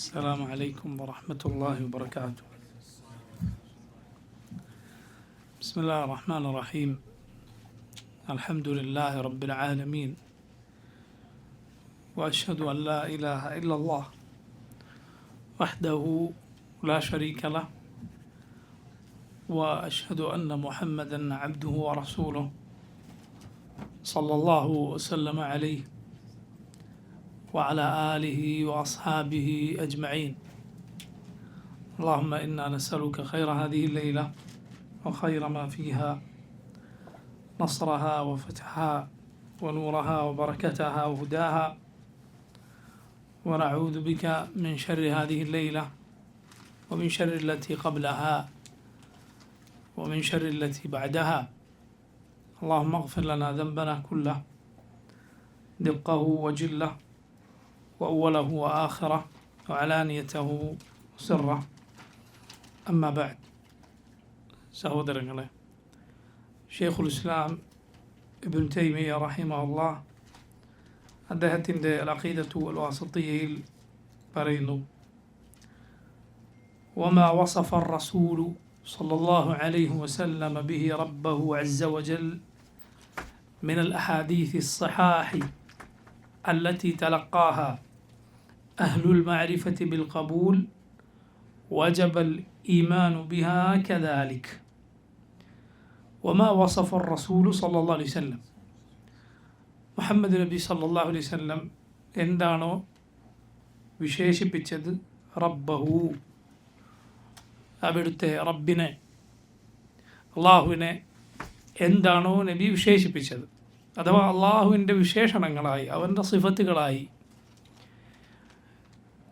السلام عليكم ورحمة الله وبركاته. بسم الله الرحمن الرحيم. الحمد لله رب العالمين، وأشهد أن لا إله إلا الله وحده لا شريك له، وأشهد أن محمدا عبده ورسوله صلى الله وسلم عليه وعلى آله وأصحابه أجمعين. اللهم إنا نسألك خير هذه الليلة وخير ما فيها، نصرها وفتحها ونورها وبركتها وهداها، ونعوذ بك من شر هذه الليلة ومن شر التي قبلها ومن شر التي بعدها. اللهم اغفر لنا ذنبنا كله، دقه وجله وأوله وآخره وعلانيته وسره. أما بعد. സഹോദരങ്ങളെ, ഷെയ്ഖുൽ ഇസ്ലാം ഇബ്നു തൈമിയ്യ റഹിമഹുല്ലാഹ് അദ്ദേഹത്തിൻ്റെ അൽ-അഖീദത്തു അൽ-വാസിത്തിയ്യയിൽ പറയുന്നു: وما وصف الرسول صلى الله عليه وسلم به ربه عز وجل من الأحاديث الصحاح التي تلقاها أهل المعرفة بالقبول وجب الإيمان بها كذلك. وما وصف الرسول صلى الله عليه وسلم മുഹമ്മദ് നബി സല്ലല്ലാഹു അലൈഹി വസല്ലം എന്താണോ വിശേഷിപ്പിച്ചത്, റബ്ബഹു അവിടുത്തെ റബ്ബിനെ, അള്ളാഹുവിനെ എന്താണോ നബി വിശേഷിപ്പിച്ചത്, അഥവാ അള്ളാഹുവിൻ്റെ വിശേഷണങ്ങളായി, അവൻ്റെ സിഫത്തുകളായി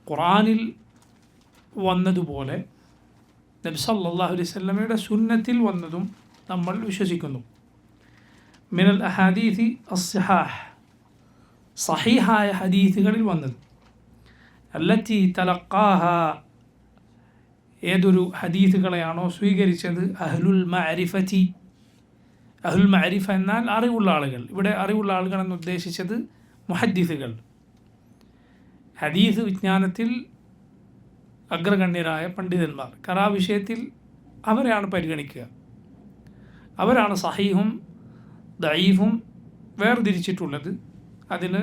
ഖുർആനിൽ വന്നതുപോലെ നബി സല്ലല്ലാഹു അലൈഹി വസല്ലമയുടെ സുന്നത്തിൽ വന്നതും നമ്മൾ വിശ്വസിക്കുന്നു. മിനൽ അഹാദീഥി അസ്സഹാഹ്, സഹീഹായ ഹദീസുകളിൽ വന്നത്. അല്ലത്തി തലഖാഹ, ഏതൊരു ഹദീസുകളെയാണോ സ്വീകരിച്ചത്, അഹ്ലുൽ മഅരിഫതി, അഹ്ലുൽ മഅരിഫ എന്നാൽ അറിവുള്ള ആളുകൾ. ഇവിടെ അറിവുള്ള ആളുകൾ എന്ന് ഉദ്ദേശിച്ചത് മുഹദ്ദിസുകൾ, ഹദീസ് വിജ്ഞാനത്തിൽ അഗ്രഗണ്യരായ പണ്ഡിതന്മാർ. കാരണം ആ വിഷയത്തിൽ അവരെയാണ് പരിഗണിക്കുക. അവരാണ് സഹീഹും ദഈഫും വേർതിരിച്ചിട്ടുള്ളത്, അതിന്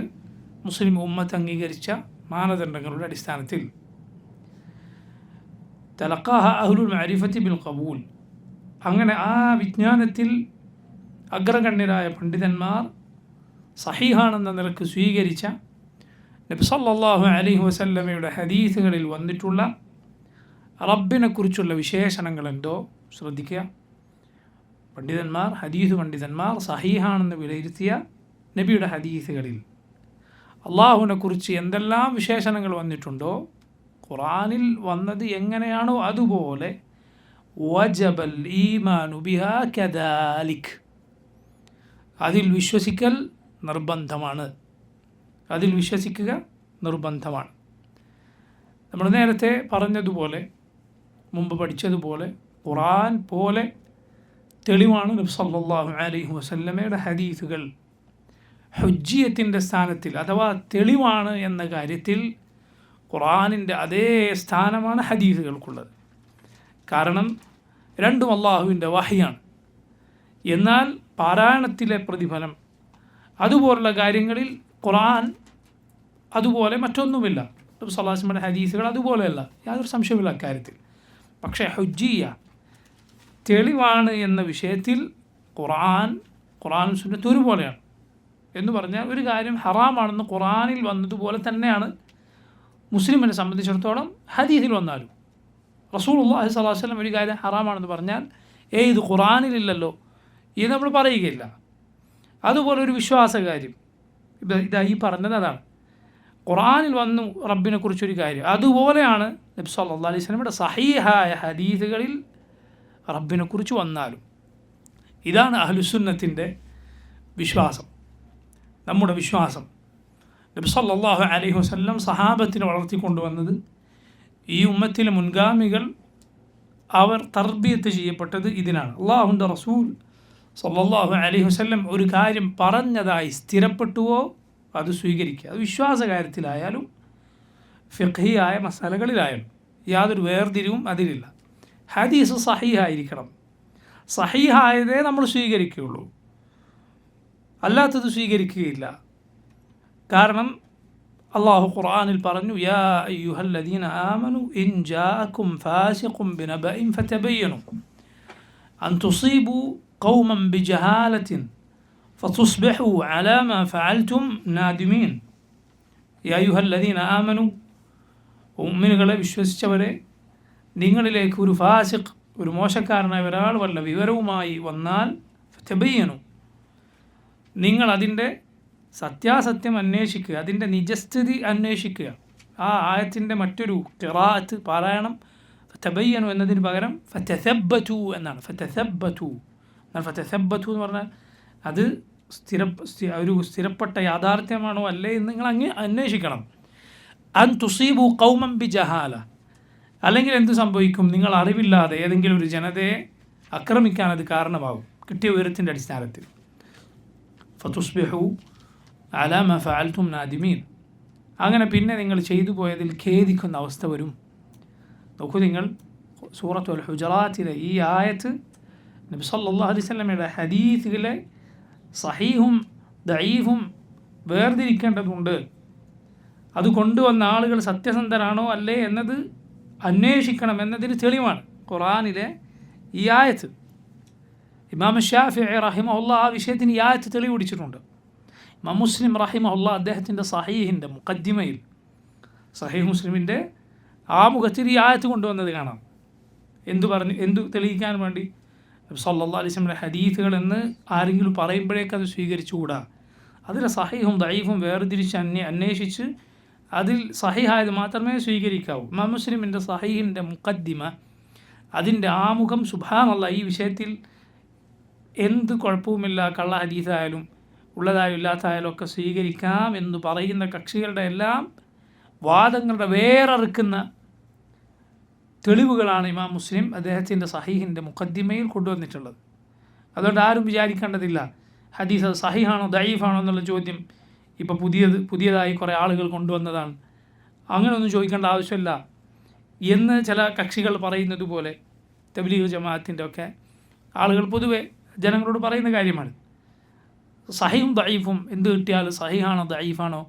മുസ്ലിം ഉമ്മത്ത് അംഗീകരിച്ച മാനദണ്ഡങ്ങളുടെ അടിസ്ഥാനത്തിൽ. തലഖാഹ അഹ്ലുൽ മഅരിഫത്തി ബിൽ ഖബൂൽ, അങ്ങനെ ആ വിജ്ഞാനത്തിൽ അഗ്രഗണ്യരായ പണ്ഡിതന്മാർ സഹീഹാണെന്ന നിലക്ക് സ്വീകരിച്ച നബി സല്ലല്ലാഹു അലൈഹി വസല്ലമയുടെ ഹദീസുകളിൽ വന്നിട്ടുള്ള റബ്ബിനെക്കുറിച്ചുള്ള വിശേഷണങ്ങൾ എന്തോ ശ്രദ്ധിക്കുക. പണ്ഡിതന്മാർ, ഹദീസ് പണ്ഡിതന്മാർ സഹീഹാണെന്ന് വിലയിരുത്തിയ നബിയുടെ ഹദീസുകളിൽ അള്ളാഹുവിനെക്കുറിച്ച് എന്തെല്ലാം വിശേഷണങ്ങൾ വന്നിട്ടുണ്ടോ, ഖുർആനിൽ വന്നത് എങ്ങനെയാണോ അതുപോലെ, വജബൽ ഈമാനു ബിഹാ കദാലിക്, അതിൽ വിശ്വസിക്കൽ നിർബന്ധമാണ്. അതിൽ വിശ്വസിക്കുക നിർബന്ധമാണ്. നമ്മൾ നേരത്തെ പറഞ്ഞതുപോലെ, മുമ്പ് പഠിച്ചതുപോലെ, ഖുർആൻ പോലെ തെളിവാണ് നബി സല്ലല്ലാഹു അലൈഹി വസല്ലമയുടെ ഹദീസുകൾ. ഹുജ്ജിയത്തിൻ്റെ സ്ഥാനത്തിൽ, അഥവാ തെളിവാണ് എന്ന കാര്യത്തിൽ ഖുർആനിൻ്റെ അതേ സ്ഥാനമാണ് ഹദീസുകൾക്കുള്ളത്. കാരണം രണ്ടും അള്ളാഹുവിൻ്റെ വഹയാണ്. എന്നാൽ പാരായണത്തിലെ പ്രതിഫലം, അതുപോലുള്ള കാര്യങ്ങളിൽ ഖുർആൻ അതുപോലെ മറ്റൊന്നുമില്ല. നബി സല്ലല്ലാഹു അലൈഹി വസല്ലമയുടെ ഹദീസുകൾ അതുപോലെയല്ല, യാതൊരു സംശയമില്ല അക്കാര്യത്തിൽ. പക്ഷേ ഹുജ്ജിയ, തെളിവാണ് എന്ന വിഷയത്തിൽ ഖുർആൻ സുന്നത്ത് ഒരുപോലെയാണ്. എന്ന് പറഞ്ഞാൽ ഒരു കാര്യം ഹറാമാണെന്ന് ഖുർആനിൽ വന്നതുപോലെ തന്നെയാണ് മുസ്ലിമിനെ സംബന്ധിച്ചിടത്തോളം ഹദീസിൽ വന്നാലും. റസൂലുള്ളാഹി സ്വല്ലല്ലാഹു അലൈഹി വസല്ലം ഒരു കാര്യം ഹറാമാണെന്ന് പറഞ്ഞാൽ ഇത് ഖുർആനിലില്ലല്ലോ ഇത് നമ്മൾ പറയുകയില്ല. അതുപോലെ ഒരു വിശ്വാസകാര്യം, ഇതാ ഈ പറഞ്ഞത് അതാണ്. ഖുർആനിൽ വന്നു റബ്ബിനെക്കുറിച്ചൊരു കാര്യം, അതുപോലെയാണ് നബി സല്ലല്ലാഹു അലൈഹി വസല്ലമയുടെ സഹീഹായ ഹദീസുകളിൽ റബ്ബിനെക്കുറിച്ച് വന്നാലും. ഇതാണ് അഹ്ലുസുന്നത്തിൻ്റെ വിശ്വാസം, നമ്മുടെ വിശ്വാസം. നബി സല്ലല്ലാഹു അലൈഹി വസല്ലം സഹാബത്തിനെ വളർത്തിക്കൊണ്ടുവന്നത്, ഈ ഉമ്മത്തിലെ മുൻഗാമികൾ അവർ തർബിയത്ത് ചെയ്യപ്പെട്ടത് ഇതിനാണ്. അല്ലാഹുവിൻ്റെ റസൂൽ സല്ലല്ലാഹു അലൈഹി വസല്ലം ഒരു കാര്യം പറഞ്ഞതായി സ്ഥിരപ്പെട്ടുവോ അത് സ്വീകരിക്കുക. അത് വിശ്വാസ കാര്യത്തിലായാലും ഫിഖ്ഹിയായ മസാലകളിലായാലും യാതൊരു വേർതിരിവും അതിലില്ല. ഹദീസ് സഹീഹായിരിക്കണം. സഹീഹായതേ നമ്മൾ സ്വീകരിക്കുകയുള്ളൂ, അല്ലാത്തത് സ്വീകരിക്കുകയില്ല. കാരണം അള്ളാഹു ഖുർആനിൽ പറഞ്ഞു, യാ അയ്യുഹല്ലദീന ആമനു ഇൻ ജാഅക്കും ഫാസിഖും ബിനബഇൻ ഫതബയ്യനു അൻ തുസീബു ഖൗമൻ ബിജഹാലത്തിൻ ഫതുസ്ബിഹു അലാ മാ ഫഅൽതും നാദിമീൻ. യാ അയ്യുഹല്ലദീന ആമനു, മുഅ്മിനുകളെ, വിശ്വസിച്ചവരെ, നിങ്ങളിലേക്ക് ഒരു ഫാസിഖ്, ഒരു മോശക്കാരനായ ഒരാൾ വല്ല വിവരവുമായി വന്നാൽ ഫതബയ്യനു, നിങ്ങൾ അതിൻ്റെ സത്യാസത്യം അന്വേഷിക്കുക, അതിൻ്റെ നിജസ്ഥിതി അന്വേഷിക്കുക. ആ ആയത്തിൻ്റെ മറ്റൊരു ഖിറാഅത്ത് പാരായണം ഫതബയ്യനു എന്നതിന് പകരം ഫതസബ്ബതു എന്നാണ്. ഫതസബ്ബതു എന്നാൽ ഫതസബ്ബതു എന്ന് പറഞ്ഞാൽ അത് ഒരു സ്ഥിരപ്പെട്ട യാഥാർത്ഥ്യമാണോ അല്ലേ എന്ന് നിങ്ങൾ അന്വേഷിക്കണം. അൻ തുസീബു ഖൗമൻ ബിജഹാല, അല്ലെങ്കിൽ എന്ത് സംഭവിക്കും, നിങ്ങൾ അറിവില്ലാതെ ഏതെങ്കിലും ഒരു ജനതയെ ആക്രമിക്കാൻ അത് കാരണമാകും കിട്ടിയ വിവരത്തിൻ്റെ അടിസ്ഥാനത്തിൽ. ഫതുസ്ബിഹു അലാ മാ ഫഅൽതും നാദിമീൻ, അങ്ങനെ പിന്നെ നിങ്ങൾ ചെയ്തു പോയതിൽ ഖേദിക്കുന്ന അവസ്ഥ വരും. നോക്കൂ നിങ്ങൾ, സൂറത്തുൽ ഹുജറാത്തിലെ ഈ ആയത്ത് നബി സല്ലല്ലാഹു അലൈഹി വസല്ലമയുടെ ഹദീസുകളെ സഹീഹും ദഈഫും വേർതിരിക്കേണ്ടതുണ്ട്. അത് കൊണ്ടുവന്ന ആളുകൾ സത്യസന്ധരാണോ അല്ലേ എന്നത് അന്വേഷിക്കണം എന്നതിന് തെളിവാണ് ഖുർആനിലെ ഈ ആയത്ത്. ഇമാം ശാഫിഈ റഹിമഹുല്ലാഹ് ആ വിഷയത്തിന് ഈ ആയത്ത് തെളിവ് പിടിച്ചിട്ടുണ്ട്. ഇമാം മുസ്ലിം റഹിമഹുല്ലാഹ് അദ്ദേഹത്തിൻ്റെ സഹീഹിൻ്റെ മുഖദ്ദിമയിൽ, സഹീഹ് മുസ്ലിമിൻ്റെ ആമുഖത്തിൽ ഈ ആയത്ത് കൊണ്ടുവന്നത് കാണാം. എന്തു തെളിയിക്കാൻ വേണ്ടി? സല്ലല്ലാഹു അലൈഹി വസല്ലം ഹദീസുകൾ എന്ന് ആരെങ്കിലും പറയുമ്പോഴേക്ക് അത് സ്വീകരിച്ചുകൂടാ. അതിലെ സഹീഹും ദഈഫും വേർതിരിച്ച് അന്വേഷിച്ച് അതിൽ സഹീഹായത് മാത്രമേ സ്വീകരിക്കാവൂ. ഇമാം മുസ്ലിമിൻ്റെ സഹീഹിൻ്റെ മുഖദ്ദിമ, അതിൻ്റെ ആമുഖം, സുബ്ഹാനല്ലാഹ്, ഈ വിഷയത്തിൽ എന്ത് കുഴപ്പവുമില്ല, കള്ള ഹദീസായാലും ഉള്ളതായാലും ഇല്ലാത്തതായാലും ഒക്കെ സ്വീകരിക്കാം എന്ന് പറയുന്ന കക്ഷികളുടെ എല്ലാം വാദങ്ങളുടെ വേററുക്കുന്ന തെളിവുകളാണ് ഇമാം മുസ്ലിം അദ്ദേഹത്തിൻ്റെ സഹീഹിൻ്റെ മുഖദ്ദിമയിൽ കൊണ്ടുവന്നിട്ടുള്ളത്. അതുകൊണ്ട് ആരും വിചാരിക്കേണ്ടതില്ല ഹദീസ് അത് സഹീഹാണോ ദഈഫാണോ എന്നുള്ള ചോദ്യം ഇപ്പോൾ പുതിയതായി കുറേ ആളുകൾ കൊണ്ടുവന്നതാണ്, അങ്ങനെയൊന്നും ചോദിക്കേണ്ട ആവശ്യമില്ല എന്ന് ചില കക്ഷികൾ പറയുന്നത് പോലെ തബ്ലീഗ് ജമാഅത്തിൻ്റെ ഒക്കെ ആളുകൾ പൊതുവെ ജനങ്ങളോട് പറയുന്ന കാര്യമാണ്. സഹീഹും ദഈഫും എന്ത് കിട്ടിയാലും സഹീഹാണോ ദഈഫാണോ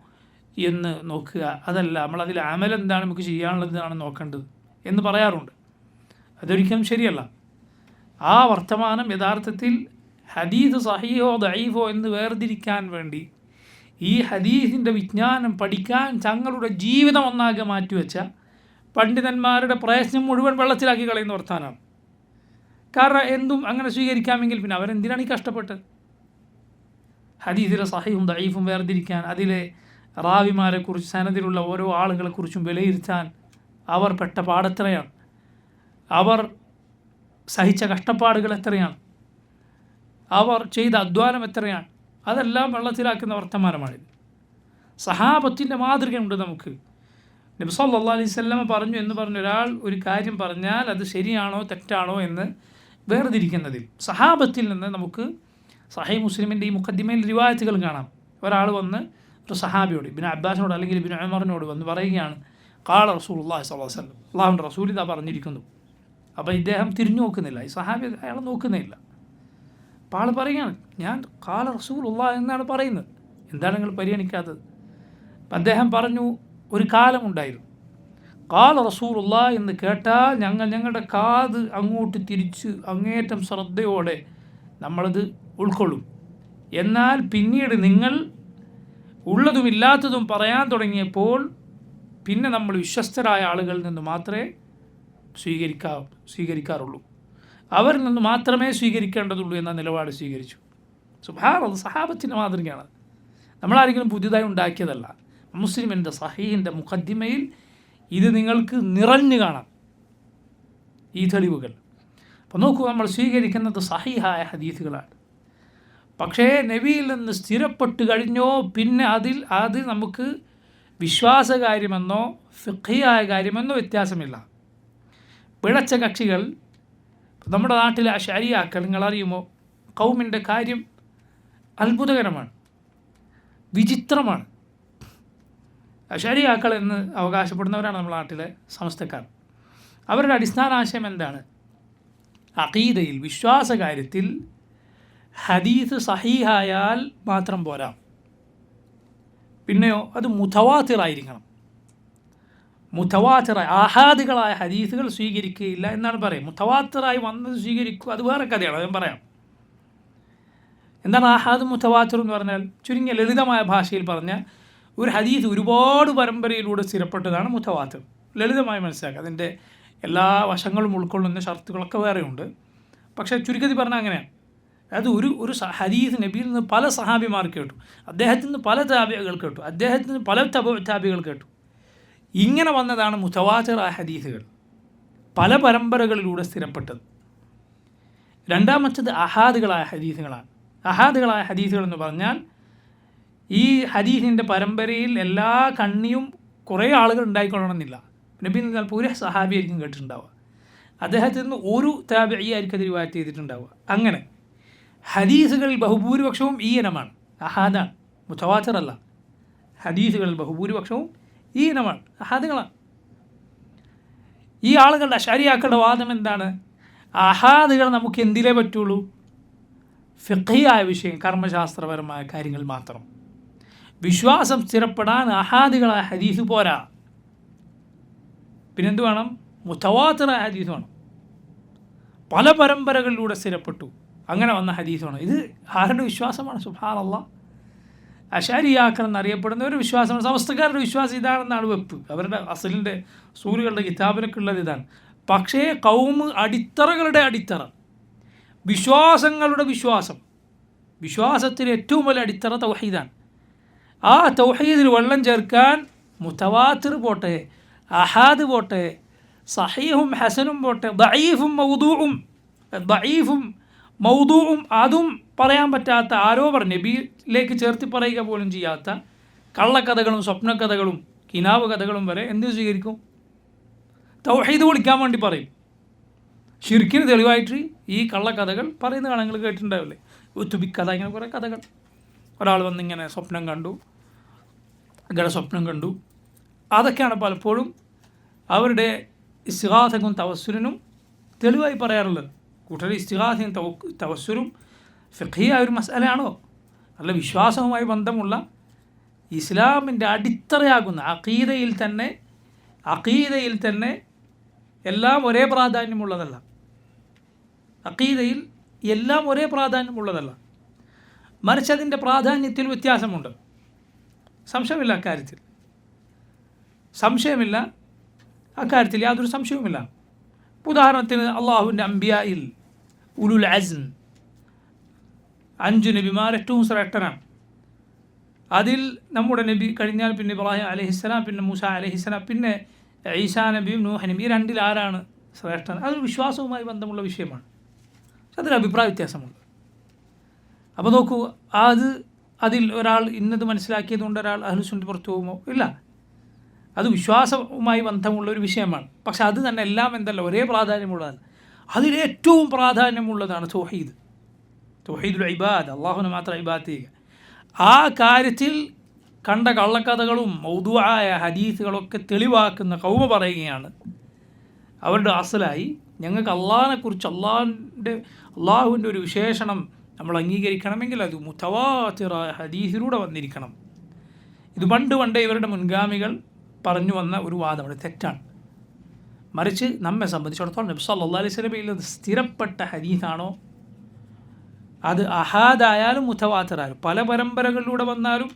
എന്ന് നോക്കുക, അതല്ല നമ്മളതിൽ അമൽ എന്താണ് നമുക്ക് ചെയ്യാനുള്ളതാണ് നോക്കേണ്ടത് എന്ന് പറയാറുണ്ട്. അതൊരിക്കലും ശരിയല്ല. ആ വർത്തമാനം യഥാർത്ഥത്തിൽ ഹദീസ് സഹീഹോ ദഈഫോ എന്ന് വേർതിരിക്കാൻ വേണ്ടി ഈ ഹദീസിൻ്റെ വിജ്ഞാനം പഠിക്കാൻ തങ്ങളുടെ ജീവിതം ഒന്നാകെ മാറ്റിവെച്ച പണ്ഡിതന്മാരുടെ പ്രയത്നം മുഴുവൻ വെള്ളത്തിലാക്കി കളയുന്ന വർത്താനാണ്. കാരണം എന്തും അങ്ങനെ സ്വീകരിക്കാമെങ്കിൽ പിന്നെ അവരെന്തിനാണ് ഈ കഷ്ടപ്പെട്ടത്? ഹദീസിലെ സഹീഹും ദഈഫും വേർതിരിക്കാൻ, അതിലെ റാവിമാരെക്കുറിച്ച്, സനദിലുള്ള ഓരോ ആളുകളെക്കുറിച്ചും വിലയിരുത്താൻ അവർ പെട്ട പാടെത്രയാണ്, അവർ സഹിച്ച കഷ്ടപ്പാടുകൾ എത്രയാണ്, അവർ ചെയ്ത അധ്വാനം എത്രയാണ്, അതെല്ലാം വെള്ളത്തിലാക്കുന്ന വർത്തമാനമാണിത്. സഹാബത്തിൻ്റെ മാതൃകയുണ്ട് നമുക്ക്. നബി സല്ലല്ലാഹു അലൈഹി വസല്ലം പറഞ്ഞു എന്ന് പറഞ്ഞ ഒരാൾ ഒരു കാര്യം പറഞ്ഞാൽ അത് ശരിയാണോ തെറ്റാണോ എന്ന് വേർതിരിക്കുന്നതിൽ സഹാബത്തിൽ നിന്ന് നമുക്ക് സഹീഹ് മുസ്ലിമിൻ്റെ ഈ മുഖദ്ദിമയിൽ റിവായത്തുകൾ കാണാം. ഒരാൾ വന്ന് ഒരു സഹാബിയോട്, ഇബ്നു അബ്ബാസിനോട് അല്ലെങ്കിൽ ഇബ്നു ഉമറിനോട് വന്ന് പറയുകയാണ്, ഖാല റസൂലുള്ളാഹി സ്വല്ലല്ലാഹു അലൈഹി വസല്ലം, അല്ലാഹുവിൻ്റെ റസൂൽ ഇതാ പറഞ്ഞിരിക്കുന്നു. അപ്പോൾ ഇദ്ദേഹം തിരിഞ്ഞു നോക്കുന്നില്ല, ഈ സഹാബി അയാൾ നോക്കുന്നില്ല. അപ്പോൾ ആൾ പറയുകയാണ്, ഞാൻ ഖാല റസൂലുള്ളാഹി എന്നാണ് പറയുന്നത്, എന്താണ് നിങ്ങൾ പരിഗണിക്കാത്തത്? അപ്പം അദ്ദേഹം പറഞ്ഞു, ഒരു കാലമുണ്ടായിരുന്നു ഖാല റസൂലുള്ളാഹി എന്ന് കേട്ടാൽ ഞങ്ങളുടെ കാത് അങ്ങോട്ട് തിരിച്ച് അങ്ങേറ്റം ശ്രദ്ധയോടെ നമ്മളത് ഉൾക്കൊള്ളും. എന്നാൽ പിന്നീട് നിങ്ങൾ ഉള്ളതും ഇല്ലാത്തതും പറയാൻ തുടങ്ങിയപ്പോൾ പിന്നെ നമ്മൾ വിശ്വസ്തരായ ആളുകളിൽ നിന്ന് മാത്രമേ സ്വീകരിക്കാറുള്ളൂ, അവരിൽ നിന്ന് മാത്രമേ സ്വീകരിക്കേണ്ടതുള്ളൂ എന്ന നിലപാട് സ്വീകരിച്ചു. സുബ്ഹാനല്ലാഹ്, സഹാബത്തിൻ്റെ മാതൃകയാണ്. നമ്മളാരെങ്കിലും പുതിയതായി ഉണ്ടാക്കിയതല്ല. മുസ്ലിമിൻ്റെ സഹീഹിൻ്റെ മുഖദ്ദിമയിൽ ഇത് നിങ്ങൾക്ക് നിറഞ്ഞു കാണാം ഈ തെളിവുകൾ. അപ്പോൾ നോക്കൂ, നമ്മൾ സ്വീകരിക്കുന്നത് സഹീഹായ ഹദീസുകളാണ്. പക്ഷേ നബിയിൽ നിന്ന് സ്ഥിരപ്പെട്ട് കഴിഞ്ഞോ പിന്നെ അത് നമുക്ക് വിശ്വാസകാര്യമെന്നോ ഫിഖ്ഹിയായ കാര്യമെന്നോ വ്യത്യാസമില്ല. പിഴച്ച കക്ഷികൾ, നമ്മുടെ നാട്ടിലെ അശ്അരിയാക്കൾ, നിങ്ങളറിയുമോ, ഖൗമിൻ്റെ കാര്യം അത്ഭുതകരമാണ്, വിചിത്രമാണ്. അശരിയാക്കൾ എന്ന് അവകാശപ്പെടുന്നവരാണ് നമ്മുടെ നാട്ടിലെ സമസ്തക്കാർ. അവരുടെ അടിസ്ഥാന ആശയം എന്താണ്? അഖീദയിൽ, വിശ്വാസകാര്യത്തിൽ ഹദീസ് സഹീഹായാൽ മാത്രം പോരാ, പിന്നെയോ അത് മുതവാത്തിറായിരിക്കണം. മുതവാത്തിറായ ആഹാദികളായ ഹദീസുകൾ സ്വീകരിക്കുകയില്ല എന്നാണ് പറയുക. മുതവാത്തിറായി വന്നത് സ്വീകരിക്കുക, അത് വേറെ കഥയാണ്, ഞാൻ പറയാം. എന്താണ് ആഹാദ് മുതവാത്തിർ എന്ന് പറഞ്ഞാൽ? ചുരുങ്ങിയ ലളിതമായ ഭാഷയിൽ പറഞ്ഞാൽ ഒരു ഹദീസ് ഒരുപാട് പരമ്പരയിലൂടെ സ്ഥിരപ്പെട്ടതാണ് മുതവാത്തിർ. ലളിതമായി മനസ്സിലാക്കുക. അതിൻ്റെ എല്ലാ വശങ്ങളും ഉൾക്കൊള്ളുന്ന ഷർത്തുകളൊക്കെ വേറെയുണ്ട്. പക്ഷേ ചുരുക്കത്തിൽ പറഞ്ഞാൽ അങ്ങനെയാണ്. അത് ഒരു ഹദീസ് നബിയിൽ നിന്ന് പല സഹാബിമാർ കേട്ടു, അദ്ദേഹത്തിൽ നിന്ന് പല താബികൾ കേട്ടു, അദ്ദേഹത്തിൽ നിന്ന് പല താബികൾ കേട്ടു. ഇങ്ങനെ വന്നതാണ് മുതവാത്തിറായ ഹദീസുകൾ, പല പരമ്പരകളിലൂടെ സ്ഥിരപ്പെട്ടത്. രണ്ടാമത്തത് അഹാദുകളായ ഹദീസുകളാണ്. അഹാദുകളായ ഹദീസുകൾ എന്ന് പറഞ്ഞാൽ ഈ ഹദീസിൻ്റെ പരമ്പരയിൽ എല്ലാ കണ്ണിയും കുറേ ആളുകൾ ഉണ്ടായിക്കൊള്ളണമെന്നില്ല. നബിയിൽ നിന്ന് ചിലപ്പോൾ ഒരു സഹാബിയായിരിക്കും കേട്ടിട്ടുണ്ടാവുക, അദ്ദേഹത്തിൽ നിന്ന് ഒരു താബിഈയായിരിക്കും അത് റിവായത്ത് ചെയ്തിട്ടുണ്ടാവുക. അങ്ങനെ ഹദീസുകളിൽ ബഹുഭൂരിപക്ഷവും ഈ ഇനമാണ്, അഹാദാണ്, മുതവാത്തിറല്ല. ഹദീസുകളിൽ ബഹുഭൂരിപക്ഷവും ഈ ഇനമാണ്, അഹാദുകളാണ്. ഈ ആളുകളുടെ അശരിയാക്കളുടെ വാദം എന്താണ്? അഹാദുകൾ നമുക്ക് എന്തിലേ പറ്റുള്ളൂ? ഫിഖ്ഹിയായ വിഷയം, കർമ്മശാസ്ത്രപരമായ കാര്യങ്ങൾ മാത്രം. വിശ്വാസം സ്ഥിരപ്പെടാൻ അഹാദുകളായ ഹദീസ് പോരാ, പിന്നെന്ത് വേണം? മുതവാത്തിറായ ഹദീസ് വേണം. പല പരമ്പരകളിലൂടെ സ്ഥിരപ്പെട്ടു, അങ്ങനെ വന്ന ഹദീസ് വേണം. ഇത് ആരുടെ വിശ്വാസമാണ്? സുബ്ഹാനല്ലാഹ്. അശരിയാക്കൾ എന്നറിയപ്പെടുന്ന ഒരു വിശ്വാസമാണ്. സമസ്തക്കാരുടെ വിശ്വാസം ഇതാണെന്നാണ് വെപ്പ്. അവരുടെ അസലിൻ്റെ സൂര്യകളുടെ കിതാബിനൊക്കെ ഉള്ളത് ഇതാണ്. പക്ഷേ കൗമ് അടിത്തറകളുടെ അടിത്തറ, വിശ്വാസങ്ങളുടെ വിശ്വാസം, വിശ്വാസത്തിന് ഏറ്റവും വലിയ അടിത്തറ തൗഹീദാണ്. ആ തൗഹീദിൽ വെള്ളം ചേർക്കാൻ മുതവാത്തിർ പോട്ടെ, അഹാദ് പോട്ടെ, സഹീഹും ഹസനും പോട്ടെ, ദഈഫും മൗദൂഉം അതും പറയാൻ പറ്റാത്ത, ആരോപണം നബിയിലേക്ക് ചേർത്തി പറയുക പോലും ചെയ്യാത്ത കള്ളക്കഥകളും സ്വപ്നക്കഥകളും കിനാവ് കഥകളും വരെ എന്ത് സ്വീകരിക്കും? തൗഹീദ് വിളിക്കാൻ വേണ്ടി പറയും. ശിർക്കിന് തെളിവായിട്ട് ഈ കള്ളക്കഥകൾ പറയുന്ന കാണങ്ങൾ കേട്ടിട്ടുണ്ടാവില്ലേ? ഉത്തുബിക്കഥ, ഇങ്ങനെ കുറേ കഥകൾ. ഒരാൾ വന്നിങ്ങനെ സ്വപ്നം കണ്ടു, സ്വപ്നം കണ്ടു. അതൊക്കെയാണ് പലപ്പോഴും അവരുടെ ഇസ്തിഗാസക്കും തവസ്സുലിനും തെളിവായി പറയാറുള്ളത്. കൂട്ടർ ഇസ്തിഗാസയും തവസ്സുലും ഫിഖ്ഹിയായ ഒരു മസലയാണോ? നല്ല വിശ്വാസവുമായി ബന്ധമുള്ള ഇസ്ലാമിൻ്റെ അടിത്തറയാകുന്ന അഖീദയിൽ തന്നെ എല്ലാം ഒരേ പ്രാധാന്യമുള്ളതല്ല. അഖീദയിൽ എല്ലാം ഒരേ പ്രാധാന്യമുള്ളതല്ല, മറിച്ച് അതിൻ്റെ പ്രാധാന്യത്തിൽ വ്യത്യാസമുണ്ട്. സംശയമില്ല അക്കാര്യത്തിൽ യാതൊരു സംശയവുമില്ല. ഉദാഹരണത്തിന് അള്ളാഹുവിൻ്റെ അംബിയായിൽ ഉലുൽ അസ്ം 5 നബിമാർ ഏറ്റവും ശ്രേഷ്ഠനാണ്. അതിൽ നമ്മുടെ നബി കഴിഞ്ഞാൽ പിന്നെ ഇബ്രാഹിം അലൈഹിസ്സലാം, പിന്നെ മൂസ അലൈഹിസ്സലാം, പിന്നെ ഈസാ നബിയും നൂഹ് നബി. ഈ രണ്ടിൽ ആരാണ് ശ്രേഷ്ഠൻ? അതൊരു വിശ്വാസവുമായി ബന്ധമുള്ള വിഷയമാണ്. അതിൽ അഭിപ്രായ വ്യത്യാസമുണ്ട്. അപ്പോൾ നോക്കൂ, അതിൽ ഒരാൾ ഇന്നത് മനസ്സിലാക്കിയതുകൊണ്ട് ഒരാൾ അഹ്ലുസുന്നത്ത് പുറത്തു പോകുമോ? ഇല്ല. അത് വിശ്വാസവുമായി ബന്ധമുള്ള ഒരു വിഷയമാണ്. പക്ഷെ അത് തന്നെ എല്ലാം എന്തല്ല ഒരേ പ്രാധാന്യമുള്ളതാണ്. അതിലേറ്റവും പ്രാധാന്യമുള്ളതാണ് തൗഹീദുൽ ഇബാദ്, അള്ളാഹുവിനെ മാത്രം ഇബാദത്ത് ചെയ്യുക. ആ കാര്യത്തിൽ കണ്ട കള്ളക്കഥകളും മൗദൂആയ ഹദീസുകളൊക്കെ തെളിവാക്കുന്ന കൗമ പറയുകയാണ്, അവരുടെ അസലായി ഞങ്ങൾക്ക് അള്ളാഹിനെക്കുറിച്ച് അള്ളാഹുവിൻ്റെ ഒരു വിശേഷണം നമ്മൾ അംഗീകരിക്കണമെങ്കിൽ അത് മുതവാത്തിറായ ഹദീസിലൂടെ വന്നിരിക്കണം. ഇത് പണ്ടേ ഇവരുടെ മുൻഗാമികൾ പറഞ്ഞു വന്ന ഒരു വാദമാണ്, തെറ്റാണ്. മറിച്ച് നമ്മെ സംബന്ധിച്ചിടത്തോളം നബി സല്ലല്ലാഹു അലൈഹി വസല്ലമയിൽ അത് സ്ഥിരപ്പെട്ട ഹദീസാണോ, അത് അഹാദായാലും മുതവാത്തിറായാലും, പല പരമ്പരകളിലൂടെ വന്നാലും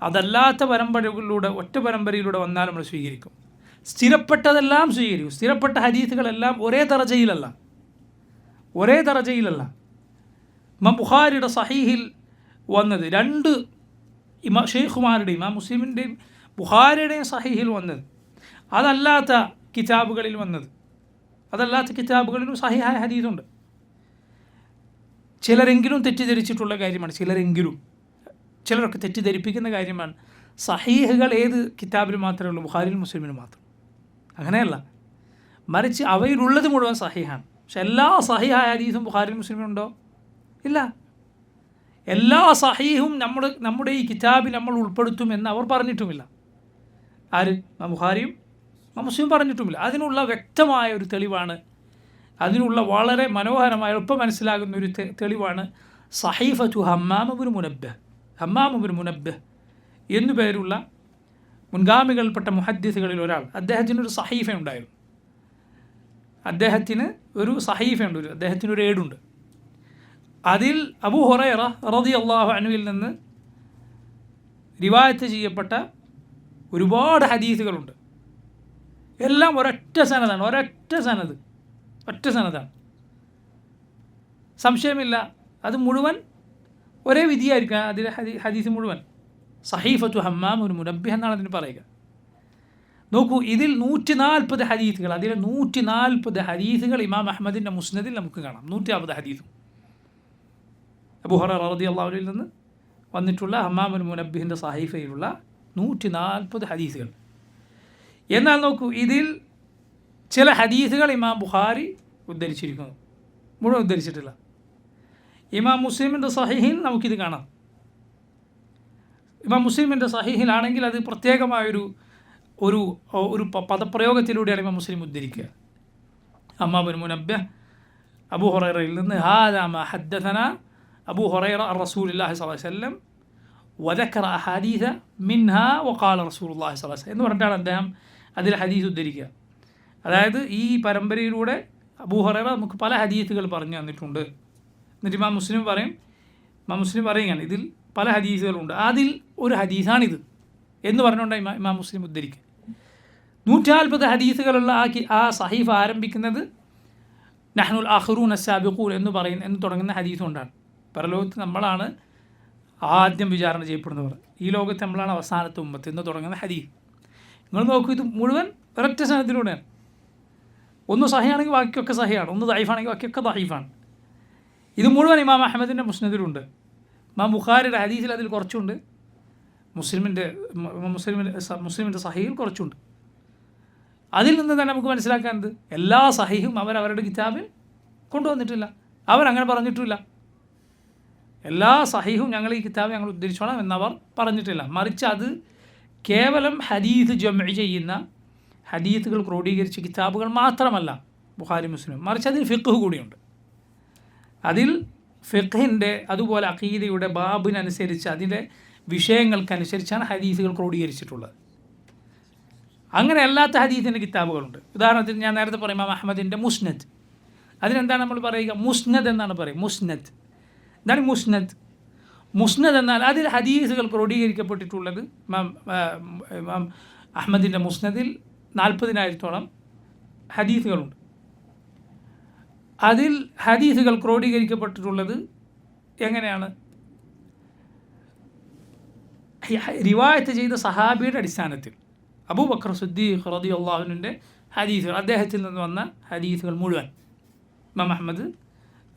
അതല്ലാത്ത പരമ്പരകളിലൂടെ ഒറ്റ പരമ്പരയിലൂടെ വന്നാലും നമ്മൾ സ്വീകരിക്കും. സ്ഥിരപ്പെട്ടതെല്ലാം സ്വീകരിക്കും. സ്ഥിരപ്പെട്ട ഹദീസുകളെല്ലാം ഒരേ ദറജയിലല്ല. ഇമാം ബുഖാരിയുടെ സഹീഹിൽ വന്നത് 2 ഷെയ്ഖുമാരുടെയും ഇമാം മുസ്ലിമിൻ്റെയും ബുഖാരിയുടെയും സഹീഹിൽ വന്നത്, അതല്ലാത്ത കിതാബുകളിലും സഹീഹായ ഹദീസുണ്ട്. ചിലരെങ്കിലും തെറ്റിദ്ധരിച്ചിട്ടുള്ള കാര്യമാണ്, ചിലരൊക്കെ തെറ്റിദ്ധരിപ്പിക്കുന്ന കാര്യമാണ്. സഹീഹുകൾ ഏത് കിതാബിൽ മാത്രമേ ഉള്ളൂ? ബുഖാരിയിലും മുസ്ലിമിനും മാത്രം. അങ്ങനെയല്ല, മറിച്ച് അവയിലുള്ളത് മുഴുവൻ സഹീഹാണ്. പക്ഷെ എല്ലാ സഹീഹായ ഹദീസും ബുഖാരിയിലും മുസ്ലിമിനുണ്ടോ? ഇല്ല. എല്ലാ സഹീഹും നമ്മുടെ ഈ കിതാബിൽ നമ്മൾ ഉൾപ്പെടുത്തുമെന്ന് അവർ പറഞ്ഞിട്ടുമില്ല. ആര്? ഇമാം ബുഖാരിയും ഇമാം മുസ്ലിം പറഞ്ഞിട്ടുമില്ല. അതിനുള്ള വ്യക്തമായ ഒരു തെളിവാണ്, അതിനുള്ള വളരെ മനോഹരമായ എളുപ്പം മനസ്സിലാകുന്ന ഒരു തെളിവാണ് സഹീഫത്തു ഹമ്മാം ഇബ്നു മുനബ്ബിഹ്. ഹമ്മാം ഇബ്നു മുനബ്ബിഹ് എന്നു പേരുള്ള മുൻഗാമികൾപ്പെട്ട മുഹദ്ദിസുകളിൽ ഒരാൾ, അദ്ദേഹത്തിനൊരു സഹീഫ ഉണ്ടായിരുന്നു. അദ്ദേഹത്തിന് ഒരു സഹീഫയുണ്ട്, അദ്ദേഹത്തിനൊരു ഏടുണ്ട്. അതിൽ അബൂ ഹുറൈറ റളിയല്ലാഹു അൻഹുവിൽ നിന്ന് റിവായത്ത് ചെയ്യപ്പെട്ട ഒരുപാട് ഹദീസുകളുണ്ട്. എല്ലാം ഒരൊറ്റ സനദാണ്, ഒറ്റ സനദാണ്, സംശയമില്ല. അത് മുഴുവൻ ഒരേ വിധിയായിരിക്കും, അതിലെ ഹദീസ് മുഴുവൻ. സഹീഫത്തു ഹമ്മാം ഇബ്നു മുനബ്ബിഹ് എന്നാണ് അതിന് പറയുക. നോക്കൂ, ഇതിൽ 140 ഹദീസുകൾ, അതിലെ 140 ഹദീസുകൾ ഇമാം അഹ്മദിൻ്റെ മുസ്നദിൽ നമുക്ക് കാണാം. 140 ഹദീസും അബൂ ഹുറൈറ റളിയല്ലാഹു അൻഹുവിൽ നിന്ന് വന്നിട്ടുള്ള ഹമ്മാം ഇബ്നു മുനബ്ബിഹിൻ്റെ സഹീഫയിലുള്ള 140 ഹദീസുകൾ. എന്നാൽ നോക്കൂ, ഇതിൽ ചില ഹദീസുകൾ ഇമാം ബുഖാരി ഉദ്ധരിച്ചിരിക്കുന്നു, മുഴുവൻ ഉദ്ധരിച്ചിട്ടില്ല. ഇമാം മുസ്ലിമിൻ്റെ സഹീഹിൽ നമുക്കിത് കാണാം. ഇമാം മുസ്ലിമിൻ്റെ സഹീഹിലാണെങ്കിൽ അത് പ്രത്യേകമായൊരു ഒരു ഒരു പദപ്രയോഗത്തിലൂടെയാണ് ഇമാം മുസ്ലിം ഉദ്ധരിക്കുക. ഹമ്മാം ഇബ്നു മുനബ്ബിഹ് അബൂ ഹുറൈറയിൽ നിന്ന് ഹാദാ മാ ഹദ്ദസനാ അബൂ ഹുറൈറ അൻ റസൂലില്ലാഹി സ്വല്ലല്ലാഹു അലൈഹി വസല്ലം വദക്കറ അഹാദീസ മിൻഹാ വഖാല റസൂലുള്ളാഹി സ്വല്ലല്ലാഹു അലൈഹി വസല്ലം എന്ന് പറഞ്ഞിട്ടാണ് അദ്ദേഹം അതിൽ ഹദീസ് ഉദ്ധരിക്കുക. അതായത് ഈ പരമ്പരയിലൂടെ അബൂ ഹുറൈറ നമുക്ക് പല ഹദീസുകൾ പറഞ്ഞു തന്നിട്ടുണ്ട്. എന്നിട്ട് ഇമാം മുസ്ലിം പറയുകയാണ് ഇതിൽ പല ഹദീസുകളുണ്ട്, അതിൽ ഒരു ഹദീസാണിത് എന്ന് പറഞ്ഞുകൊണ്ട് ഇമാം മുസ്ലിം ഉദ്ധരിക്കുക. 140 ഹദീസുകളുള്ള ആ സഹീഫ ആരംഭിക്കുന്നത് നഹ്നുൽ ആഖിറൂന അസ്സാബിഖൂൻ എന്ന് തുടങ്ങുന്ന ഹദീസ് കൊണ്ടാണ്. പരലോകത്ത് നമ്മളാണ് ആദ്യം വിചാരണ ചെയ്യപ്പെടുന്നവർ, ഈ ലോകത്ത് നമ്മളാണ് അവസാനത്തെ ഉമ്മത്ത് എന്ന് തുടങ്ങുന്ന ഹദീസ്. നിങ്ങൾ നോക്കൂ, ഇത് മുഴുവൻ ഒരൊറ്റ സനദിലൂടെയാണ്. ഒന്ന് സഹിയാണെങ്കിൽ ബാക്കിയൊക്കെ സഹിയാണ്, ഒന്ന് ദഈഫാണെങ്കിൽ ബാക്കിയൊക്കെ ദഈഫാണ്. ഇത് മുഴുവൻ ഇമാം അഹ്മദിൻ്റെ മുസ്നദിലുണ്ട്. ഇമാം ബുഖാരിയുടെ ഹദീസിൽ അതിൽ കുറച്ചുണ്ട്, മുസ്ലിമിൻ്റെ സഹീഹിൽ കുറച്ചുണ്ട്. അതിൽ നിന്ന് തന്നെ നമുക്ക് മനസ്സിലാക്കാനത് എല്ലാ സഹീഹും അവരവരുടെ കിതാബിൽ കൊണ്ടുവന്നിട്ടില്ല, അവരങ്ങനെ പറഞ്ഞിട്ടില്ല. എല്ലാ സഹീഹും ഞങ്ങൾ ഈ കിതാബ് ഞങ്ങൾ ഉദ്ധരിച്ചോളാം എന്നവർ പറഞ്ഞിട്ടില്ല. മറിച്ച് അത് കേവലം ഹദീസ് ജംഇ ചെയ്യുന്ന, ഹദീസുകൾ ക്രോഡീകരിച്ച കിതാബുകൾ മാത്രമല്ല ബുഖാരി മുസ്ലിം, മറിച്ച് അതിൽ ഫിഖ് കൂടിയുണ്ട്. അതിൽ ഫിഖിൻ്റെ അതുപോലെ അഖീദയുടെ ബാബിനനുസരിച്ച് അതിൻ്റെ വിഷയങ്ങൾക്കനുസരിച്ചാണ് ഹദീസുകൾ ക്രോഡീകരിച്ചിട്ടുള്ളത്. അങ്ങനെ അല്ലാത്ത ഹദീസിൻ്റെ കിതാബുകളുണ്ട്. ഉദാഹരണത്തിന് ഞാൻ നേരത്തെ പറയും ഇമാം അഹ്മദിൻ്റെ മുസ്നദ്, അതിനെന്താണ് നമ്മൾ പറയുക? മുസ്നദ് എന്നാണ് പറയുക. എന്താണ് മുസ്നദ് എന്നാൽ അതിൽ ഹദീസുകൾ ക്രോഡീകരിക്കപ്പെട്ടിട്ടുള്ളത് ഇമാം അഹ്മദിൻ്റെ മുസ്നദിൽ 40,000-ഓളം ഹദീസുകളുണ്ട്. അതിൽ ഹദീസുകൾ ക്രോഡീകരിക്കപ്പെട്ടിട്ടുള്ളത് എങ്ങനെയാണ്? റിവായത്ത് ചെയ്ത സഹാബിയുടെ അടിസ്ഥാനത്തിൽ. അബൂബക്കർ സിദ്ദീഖ് റളിയല്ലാഹു അൻഹുവിൻ്റെ ഹദീസുകൾ, അദ്ദേഹത്തിൽ നിന്ന് വന്ന ഹദീസുകൾ മുഴുവൻ ഇമാം അഹ്മദ്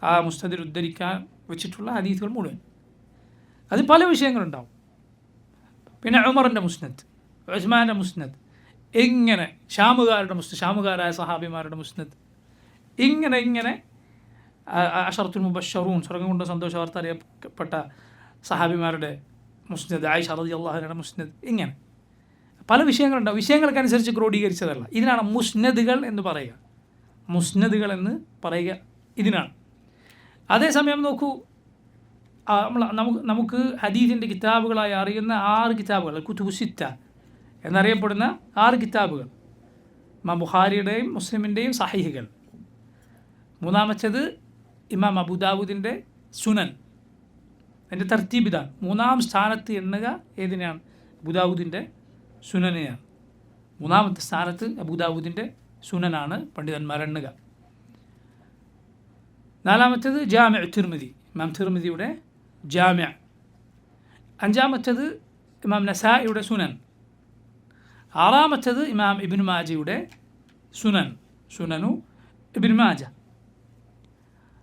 ആ മുസ്നദിൽ ഉദ്ധരിക്കാൻ വെച്ചിട്ടുള്ള ഹദീസുകൾ മുഴുവൻ, അത് പല വിഷയങ്ങളുണ്ടാവും. പിന്നെ ഉമറിൻ്റെ മുസ്നദ്, ഉസ്മാൻ്റെ മുസ്നദ്, ഇങ്ങനെ ഷാമുകാരായ സഹാബിമാരുടെ മുസ്നദ്, ഇങ്ങനെ അശറത്തുൽ മുബശ്ശറൂൻ, സ്വർഗ്ഗം കൊണ്ട് സന്തോഷ വാർത്ത അറിയപ്പെട്ട സഹാബിമാരുടെ മുസ്നദ്, ആയിഷ റളിയല്ലാഹു അൻഹയുടെ മുസ്നദ്, ഇങ്ങനെ പല വിഷയങ്ങളുണ്ടാവും. വിഷയങ്ങൾക്കനുസരിച്ച് ക്രോഡീകരിച്ചതല്ല. ഇതിനാണ് മുസ്നദുകൾ എന്ന് പറയുക ഇതിനാണ്. അതേസമയം നോക്കൂ, നമുക്ക് ഹദീസിൻ്റെ കിതാബുകളായി അറിയുന്ന 6 കിതാബുകൾ, കുതുബു സിത്ത എന്നറിയപ്പെടുന്ന 6 കിതാബുകൾ, ഇമാം ബുഖാരിയുടെയും മുസ്ലിമിൻ്റെയും സഹീഹുകൾ. മൂന്നാമത്തേത് ഇമാം അബൂദാവൂദിൻ്റെ സുനൻ, അതിൻ്റെ തർത്തീബ് ഇതാണ്. 3-ാം സ്ഥാനത്ത് എണ്ണുക ഏതിനെയാണ്? അബൂദാവൂദിൻ്റെ സുനനെയാണ്. 3-ാമത്തെ സ്ഥാനത്ത് അബൂദാവൂദിൻ്റെ സുനനാണ് പണ്ഡിതന്മാർ എണ്ണുക. 4-ാമത്തേത് ജാമിഉ തിർമിദി, ഇമാം തിർമിദിയുടെ ജാമിഅ. 5-ാമത്തേത് ഇമാം നസായിയുടെ സുനൻ. 6-ാമത്തേത് ഇമാം ഇബ്നു മാജയുടെ സുനനു ഇബ്നു മാജ.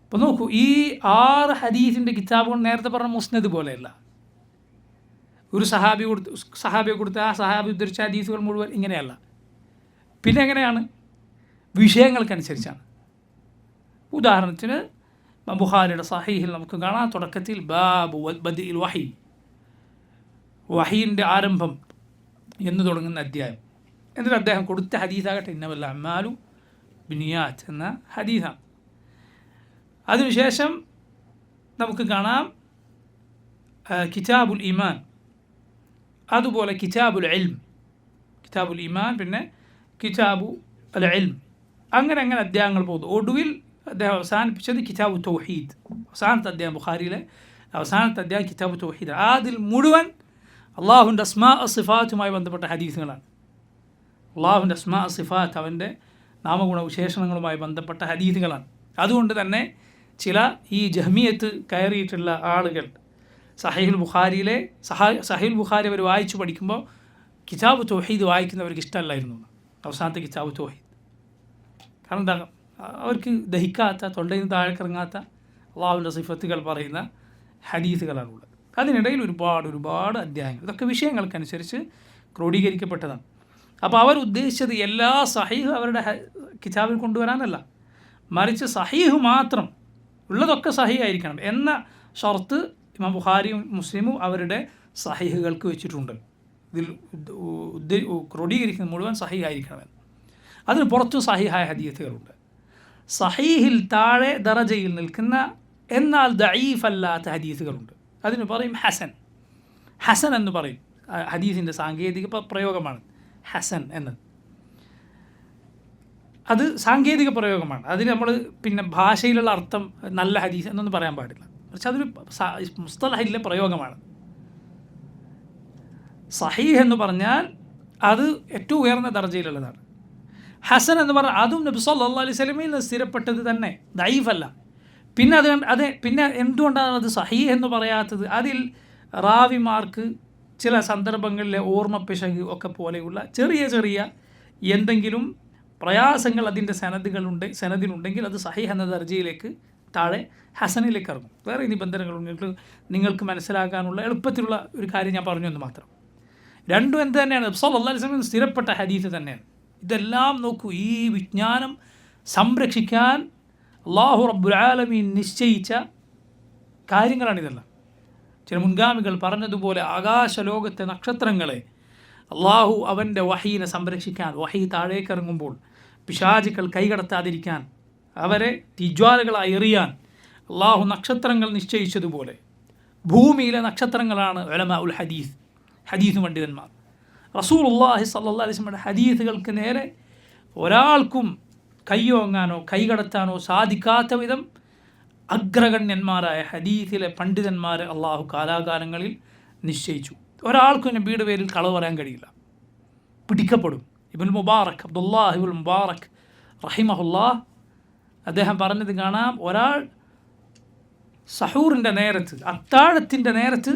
അപ്പോൾ നോക്കൂ, ഈ 6 ഹദീസിൻ്റെ കിതാബുകൾ നേരത്തെ പറഞ്ഞ മുസ്നദ് പോലെയല്ല. ഒരു സഹാബിയെ കൊടുത്ത ആ സഹാബി ഉദ്ധരിച്ച ഹദീസുകൾ മുഴുവൻ ഇങ്ങനെയല്ല. പിന്നെ എങ്ങനെയാണ്? വിഷയങ്ങൾക്കനുസരിച്ചാണ്. ഉദാഹരണത്തിന് ബുഖാരിയുടെ സഹീഹിൽ നമുക്ക് കാണാം, തുടക്കത്തിൽ ബാബു ബദിഇൽ വഹി, വഹീൻ്റെ ആരംഭം, എന്ന് തുടങ്ങുന്ന അധ്യായം. എന്നിട്ട് അദ്ദേഹം കൊടുത്ത ഹദീസാകട്ടെ ഇന്നമൽ അഅ്മാലു ബിന്നിയാത്ത് എന്ന ഹദീസാണ്. അതിനുശേഷം നമുക്ക് കാണാം കിതാബുൽ ഈമാൻ, അതുപോലെ കിതാബുൽ ഇൽം, കിതാബുൽ ഈമാൻ, പിന്നെ കിതാബു അൽ ഇൽം, അങ്ങനെ അധ്യായങ്ങൾ പോകുന്നു. ഒടുവിൽ അദ്ദേഹം അവസാനിപ്പിച്ചത് കിതാബു തൗഹീദ്. അവസാനത്തെ അധ്യായം, ബുഖാരിയിലെ അവസാനത്തെ അധ്യായം കിതാബു തൗഹീദ്. അതിൽ മുഴുവൻ അള്ളാഹുവിൻ്റെ അസ്മാ സിഫാത്തുമായി ബന്ധപ്പെട്ട ഹദീസുകളാണ്. അള്ളാഹുവിൻ്റെ അസ്മാ സിഫാത്ത്, അവൻ്റെ നാമഗുണ വിശേഷണങ്ങളുമായി ബന്ധപ്പെട്ട ഹദീസുകളാണ്. അതുകൊണ്ട് തന്നെ ചില ഈ ജഹ്മിയത്ത് കയറിയിട്ടുള്ള ആളുകൾ സഹീഹുൽ ബുഖാരിയിലെ സഹീഹുൽ ബുഖാരി അവർ വായിച്ചു പഠിക്കുമ്പോൾ കിതാബ് തൗഹീദ് വായിക്കുന്നവർക്ക് ഇഷ്ടമല്ലായിരുന്നു, അവസാനത്തെ കിതാബ് തൗഹീദ്. കാരണം എന്താ, അവർക്ക് ദഹിക്കാത്ത, തൊണ്ടയിൽ നിന്ന് താഴേക്കിറങ്ങാത്ത അള്ളാഹുവിൻ്റെ സിഫത്തുകൾ പറയുന്ന ഹദീസുകളാണുള്ളത്. അതിനിടയിൽ ഒരുപാട് അധ്യായങ്ങൾ, ഇതൊക്കെ വിഷയങ്ങൾക്കനുസരിച്ച് ക്രോഡീകരിക്കപ്പെട്ടതാണ്. അപ്പോൾ അവർ ഉദ്ദേശിച്ചത് എല്ലാ സഹീഹ് അവരുടെ കിതാബിൽ കൊണ്ടുവരാനല്ല, മറിച്ച് സഹീഹ് മാത്രം, ഉള്ളതൊക്കെ സഹീഹ് ആയിരിക്കണം എന്ന ഷർത്ത് ഇമാം ബുഖാരിയും മുസ്ലിമും അവരുടെ സഹീഹുകൾക്ക് വെച്ചിട്ടുണ്ട്. ഇതിൽ ക്രോഡീകരിക്കുന്ന മുഴുവൻ സഹീഹ് ആയിരിക്കണമെന്ന്. അതിന് പുറത്തു സഹീഹായ ഹദീസുകളുണ്ട്. സഹീഹിൽ താഴെ ദറജയിൽ നിൽക്കുന്ന എന്നാൽ ദഈഫ് അല്ലാത്ത ഹദീസുകളുണ്ട്. അതിന് പറയും ഹസൻ. ഹസൻ എന്ന് പറയും, ഹദീസിൻ്റെ സാങ്കേതിക പ്രയോഗമാണ് ഹസൻ എന്നത്. അത് സാങ്കേതിക പ്രയോഗമാണ്. അതിന് നമ്മൾ പിന്നെ ഭാഷയിലുള്ള അർത്ഥം നല്ല ഹദീസ് എന്നൊന്നും പറയാൻ പാടില്ല, പക്ഷെ അതൊരു മുസ്തലഹിലെ പ്രയോഗമാണ്. സഹീഹ് എന്ന് പറഞ്ഞാൽ അത് ഏറ്റവും ഉയർന്ന ദർജയിലുള്ളതാണ്. ഹസൻ എന്ന് പറഞ്ഞാൽ അതും നബി സല്ലല്ലാഹു അലൈഹി വസല്ലമയിൽ നിന്ന് സ്ഥിരപ്പെട്ടത് തന്നെ, ദഈഫല്ല. പിന്നെ എന്തുകൊണ്ടാണ് അത് സഹീഹ് എന്ന് പറയാത്തത്? അതിൽ റാവിമാർക്ക് ചില സന്ദർഭങ്ങളിലെ ഓർമ്മപ്പിശക് ഒക്കെ പോലെയുള്ള ചെറിയ എന്തെങ്കിലും പ്രയാസങ്ങൾ അതിൻ്റെ സനദിലുണ്ടെങ്കിൽ അത് സഹീഹ് എന്ന ദർജയിലേക്ക് താഴെ ഹസനിലേക്ക് ഇറങ്ങും. വേറെ നിബന്ധനകളുണ്ട്, നിങ്ങൾക്ക് മനസ്സിലാക്കാനുള്ള എളുപ്പത്തിലുള്ള ഒരു കാര്യം ഞാൻ പറഞ്ഞു എന്ന് മാത്രം. രണ്ടും എന്ത് തന്നെയാണ്, സല്ലല്ലാഹു അലൈഹി വസല്ലം സ്ഥിരപ്പെട്ട ഹദീസ് തന്നെയാണ്. ഇതെല്ലാം നോക്കൂ, ഈ വിജ്ഞാനം സംരക്ഷിക്കാൻ അല്ലാഹു റബ്ബുൽ ആലമീൻ നിശ്ചയിച്ച കാര്യങ്ങളാണിതെല്ലാം. ചില മുൻഗാമികൾ പറഞ്ഞതുപോലെ ആകാശലോകത്തെ നക്ഷത്രങ്ങളെ അള്ളാഹു അവൻ്റെ വഹീനെ സംരക്ഷിക്കാൻ, വഹീ താഴേക്കിറങ്ങുമ്പോൾ പിശാചുക്കൾ കൈകടത്താതിരിക്കാൻ, അവരെ തീജ്വാലകളായി എറിയാൻ അള്ളാഹു നക്ഷത്രങ്ങൾ നിശ്ചയിച്ചതുപോലെ ഭൂമിയിലെ നക്ഷത്രങ്ങളാണ് ഉലമാ ഉൽ ഹദീസ്, ഹദീസ് പണ്ഡിതന്മാർ. റസൂലുള്ളാഹി സ്വല്ലല്ലാഹു അലൈഹി വസല്ലമയുടെ ഹദീസുകൾക്ക് നേരെ ഒരാൾക്കും കയ്യോങ്ങാനോ കൈകടത്താനോ സാധിക്കാത്ത വിധം അഗ്രഗണ്യന്മാരായ ഹദീസിലെ പണ്ഡിതന്മാരെ അള്ളാഹു കാലാകാലങ്ങളിൽ നിശ്ചയിച്ചു. ഒരാൾക്കും നബിയുടെ പേരിൽ കളവ് പറയാൻ കഴിയില്ല, പിടിക്കപ്പെടും. ഇബ്നുൽ മുബാറക്, അബ്ദുല്ലാഹ് ഇബ്നുൽ മുബാറക് റഹിമഹുല്ലാഹ്, അദ്ദേഹം പറഞ്ഞത് കാണാം, ഒരാൾ സഹൂറിൻ്റെ നേരത്ത്, അത്താഴത്തിൻ്റെ നേരത്ത്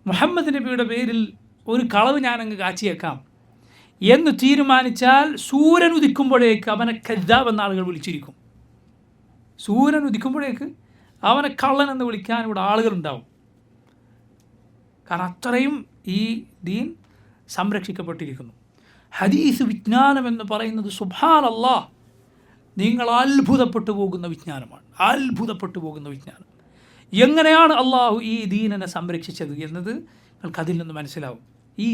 മുഹമ്മദ് നബിയുടെ പേരിൽ ഒരു കളവ് ഞാനങ്ങ് കാച്ചിയേക്കാം എന്ന് തീരുമാനിച്ചാൽ സൂര്യൻ ഉദിക്കുമ്പോഴേക്ക് അവനെ കദ്ദാബ് എന്ന ആളുകൾ വിളിച്ചിരിക്കും. സൂര്യൻ ഉദിക്കുമ്പോഴേക്ക് അവനെ കള്ളൻ എന്ന് വിളിക്കാൻ ഇവിടെ ആളുകളുണ്ടാവും. കാരണം അത്രയും ഈ ദീൻ സംരക്ഷിക്കപ്പെട്ടിരിക്കുന്നു. ഹദീസ് വിജ്ഞാനം എന്ന് പറയുന്നത് സുബ്ഹാനല്ലാഹ്, നിങ്ങൾ അത്ഭുതപ്പെട്ടു പോകുന്ന വിജ്ഞാനമാണ്, അത്ഭുതപ്പെട്ടു പോകുന്ന വിജ്ഞാനം. എങ്ങനെയാണ് അള്ളാഹു ഈ ദീനിനെ സംരക്ഷിച്ചത് എന്നത് നിങ്ങൾക്കതിൽ നിന്ന് മനസ്സിലാവും. ഈ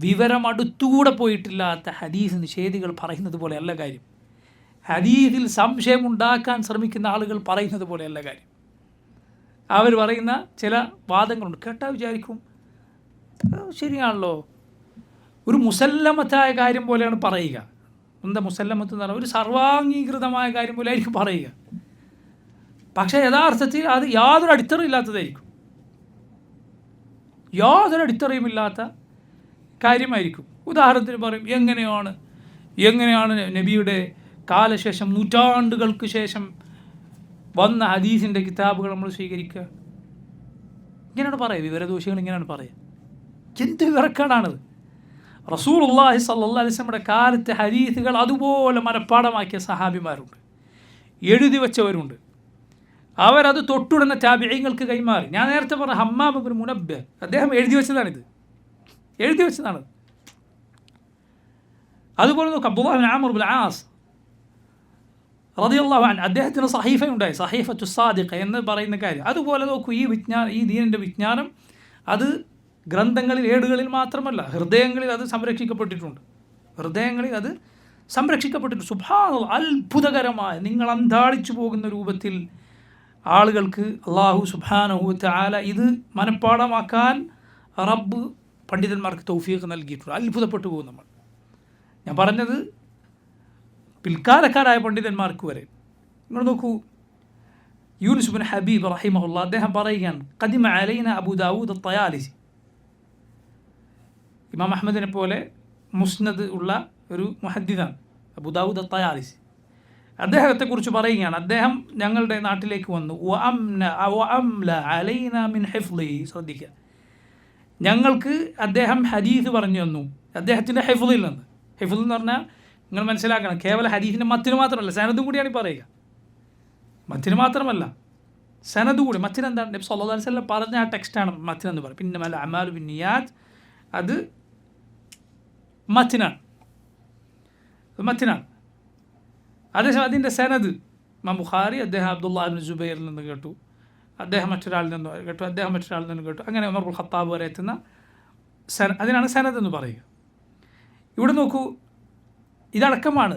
വിവരം അടുത്തുകൂടെ പോയിട്ടില്ലാത്ത ഹദീസ് നിഷേധികൾ പറയുന്നത് പോലെയല്ല കാര്യം. ഹദീസിൽ സംശയമുണ്ടാക്കാൻ ശ്രമിക്കുന്ന ആളുകൾ പറയുന്നത് പോലെയല്ല കാര്യം. അവർ പറയുന്ന ചില വാദങ്ങളുണ്ട്, കേട്ടാൽ വിചാരിക്കും ശരിയാണല്ലോ, ഒരു മുസല്ലമത്തായ കാര്യം പോലെയാണ് പറയുക. എന്താ മുസല്ലമത്ത് എന്ന് പറഞ്ഞാൽ ഒരു സർവാംഗീകൃതമായ കാര്യം പോലെ ആയിരിക്കും പറയുക, പക്ഷേ യഥാർത്ഥത്തിൽ അത് യാതൊരു അടിത്തറയില്ലാത്തതായിരിക്കും, യാതൊരു അടിത്തറയുമില്ലാത്ത കാര്യമായിരിക്കും. ഉദാഹരണത്തിന് പറയും, എങ്ങനെയാണ് നബിയുടെ കാലശേഷം നൂറ്റാണ്ടുകൾക്ക് ശേഷം വന്ന ഹദീസിൻ്റെ കിതാബുകൾ നമ്മൾ സ്വീകരിക്കുക? ഇങ്ങനെയാണ് പറയുക, വിവരദോഷികൾ ഇങ്ങനെയാണ് പറയുക. എന്ത് വിവരക്കേടാണത്? റസൂലുള്ളാഹി സ്വല്ലല്ലാഹു അലൈഹി വസല്ലമയുടെ കാലത്തെ ഹദീസുകൾ അതുപോലെ മനഃപ്പാടമാക്കിയ സഹാബിമാരുണ്ട്, എഴുതി വെച്ചവരുണ്ട്. അവരത് തൊട്ടുടനെ താബിഈങ്ങൾക്ക് കൈമാറി. ഞാൻ നേരത്തെ പറഞ്ഞ ഹമ്മാം ഇബ്നു മുനബ്ബിഹ്, അദ്ദേഹം എഴുതി വെച്ചതാണിത്, എഴുതി വെച്ചതാണ്. അതുപോലെ നോക്ക്, അബ്ദുല്ലാഹ് ഇബ്നു അംർ ഇബ്നു ആസ് റളിയല്ലാഹു അൻഹു, അദ്ദേഹത്തിന് സഹീഫയുണ്ടായി, സഹീഫത്തു സാദിഖ എന്ന് പറയുന്ന കാര്യം. അതുപോലെ നോക്കൂ, ഈ ദീനിൻ്റെ വിജ്ഞാനം അത് ഗ്രന്ഥങ്ങളിൽ, ഏടുകളിൽ മാത്രമല്ല, ഹൃദയങ്ങളിൽ അത് സംരക്ഷിക്കപ്പെട്ടിട്ടുണ്ട്. ഹൃദയങ്ങളിൽ അത് സംരക്ഷിക്കപ്പെട്ടിട്ടുണ്ട്. സുബ്ഹാനല്ലാഹ്, അത്ഭുതകരമായ, നിങ്ങൾ അന്താളിച്ചു പോകുന്ന രൂപത്തിൽ ആളുകൾക്ക് അള്ളാഹു സുബ്ഹാനഹു തആല ഇത് മനഃപ്പാടമാക്കാൻ റബ്ബ് പണ്ഡിതന്മാർക്ക് തൗഫീഖ് നൽകിയിട്ടുണ്ട്. അത്ഭുതപ്പെട്ടു പോകും നമ്മൾ. ഞാൻ പറഞ്ഞത് പിൽക്കാലക്കാരായ പണ്ഡിതന്മാർക്ക് വരെ. നിങ്ങൾ നോക്കൂ, യൂനുസ് ബിൻ ഹബീബ് റഹിമഹുല്ലാ അദ്ദേഹം പറയുകയാണ്, ഖദിമ അലൈന അബൂ ദാവൂദ് അത്തയാലിസി. ഇമാം അഹ്മദിനെ പോലെ മുസ്നദ് ഉള്ള ഒരു മുഹദ്ദിദാണ് അബൂ ദാവൂദ് അത്തയാലിസി. അദ്ദേഹത്തെക്കുറിച്ച് പറയുകയാണ്, അദ്ദേഹം ഞങ്ങളുടെ നാട്ടിലേക്ക് വന്നു. ശ്രദ്ധിക്കുക, ഞങ്ങൾക്ക് അദ്ദേഹം ഹദീസ് പറഞ്ഞു തന്നു, അദ്ദേഹത്തിൻ്റെ ഹിഫ്ളിൽ നിന്ന്. ഹിഫ്ൾ എന്ന് പറഞ്ഞാൽ നിങ്ങൾ മനസ്സിലാക്കണം, കേവല ഹദീസിൻ്റെ മത്തിന് മാത്രമല്ല, സനദും കൂടിയാണ് ഈ പറയുക. മത്തിന് മാത്രമല്ല, സനദ് കൂടി. മത്തിന് എന്താണ്? നബി സല്ലല്ലാഹു അലൈഹി വസല്ലം പറഞ്ഞ ആ ടെക്സ്റ്റാണ് മത്തിന് എന്ന് പറയും. പിന്നെ മൽ അമാലു ബിന്നിയാത്ത്, അത് മത്തിനാണ്. അതേസമയം അതിൻ്റെ സനദ് ഇമാം ബുഖാരി അദ്ദേഹം അബ്ദുല്ലാഹ് ഇബ്നു സുബൈറിൽ നിന്ന് കേട്ടു, അദ്ദേഹം മറ്റൊരാളിൽ നിന്ന് കേട്ടു, അദ്ദേഹം മറ്റൊരാളിൽ നിന്ന് കേട്ടു, അങ്ങനെ ഉമർ ഇബ്നുൽ ഖത്താബ് വരെ എത്തുന്ന അതിനാണ് സനദ് എന്ന് പറയുക. ഇവിടെ നോക്കൂ, ഇതടക്കമാണ്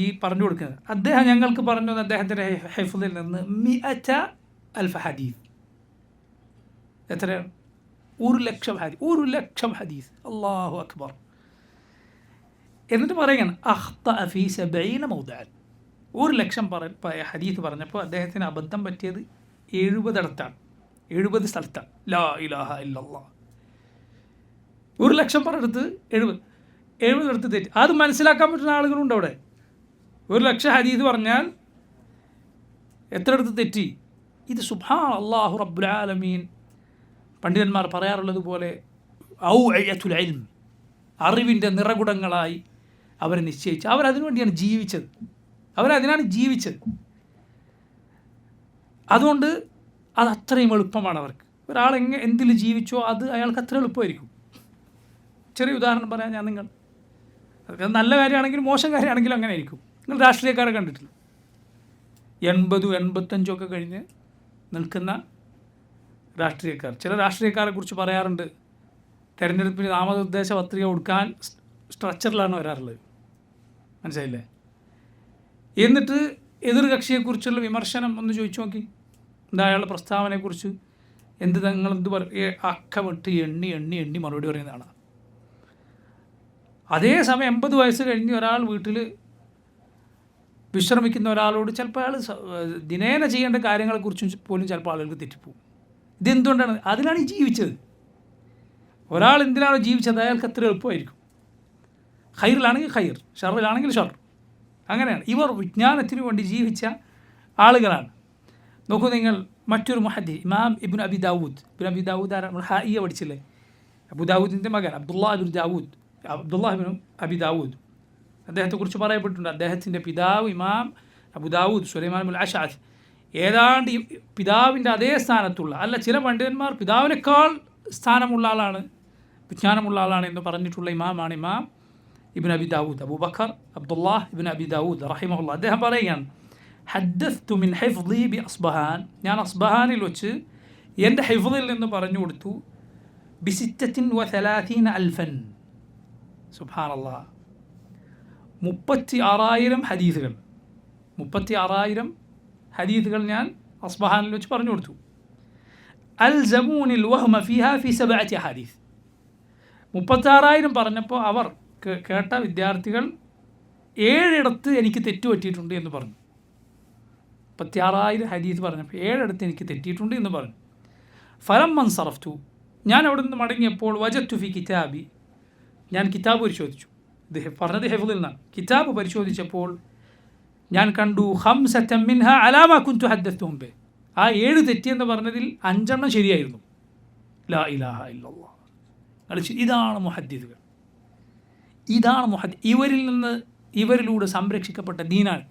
ഈ പറഞ്ഞു കൊടുക്കുന്നത്. അദ്ദേഹം ഞങ്ങൾക്ക് പറഞ്ഞു തന്ന അദ്ദേഹത്തിൻ്റെ ഹിഫ്ളിൽ നിന്ന് 100,000 ഹദീസ്. എത്രയാണ്? 1,00,000 ഹദീസ്. അല്ലാഹു അക്ബർ. എന്നിട്ട് പറയുകയാണ്, അഖ്തഅ ഫീ 70 മൗദിഅൻ. 1,00,000 ഹദീസ് പറഞ്ഞപ്പോൾ അദ്ദേഹത്തിന് അബദ്ധം പറ്റിയത് 70 സ്ഥലത്താണ്. ലാ ഇലാഹ ഇല്ലല്ലാഹ്. 1,00,000 പറഞ്ഞെടുത്ത് 70 തെറ്റി. അത് മനസ്സിലാക്കാൻ പറ്റുന്ന ആളുകളുണ്ട് അവിടെ. 1,00,000 ഹദീസ് പറഞ്ഞാൽ എത്ര അടുത്ത് തെറ്റി? ഇത് സുബ്ഹാനല്ലാഹു റബ്ബുൽ ആലമീൻ. പണ്ഡിതന്മാർ പറയാറുള്ളത് പോലെ ഔഇയത്തുൽ ഇൽം, അറിവിൻ്റെ നിറകുടങ്ങളായി അവരെ നിശ്ചയിച്ച് അവരതിനു വേണ്ടിയാണ് ജീവിച്ചത്. അവരതിനാണ് ജീവിച്ചത്. അതുകൊണ്ട് അത് അത്രയും എളുപ്പമാണ് അവർക്ക്. ഒരാൾ എന്തിൽ ജീവിച്ചോ അത് അയാൾക്ക് അത്ര എളുപ്പമായിരിക്കും. ചെറിയ ഉദാഹരണം പറയാം ഞാൻ. നിങ്ങൾ അത് നല്ല കാര്യമാണെങ്കിലും മോശം കാര്യമാണെങ്കിലും അങ്ങനെ ആയിരിക്കും. നിങ്ങൾ രാഷ്ട്രീയക്കാരെ കണ്ടിട്ടില്ല? 80-85 കഴിഞ്ഞ് നിൽക്കുന്ന രാഷ്ട്രീയക്കാർ. ചില രാഷ്ട്രീയക്കാരെ കുറിച്ച് പറയാറുണ്ട്, തെരഞ്ഞെടുപ്പിന് നാമനിർദ്ദേശ പത്രിക കൊടുക്കാൻ സ്ട്രക്ചറിലാണ് വരാറുള്ളത്. മനസ്സിലായില്ലേ? എന്നിട്ട് എതിർകക്ഷിയെക്കുറിച്ചുള്ള വിമർശനം ഒന്ന് ചോദിച്ചു നോക്കി. എന്താ അയാളുടെ പ്രസ്താവനയെക്കുറിച്ച് നിങ്ങളെന്ത് അക്കമിട്ട് എണ്ണി മറുപടി പറയുന്നതാണ്. അതേസമയം 80 വയസ്സ് കഴിഞ്ഞ് ഒരാൾ വീട്ടിൽ വിശ്രമിക്കുന്ന ഒരാളോട് ചിലപ്പോൾ അയാൾ ദിനേന ചെയ്യേണ്ട കാര്യങ്ങളെക്കുറിച്ചും പോലും ചിലപ്പോൾ ആളുകൾക്ക് തെറ്റിപ്പോവും. ഇതെന്തുകൊണ്ടാണ്? അതിലാണ് ഈ ജീവിച്ചത്. ഒരാൾ എന്തിനാണോ ജീവിച്ചത് അയാൾക്ക് അത്ര എളുപ്പമായിരിക്കും. ഖൈറിലാണെങ്കിൽ ഖൈർ, ഷറിലാണെങ്കിൽ ഷർ. അങ്ങനെയാണ്. ഇവർ വിജ്ഞാനത്തിന് വേണ്ടി ജീവിച്ച ആളുകളാണ്. നോക്കൂ നിങ്ങൾ, മറ്റൊരു മുഹദ്ദിസ് ഇമാം ഇബ്നു അബി ദാവൂദ്. നമ്മൾ ഹായിയ പഠിച്ചില്ലേ? അബു ദാവൂദിൻ്റെ മകൻ അബ്ദുല്ലാഹ് ഇബ്നു അബി ദാവൂദ്. അദ്ദേഹത്തെക്കുറിച്ച് പറയപ്പെട്ടിട്ടുണ്ട്, അദ്ദേഹത്തിൻ്റെ പിതാവ് ഇമാം അബു ദാവൂദ് സുലൈമാൻ അൽ അശ്അഥി ഏതാണ്ട് പിതാവിൻ്റെ അതേ സ്ഥാനത്തുള്ള, അല്ല ചില പണ്ഡിതന്മാർ പിതാവിനേക്കാൾ സ്ഥാനമുള്ള ആളാണ്, വിജ്ഞാനമുള്ള ആളാണ് എന്ന് പറഞ്ഞിട്ടുള്ള ഇമാമാണ് ഇമാം ഇബ്നു അബി ദാവൂദ്, അബൂബക്കർ അബ്ദുല്ലാഹ് ഇബ്നു അബി ദാവൂദ് റഹിമഹുല്ലാ. അദ്ദേഹം പറയുകയാണ്, ഹദ്ദസ്തു മിൻ ഹിഫ്ളി ബി അസ്ബഹാൻ. ഞാൻ അസ്ബഹാനിൽ വെച്ച് എൻ്റെ ഹിഫ്ളിൽ നിന്ന് പറഞ്ഞു കൊടുത്തു ബി36,000. സുബ്ഹാനല്ലാഹ്. 36,000 ഹദീസുകൾ. 36,000 ഹദീസുകൾ ഞാൻ അസ്ബഹാനിൽ വെച്ച് പറഞ്ഞു കൊടുത്തു. അൽസമൂനിൽ വഹ്മ ഫിഹാ ഫി 7 ഹദീസ്. 36,000 പറഞ്ഞപ്പോൾ അവർ കേട്ട വിദ്യാർത്ഥികൾ 7 എനിക്ക് തെറ്റുപറ്റിയിട്ടുണ്ട് എന്ന് പറഞ്ഞു. 36,000 ഹദീസ് പറഞ്ഞപ്പോൾ 7 എനിക്ക് തെറ്റിയിട്ടുണ്ട് എന്ന് പറഞ്ഞു. ഫലമ്മൻ സറഫ്തു, ഞാൻ അവിടെ നിന്ന് മടങ്ങിയപ്പോൾ വജത്തു ഫി കിതാബി, ഞാൻ കിതാബ് പരിശോധിച്ചു. ഇത് പറഞ്ഞത് ഹിഫ്ളിൽ നിന്നാണ്. കിതാബ് പരിശോധിച്ചപ്പോൾ ഞാൻ കണ്ടു 5 മിൻഹാ അലാ മാ കുൻതു ഹദ്ദസ്തുഹും ബിഹി. ആ 7 തെറ്റിയെന്ന് പറഞ്ഞതിൽ 5 ശരിയായിരുന്നു. ലാ ഇലാഹ ഇല്ലല്ലാഹ്. ഇതാണ് മുഹദ്ദിസുകൾ. ഇവരിലൂടെ സംരക്ഷിക്കപ്പെട്ട ദീനാണ്.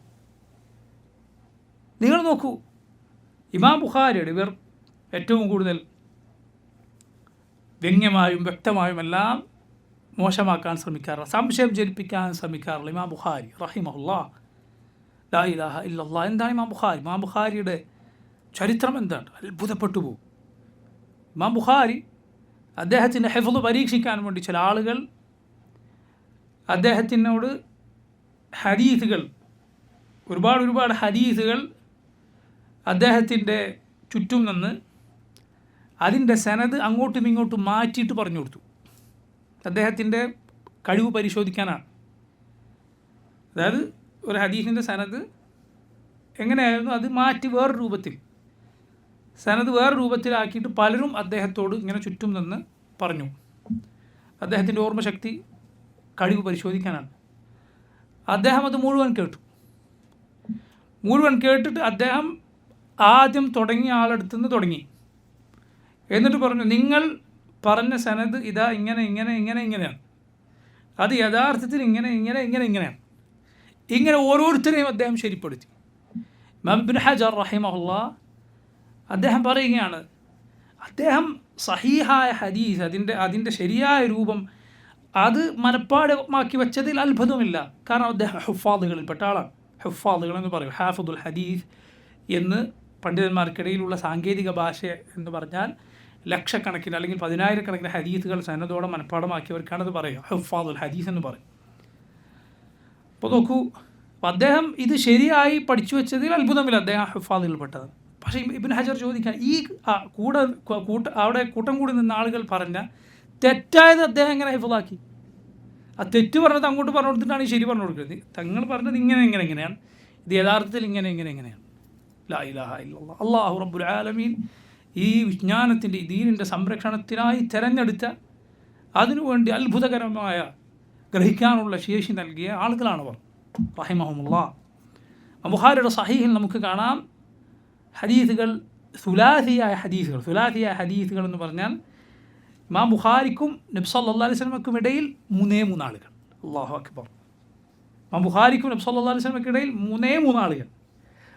നിങ്ങൾ നോക്കൂ, ഇമാം ബുഖാരിയുടെ ഇവർ ഏറ്റവും കൂടുതൽ വ്യംഗ്യമായും വ്യക്തമായും എല്ലാം മോശമാക്കാൻ ശ്രമിക്കാറുള്ള, സംശയം ജനിപ്പിക്കാൻ ശ്രമിക്കാറുള്ള ഇമാം ബുഖാരി റഹിമഹുല്ലാഹ്. ലാ ഇലാഹ ഇല്ലല്ലാഹ്. എന്താണ് ഇമാം ബുഖാരി? ഇമാം ബുഖാരിയുടെ ചരിത്രം എന്താണ്? അത്ഭുതപ്പെട്ടു പോകും. ഇമാം ബുഖാരി അദ്ദേഹത്തിൻ്റെ ഹിഫ്ള് പരീക്ഷിക്കാൻ വേണ്ടി ചില ആളുകൾ അദ്ദേഹത്തിനോട് ഹദീസുകൾ, ഒരുപാട് ഹദീസുകൾ അദ്ദേഹത്തിൻ്റെ ചുറ്റും നിന്ന് അതിൻ്റെ സനദ് അങ്ങോട്ടും ഇങ്ങോട്ടും മാറ്റിയിട്ട് പറഞ്ഞു കൊടുത്തു. അദ്ദേഹത്തിൻ്റെ കഴിവ് പരിശോധിക്കാനാണ്. അതായത് ഒരു ഹദീസിൻ്റെ സനദ് എങ്ങനെയായിരുന്നു അത് മാറ്റി വേറൊരു രൂപത്തിൽ, സനദ് വേറെ രൂപത്തിലാക്കിയിട്ട് പലരും അദ്ദേഹത്തോട് ഇങ്ങനെ ചുറ്റും നിന്ന് പറഞ്ഞു. അദ്ദേഹത്തിൻ്റെ ഓർമ്മശക്തി, കഴിവ് പരിശോധിക്കാനാണ്. അദ്ദേഹം അത് മുഴുവൻ കേട്ടിട്ട് അദ്ദേഹം ആദ്യം തുടങ്ങിയ ആളെടുത്തുനിന്ന് തുടങ്ങി. എന്നിട്ട് പറഞ്ഞു, നിങ്ങൾ പറഞ്ഞ സനദ് ഇതാ ഇങ്ങനെയാണ്, അത് യഥാർത്ഥത്തിൽ ഇങ്ങനെയാണ്. ഇങ്ങനെ ഓരോരുത്തരെയും അദ്ദേഹം ശരിപ്പെടുത്തി. ഇമാം ഇബ്നു ഹജർ റഹിമഹുല്ലാ അദ്ദേഹം പറയുകയാണ്, അദ്ദേഹം സഹീഹായ ഹദീസ്, അതിൻ്റെ ശരിയായ രൂപം അത് മനഃപ്പാടമാക്കി വെച്ചതിൽ അത്ഭുതമില്ല. കാരണം അദ്ദേഹം ഹുഫാദുകളിൽപ്പെട്ട ആളാണ്. ഹുഫാദുകൾ എന്ന് പറയും, ഹാഫിദുൽ ഹദീസ് എന്ന് പണ്ഡിതന്മാർക്കിടയിലുള്ള സാങ്കേതിക ഭാഷ എന്ന് പറഞ്ഞാൽ ലക്ഷക്കണക്കിന് അല്ലെങ്കിൽ 10,000-കണക്കിന് ഹദീസുകൾ സനദോടെ മനഃപ്പാടമാക്കിയവർക്കാണത് പറയുക, ഹുഫാദുൽ ഹദീസ് എന്ന് പറയും. അപ്പോൾ നോക്കൂ, അപ്പോൾ അദ്ദേഹം ഇത് ശരിയായി പഠിച്ചു വെച്ചതിൽ അത്ഭുതമില്ല, അദ്ദേഹം ഹുഫാദുകളിൽപ്പെട്ടത്. പക്ഷേ ഇബ്നു ഹജർ ചോദിക്കാൻ, ഈ അവിടെ കൂട്ടം കൂടി നിന്ന ആളുകൾ പറഞ്ഞ തെറ്റായത് അദ്ദേഹം എങ്ങനെ ഹിഫ്ളാക്കി? ആ തെറ്റ് പറഞ്ഞത് അങ്ങോട്ട് പറഞ്ഞു കൊടുത്തിട്ടാണ് ഈ ശരി പറഞ്ഞു കൊടുക്കുന്നത്. തങ്ങൾ പറഞ്ഞത് ഇങ്ങനെയാണ്, ഇത് യഥാർത്ഥത്തിൽ ഇങ്ങനെയാണ്. ലാ ഇലാഹ ഇല്ലല്ലാഹ്. അല്ലാഹു റബ്ബുൽ ആലമീൻ ഈ വിജ്ഞാനത്തിൻ്റെ, ഈ ദീനിൻ്റെ സംരക്ഷണത്തിനായി തിരഞ്ഞെടുത്ത, അതിനുവേണ്ടി അത്ഭുതകരമായ ഗ്രഹിക്കാനുള്ള ശേഷി നൽകിയ ആളുകളാണവർ റഹിമഹുമുല്ലാഹ്. ബുഖാരിയുടെ സഹീഹിൽ നമുക്ക് കാണാം ഹദീസുകൾ, സുലാസിയായ ഹദീസുകൾ എന്ന് പറഞ്ഞാൽ ഇമാം ബുഖാരിക്കും നബി സല്ലല്ലാഹു അലൈഹി വസല്ലമയ്ക്കും ഇടയിൽ 3 ആളുകൾ. അല്ലാഹു അക്ബർ. ഇമാം ബുഖാരിക്കും നബി സല്ലല്ലാഹു അലൈഹി വസല്ലമയ്ക്കും ഇടയിൽ 3 ആളുകൾ.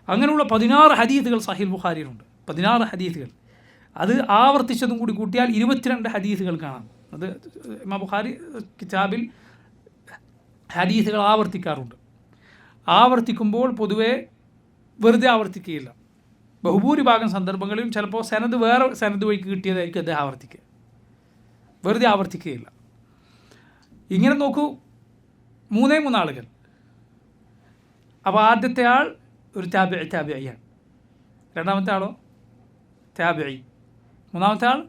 അങ്ങനെയുള്ള 16 ഹദീസുകൾ സഹീഹ് ബുഖാരിയിലുണ്ട്. 16 ഹദീസുകൾ. അത് ആവർത്തിച്ചതും കൂടി കൂട്ടിയാൽ 22 ഹദീസുകൾ കാണാം. അത് ഇമാം ബുഖാരി കിതാബിൽ ഹദീസുകൾ ആവർത്തിക്കാറുണ്ട്. ആവർത്തിക്കുമ്പോൾ പൊതുവെ വെറുതെ ആവർത്തിക്കുകയില്ല. ബഹുഭൂരിഭാഗം സന്ദർഭങ്ങളിലും ചിലപ്പോൾ വേറെ സനദ് വഴിക്ക് കിട്ടിയതായിരിക്കും അദ്ദേഹം ആവർത്തിക്കുക, വെറുതെ ആവർത്തിക്കുകയില്ല. ഇങ്ങനെ നോക്കൂ, 3 ആളുകൾ. അപ്പോൾ ആദ്യത്തെ ആൾ ഒരു താബിഇയാണ്, രണ്ടാമത്തെ ആളോ താബിഇ, മൂന്നാമത്തെ ആൾ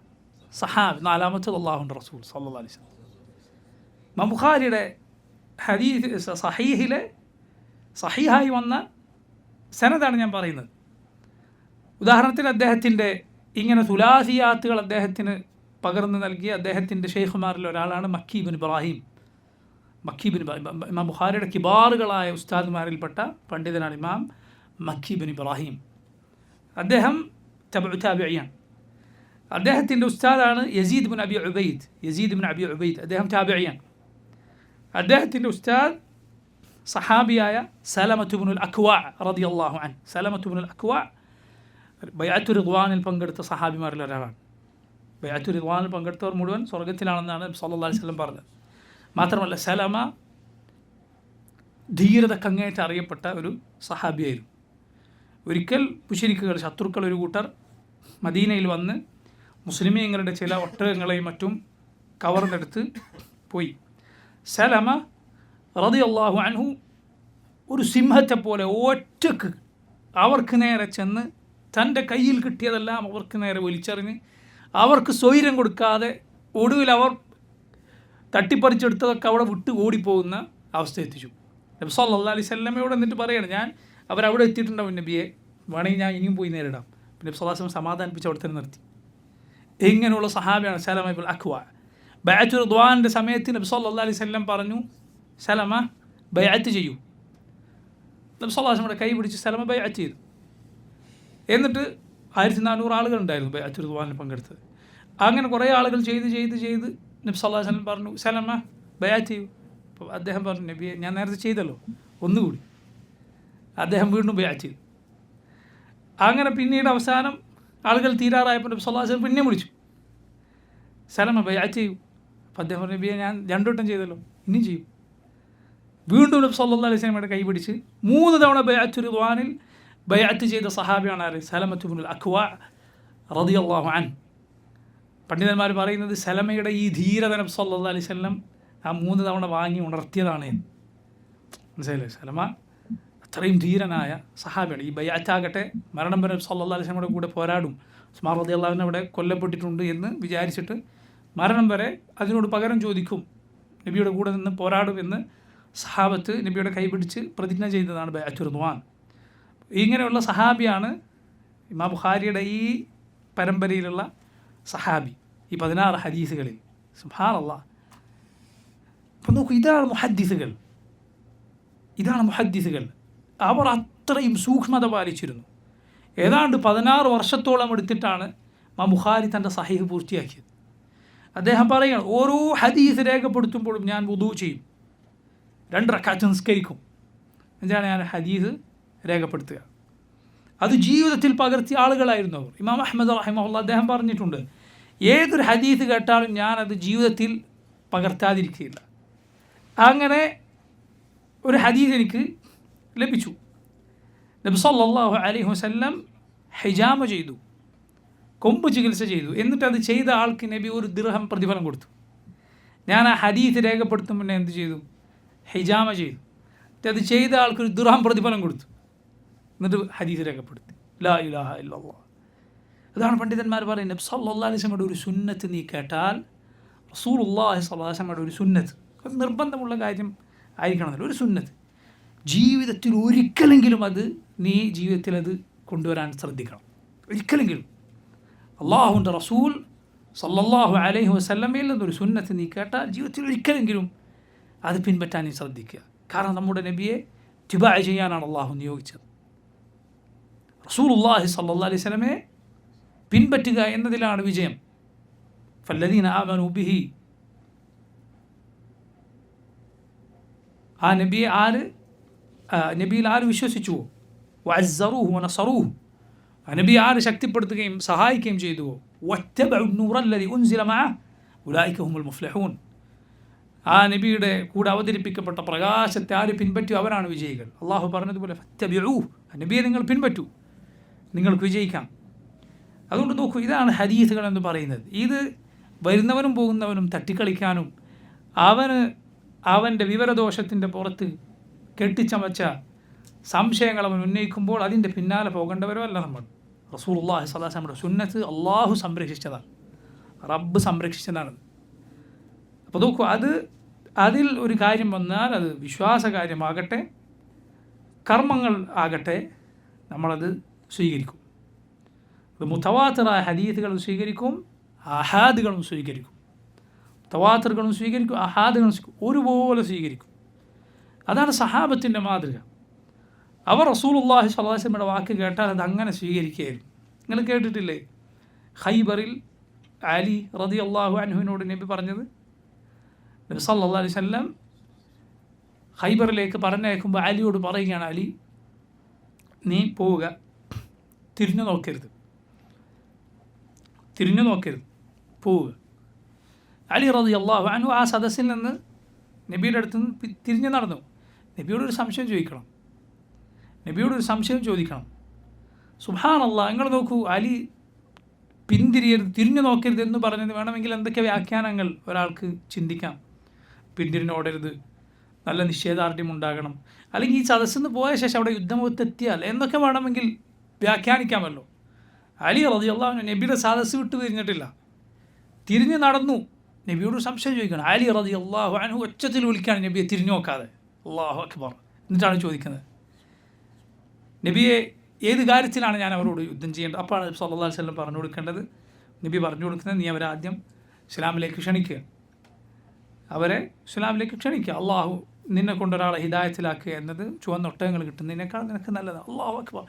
സഹാബി, നാലാമത്തെ അല്ലാഹുവിൻ്റെ റസൂൽ സല്ലല്ലാഹു അലൈഹി വസല്ലം. ഇമാം ബുഖാരിയുടെ ഹദീസ് സഹീഹായി വന്ന സനദാണ് ഞാൻ പറയുന്നത്. ഉദാഹരണത്തിന് അദ്ദേഹത്തിൻ്റെ ഇങ്ങനെ സുലാസിയാത്തുകൾ അദ്ദേഹത്തിന് പകർന്നു നൽകിയ അദ്ദേഹത്തിൻ്റെ ഷെയ്ഖുമാരിൽ ഒരാളാണ് മക്കി ബിൻ ഇബ്രാഹിം. ഇമാം ബുഖാരിയുടെ കിബാറുകളായ ഉസ്താദുമാരിൽപ്പെട്ട പണ്ഡിതനാണ് ഇമാം മക്കി ബിൻ ഇബ്രാഹിം. അദ്ദേഹം താബിഇയാണ്. അദ്ദേഹത്തിൻ്റെ ഉസ്താദാണ് യസീദ് ബിൻ അബി ഉബൈദ്. അദ്ദേഹം താബിഇയാണ്. അദ്ദേഹത്തിൻ്റെ ഉസ്താദ് സഹാബിയായ സലമത്ത് ഇബ്നുൽ അക്വാ റളിയല്ലാഹു അൻഹു. സലമത്ത് ഇബ്നുൽ അക്വാ ബൈഅത്തു റിദ്വാനിൽ പങ്കെടുത്ത സഹാബിമാരിൽ ഒരാളാണ്. ബൈഅത്തു റിദ്വാനിൽ പങ്കെടുത്തവർ മുഴുവൻ സ്വർഗത്തിലാണെന്നാണ് സല്ലല്ലാഹു അലൈഹി വസല്ലം പറഞ്ഞത്. മാത്രമല്ല സലമ ധീരതക്കങ്ങേറ്റ് അറിയപ്പെട്ട ഒരു സഹാബിയായിരുന്നു. ഒരിക്കൽ മുശ്രിക്കുകൾ, ശത്രുക്കൾ ഒരു കൂട്ടർ മദീനയിൽ വന്ന് മുസ്ലിമീങ്ങളുടെ ചില ഒട്ടകങ്ങളെയും മറ്റും കവർന്നെടുത്ത് പോയി. സലമ റളിയല്ലാഹു അൻഹു ഒരു സിംഹത്തെ പോലെ ഒറ്റക്ക് അവർക്ക് നേരെ ചെന്ന് തൻ്റെ കയ്യിൽ കിട്ടിയതെല്ലാം അവർക്ക് നേരെ വലിച്ചെറിഞ്ഞ് അവർക്ക് സ്വൈര്യം കൊടുക്കാതെ ഒടുവിൽ അവർ തട്ടിപ്പറിച്ചെടുത്തതൊക്കെ അവിടെ വിട്ട് ഓടിപ്പോകുന്ന അവസ്ഥ എത്തിച്ചു. നബി സല്ലല്ലാഹു അലൈഹി വസല്ലമയോട് എന്നിട്ട് പറയാണ്, ഞാൻ അവരവിടെ എത്തിയിട്ടുണ്ടാവും നബിയെ, വേണമെങ്കിൽ ഞാൻ ഇനിയും പോയി നേരിടാം. നബി സല്ലല്ലാഹു അലൈഹി വസല്ലം സമാധാനിപ്പിച്ച് അവിടെ തന്നെ നിർത്തി. ഇങ്ങനെയുള്ള സഹാബിയാണ് സലമ ഇബ്നുൽ അക്വാ. ബൈഅത്തു റിദ്വാനിൻ്റെ സമയത്ത് നബി സല്ലല്ലാഹു അലൈഹി വസല്ലം പറഞ്ഞു, സലമ ബൈഅത്ത് ചെയ്യൂ. നബി സല്ലല്ലാഹു അലൈഹി വസല്ലം കൈ പിടിച്ച് സലമ ബൈഅത്ത് ചെയ്തു. എന്നിട്ട് 1400 ആളുകളുണ്ടായിരുന്നു ബൈഅത്തു റിദ്വാനിൽ പങ്കെടുത്തത്. അങ്ങനെ കുറേ ആളുകൾ ചെയ്ത് നബി സല്ലല്ലാഹു അലൈഹി വസല്ലം പറഞ്ഞു, സലമ ബൈഅത്ത് ചെയ്യൂ. അപ്പോൾ അദ്ദേഹം പറഞ്ഞു, നബിയെ ഞാൻ നേരത്തെ ചെയ്തല്ലോ, ഒന്നുകൂടി. അദ്ദേഹം വീണ്ടും ബൈഅത്ത് ചെയ്തു. അങ്ങനെ പിന്നീട് അവസാനം ആളുകൾ തീരാറായപ്പോൾ നബി സല്ലല്ലാഹു അലൈഹി വസല്ലം പിന്നെ വിളിച്ചു, സലമ ബൈഅത്ത് ചെയ്യൂ. അപ്പോൾ അദ്ദേഹം പറഞ്ഞു, നബിയെ ഞാൻ 2 വട്ടം ചെയ്തല്ലോ, ഇനിയും ചെയ്യും. വീണ്ടും നബി സല്ലല്ലാഹു അലൈഹി വസല്ലമയുടെ കൈ പിടിച്ച് 3 തവണ ബൈഅത്തു റിദ്വാനിൽ ബൈഅത്ത് ചെയ്ത സഹാബിയാണ് ആര്? സലമത്ത് ഇബ്നുൽ അക്വാ റളിയല്ലാഹു അൻഹു. പണ്ഡിതന്മാർ പറയുന്നത് സലമയുടെ ഈ ധീരത നബി സല്ലല്ലാഹു അലൈഹി വസല്ലം ആ 3 തവണ വാങ്ങി ഉണർത്തിയതാണ് എന്ന്. മനസ്സിലായില്ലേ? സലമ അത്രയും ധീരനായ സഹാബിയാണ്. ഈ ബൈഅത്താകട്ടെ മരണം വരെ നബി സല്ലല്ലാഹു അലൈഹി വസല്ലമയുടെ കൂടെ പോരാടും, ഉസ്മാൻ റളിയല്ലാഹു അൻഹു അവിടെ കൊല്ലപ്പെട്ടിട്ടുണ്ട് എന്ന് വിചാരിച്ചിട്ട് മരണം വരെ അതിനോട് പകരം ചോദിക്കും, നബിയുടെ കൂടെ നിന്ന് പോരാടും എന്ന് സഹാബത്ത് നബിയുടെ കൈപിടിച്ച് പ്രതിജ്ഞ ചെയ്തതാണ് ബൈഅത്തുർ റിദ്വാൻ. ഇങ്ങനെയുള്ള സഹാബിയാണ് ഇമാം ബുഖാരിയുടെ ഈ പരമ്പരയിലുള്ള സഹാബി, ഈ 16 ഹദീസുകളിൽ. സുബ്ഹാനല്ലാഹ്. അപ്പം നോക്കൂ, ഇതാണ് മുഹദ്ദിസുകൾ. അവർ അത്രയും സൂക്ഷ്മത പാലിച്ചിരുന്നു. ഏതാണ്ട് 16 വർഷത്തോളം എടുത്തിട്ടാണ് ഇമാം ബുഖാരി തൻ്റെ സഹീഹ് പൂർത്തിയാക്കിയത്. അദ്ദേഹം പറയുകയാണ്, ഓരോ ഹദീസ് രേഖപ്പെടുത്തുമ്പോഴും ഞാൻ വുദൂ ചെയ്യും, 2 റക്അത്ത് നിസ്കരിക്കും. എന്താണ് ഞാൻ ഹദീസ് രേഖപ്പെടുത്തുക? അത് ജീവിതത്തിൽ പകർത്തിയ ആളുകളായിരുന്നു അവർ. ഇമാം അഹ്മദ് റഹിമഹുല്ലാഹ് അദ്ദേഹം പറഞ്ഞിട്ടുണ്ട്, ഏതൊരു ഹദീസ് കേട്ടാലും ഞാനത് ജീവിതത്തിൽ പകർത്താതിരിക്കുകയില്ല. അങ്ങനെ ഒരു ഹദീസ് എനിക്ക് ലഭിച്ചു. നബി സല്ലല്ലാഹു അലൈഹി വസല്ലം ഹിജാമ ചെയ്തു, കൊമ്പ് ചികിത്സ ചെയ്തു. എന്നിട്ട് അത് ചെയ്ത ആൾക്ക് നബി 1 ദിർഹം പ്രതിഫലം കൊടുത്തു. ഞാൻ ആ ഹദീസ് രേഖപ്പെടുത്തും മുന്നേ എന്ത് ചെയ്തു? ഹിജാമ ചെയ്തു. അത് ചെയ്ത ആൾക്ക് 1 ദിർഹം പ്രതിഫലം കൊടുത്തു. എന്നിട്ട് ഹദീസ് രേഖപ്പെടുത്തി. ലാ ഇലാഹ ഇല്ലല്ലാഹ്. അതാണ് പണ്ഡിതന്മാർ പറയുന്നത്, നബി സല്ലല്ലാഹു അലൈഹി വസല്ലമയുടെ ഒരു സുന്നത്ത് നീ കേട്ടാൽ, റസൂലുള്ളാഹി സ്വല്ലല്ലാഹു അലൈഹി വസല്ലമയുടെ ഒരു സുന്നത്ത്, അത് നിർബന്ധമുള്ള കാര്യം ആയിരിക്കണമെന്നില്ല, ഒരു സുന്നത്ത് ജീവിതത്തിൽ ഒരിക്കലെങ്കിലും അത് നീ ജീവിതത്തിൽ അത് കൊണ്ടുവരാൻ ശ്രദ്ധിക്കണം. ഒരിക്കലെങ്കിലും അള്ളാഹുവിൻ്റെ റസൂൽ സല്ലല്ലാഹു അലൈഹി വസല്ലമയിൽ നിന്നൊരു സുന്നത്ത് നീ കേട്ടാൽ ജീവിതത്തിൽ ഒരിക്കലെങ്കിലും അത് പിൻപറ്റാൻ നീ ശ്രദ്ധിക്കുക. കാരണം നമ്മുടെ നബിയെ ഇത്തിബാഅ ചെയ്യാനാണ് അള്ളാഹു നിയോഗിച്ചത്. റസൂലുള്ളാഹി സല്ലല്ലാഹു അലൈഹി വസല്ലമയെ പിൻപറ്റുക എന്നതിലാണ് വിജയം. ഫല്ലദീന ആമനൂ ബിഹി, ആ നബിയിൽ ആര് വിശ്വസിച്ചുവോ, വഅസ്സറൂഹു വനസറൂഹു, ആ നബി ആര് ശക്തിപ്പെടുത്തുകയും സഹായിക്കുകയും ചെയ്തുവോ, വത്തബഉ നൂറല്ലദീ ഉൻസില മഅഹു ഉലൈക ഹുമുൽ മുഫ്ലിഹൂൻ, ആ നബിയുടെ കൂടെ അവതരിപ്പിക്കപ്പെട്ട പ്രകാശത്തെ ആര് പിൻപറ്റൂ അവരാണ് വിജയികൾ. അള്ളാഹു പറഞ്ഞതുപോലെ ഫത്തബിഊ, ആ നബിയെ നിങ്ങൾ പിൻപറ്റൂ, നിങ്ങൾക്ക് വിജയിക്കാം. അതുകൊണ്ട് നോക്കൂ, ഇതാണ് ഹദീസുകൾ എന്ന് പറയുന്നത്. ഇത് വരുന്നവനും പോകുന്നവനും തട്ടിക്കളിക്കാനും അവൻ്റെ വിവരദോഷത്തിൻ്റെ പുറത്ത് കെട്ടിച്ചമച്ച സംശയങ്ങൾ അവൻ ഉന്നയിക്കുമ്പോൾ അതിൻ്റെ പിന്നാലെ പോകേണ്ടവരോ അല്ല നമ്മൾ. റസൂലുള്ളാഹി സ്വല്ലല്ലാഹു അലൈഹി വസല്ലമയുടെ സുന്നത്ത് അള്ളാഹു സംരക്ഷിച്ചതാണ്, റബ്ബ് സംരക്ഷിച്ചതാണ്. അപ്പോൾ നോക്കൂ, അതിൽ ഒരു കാര്യം വന്നാൽ അത് വിശ്വാസകാര്യമാകട്ടെ കർമ്മങ്ങൾ ആകട്ടെ നമ്മളത് സ്വീകരിക്കും. അത് മുതവാത്തിറായ ഹദീസുകൾ സ്വീകരിക്കും, അഹാദുകളും സ്വീകരിക്കും. തവാത്തറുകളും സ്വീകരിക്കും, അഹാദുകളും ഒരുപോലെ സ്വീകരിക്കും. അതാണ് സഹാബത്തിൻ്റെ മാതൃക. അവർ റസൂലുള്ളാഹി സ്വല്ലല്ലാഹു അലൈഹി വസല്ലമയുടെ വാക്ക് കേട്ടാൽ അത് അങ്ങനെ സ്വീകരിക്കുകയായിരുന്നു. നിങ്ങൾ കേട്ടിട്ടില്ലേ ഖൈബറിൽ അലി റളിയല്ലാഹു അൻഹുവിനോട് നബി പറഞ്ഞത്? നബി സല്ലല്ലാഹു അലൈഹി വസല്ലം ഖൈബറിലേക്ക് പറഞ്ഞയക്കുമ്പോൾ അലിയോട് പറയുകയാണ്, അലി നീ പോവുക, തിരിഞ്ഞു നോക്കരുത്, പോവുക. അലി റളിയല്ലാഹു അൻഹു ആ സദസ്സിൽ നിന്ന് നബിയുടെ അടുത്ത് നിന്ന് തിരിഞ്ഞു നടന്നു. നബിയോടൊരു സംശയം ചോദിക്കണം. സുബ്ഹാനല്ലാഹ്, നിങ്ങൾ നോക്കൂ, അലി പിന്തിരിയരുത്, തിരിഞ്ഞു നോക്കരുത് എന്ന് പറഞ്ഞത് വേണമെങ്കിൽ എന്തൊക്കെ വ്യാഖ്യാനങ്ങൾ ഒരാൾക്ക് ചിന്തിക്കാം. പിന്തിരിഞ്ഞോടരുത്, നല്ല നിശ്ചയദാർഢ്യം ഉണ്ടാകണം, അല്ലെങ്കിൽ ഈ സദസ്സിൽ നിന്ന് പോയ ശേഷം അവിടെ യുദ്ധമുഖത്തെത്തിയാൽ എന്നൊക്കെ വേണമെങ്കിൽ വ്യാഖ്യാനിക്കാമല്ലോ. അലി റളിയല്ലാഹു അൻഹു നബിയുടെ സദസ്സ് വിട്ട് തിരിഞ്ഞിട്ടില്ല, തിരിഞ്ഞ് നടന്നു. നബിയോട് സംശയം ചോദിക്കണം. അലി റളിയല്ലാഹു അൻഹു ഒച്ചത്തിൽ വിളിക്കുകയാണ് നബിയെ തിരിഞ്ഞു നോക്കാതെ. അല്ലാഹു അക്ബർ. എന്നിട്ടാണ് ചോദിക്കുന്നത്, നബിയെ ഏത് കാര്യത്തിലാണ് ഞാൻ അവരോട് യുദ്ധം ചെയ്യേണ്ടത്? അപ്പോഴാണ് നബി സല്ലല്ലാഹു അലൈഹി വസല്ലം പറഞ്ഞു കൊടുക്കേണ്ടത്. നബി പറഞ്ഞു കൊടുക്കുന്നത്, നീ അവരെ ആദ്യം ഇസ്ലാമിലേക്ക് ക്ഷണിക്കുക, അള്ളാഹു നിന്നെ കൊണ്ടൊരാളെ ഹിദായത്തിലാക്കുക എന്നത് ചുവന്നൊട്ടകങ്ങൾ കിട്ടുന്നതിനേക്കാൾ നിനക്ക് നല്ലതാണ്. അല്ലാഹു അക്ബർ.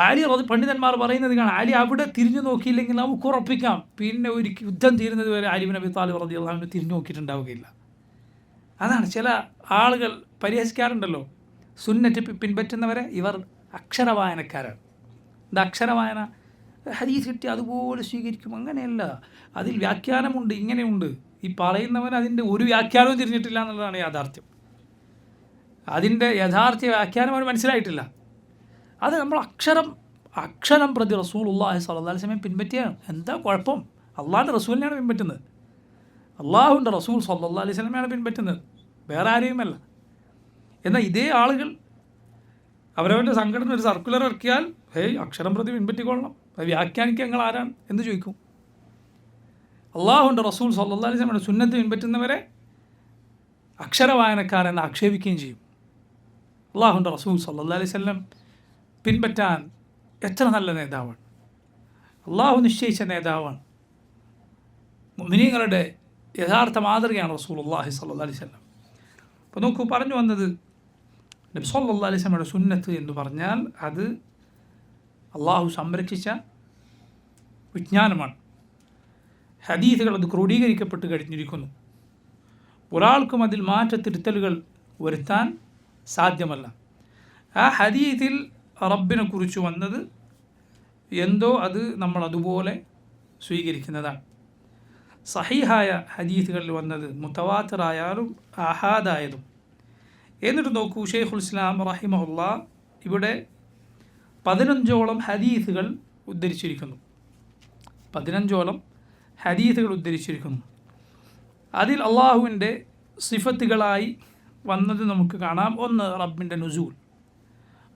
അലി പണ്ഡിതന്മാർ പറയുന്നത് കാണാം, അലി അവിടെ തിരിഞ്ഞു നോക്കിയില്ലെങ്കിൽ നമുക്ക് ഉറപ്പിക്കാം പിന്നെ ഒരു യുദ്ധം തീരുന്നത് വരെ അലി ഇബ്നു അബീ താലിബ് റളിയല്ലാഹു അൻഹു തിരിഞ്ഞു നോക്കിയിട്ടുണ്ടാവുകയില്ല. അതാണ് ചില ആളുകൾ പരിഹസിക്കാറുണ്ടല്ലോ, സുന്നത്ത് പിൻപറ്റുന്നവരെ ഇവർ അക്ഷരവായനക്കാരാണ്. ഇത് അക്ഷരവായന, ഹദീസ് കിട്ടി അതുപോലെ സ്വീകരിക്കും, അങ്ങനെയല്ല. അതിൽ വ്യാഖ്യാനമുണ്ട്, ഇങ്ങനെയുണ്ട്. ഈ പറയുന്നവൻ അതിൻ്റെ ഒരു വ്യാഖ്യാനവും തിരിഞ്ഞിട്ടില്ല എന്നുള്ളതാണ് യാഥാർത്ഥ്യം. അതിൻ്റെ യഥാർത്ഥ വ്യാഖ്യാനം അവന് മനസ്സിലായിട്ടില്ല. അത് നമ്മൾ അക്ഷരം പ്രതി റസൂലുള്ളാഹി സ്വല്ലല്ലാഹു അലൈഹി വസല്ലം പിൻപറ്റിയാണ്. എന്താ കുഴപ്പം? അള്ളാഹുവിൻ്റെ റസൂലിനെയാണ് പിൻപറ്റുന്നത്. അള്ളാഹുവിൻ്റെ റസൂൽ സല്ലല്ലാഹു അലൈഹി വസല്ലമയാണ് പിൻപറ്റുന്നത്, വേറെ ആരെയുമല്ല. എന്നാൽ ഇതേ ആളുകൾ അവരവൻ്റെ സംഘടന ഒരു സർക്കുലർ ഇറക്കിയാൽ ഹേയ് അക്ഷരം പ്രതി പിൻപറ്റിക്കൊള്ളണം, അത് വ്യാഖ്യാനിക്കുക നിങ്ങൾ ആരാണ് എന്ന് ചോദിക്കും. അള്ളാഹുവിൻ്റെ റസൂൽ സല്ലല്ലാഹു അലൈഹി വസല്ലമയുടെ സുന്നത്ത് പിൻപറ്റുന്നവരെ അക്ഷരവായനക്കാരെന്ന് ആക്ഷേപിക്കുകയും ചെയ്യും. അള്ളാഹുവിൻ്റെ റസൂൽ സല്ലല്ലാഹു അലൈഹി വസല്ലം പിൻപറ്റാൻ എത്ര നല്ല നേതാവാണ്, അള്ളാഹു നിശ്ചയിച്ച നേതാവാണ്, മുഅ്മിനീങ്ങളുടെ യഥാർത്ഥ മാതൃകയാണ് റസൂലുള്ളാഹി സ്വല്ലല്ലാഹു അലൈഹി വസല്ലം. അപ്പോൾ നോക്കൂ, പറഞ്ഞു വന്നത് നബി സല്ലല്ലാഹു അലൈഹി വസല്ലമയുടെ സുന്നത്ത് എന്ന് പറഞ്ഞാൽ അത് അള്ളാഹു സംരക്ഷിച്ച വിജ്ഞാനമാണ്. ഹദീസുകൾ അത് ക്രോഡീകരിക്കപ്പെട്ട് കഴിഞ്ഞിരിക്കുന്നു. ഒരാൾക്കും അതിൽ മാറ്റത്തിരുത്തലുകൾ വരുത്താൻ സാധ്യമല്ല. ആ ഹദീസിൽ റബ്ബിനെ കുറിച്ച് വന്നത് എന്തോ അത് നമ്മൾ അതുപോലെ സ്വീകരിക്കുന്നതാണ്. സഹീഹായ ഹദീസുകളിൽ വന്നത് മുതവാത്തിറായാലും ആഹാദായതും. എന്നിട്ട് നോക്കൂ, ഷെയ്ഖുൽ ഇസ്ലാം റഹിമഹുല്ലാ ഇവിടെ 15ഓളം ഹദീസുകൾ ഉദ്ധരിച്ചിരിക്കുന്നു. 15ഓളം ഹദീസുകൾ ഉദ്ധരിച്ചിരിക്കുന്നു. അതിൽ അള്ളാഹുവിൻ്റെ സിഫത്തുകളായി വന്നത് നമുക്ക് കാണാം. ഒന്ന്, റബ്ബിൻ്റെ നുസൂൽ,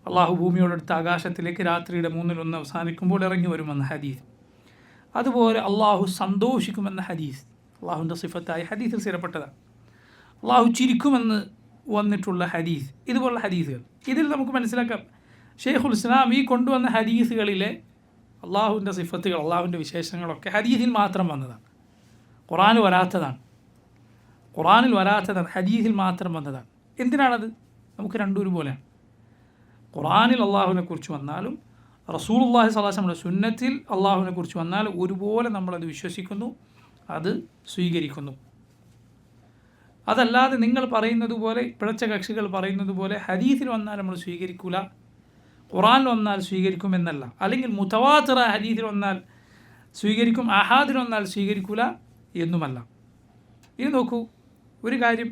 അള്ളാഹു ഭൂമിയോടടുത്ത ആകാശത്തിലേക്ക് രാത്രിയുടെ 1/3 അവസാനിക്കുമ്പോൾ ഇറങ്ങി വരുമെന്ന ഹദീസ്. അതുപോലെ അള്ളാഹു സന്തോഷിക്കുമെന്ന ഹദീസ് അള്ളാഹുവിൻ്റെ സിഫത്തായി ഹദീസിൽ സ്ഥിരപ്പെട്ടതാണ്. അള്ളാഹു ചിരിക്കുമെന്ന് വന്നിട്ടുള്ള ഹദീസ്, ഇതുപോലുള്ള ഹദീസുകൾ. ഇതിൽ നമുക്ക് മനസ്സിലാക്കാം ഷെയ്ഖുൽ ഇസ്ലാം ഈ കൊണ്ടുവന്ന ഹദീസുകളിലെ അള്ളാഹുവിൻ്റെ സിഫത്തുകൾ, അള്ളാഹുവിൻ്റെ വിശേഷങ്ങളൊക്കെ ഹദീസിൽ മാത്രം വന്നതാണ്, ഖുർആനിൽ വരാത്തതാണ്. ഹദീസിൽ മാത്രം വന്നതാണ്. എന്തിനാണത്? നമുക്ക് രണ്ടും ഒരുപോലെയാണ്. ഖുർആനിൽ അള്ളാഹുവിനെ കുറിച്ച് വന്നാലും റസൂലുള്ളാഹി സ്വല്ലല്ലാഹു അലൈഹി വസല്ലമയുടെ സുന്നത്തിൽ അള്ളാഹുവിനെ കുറിച്ച് വന്നാലും ഒരുപോലെ നമ്മളത് വിശ്വസിക്കുന്നു, അത് സ്വീകരിക്കുന്നു. അതല്ലാതെ നിങ്ങൾ പറയുന്നത് പോലെ, പിഴച്ച കക്ഷികൾ പറയുന്നത് പോലെ ഹദീസിൽ വന്നാൽ നമ്മൾ സ്വീകരിക്കില്ല, ഖുർആനിൽ വന്നാൽ സ്വീകരിക്കുമെന്നല്ല, അല്ലെങ്കിൽ മുതവാത്തിറ ഹദീസിൽ വന്നാൽ സ്വീകരിക്കും, അഹാദിൽ വന്നാൽ സ്വീകരിക്കില്ല എന്നുമല്ല. ഇനി നോക്കൂ, ഒരു കാര്യം,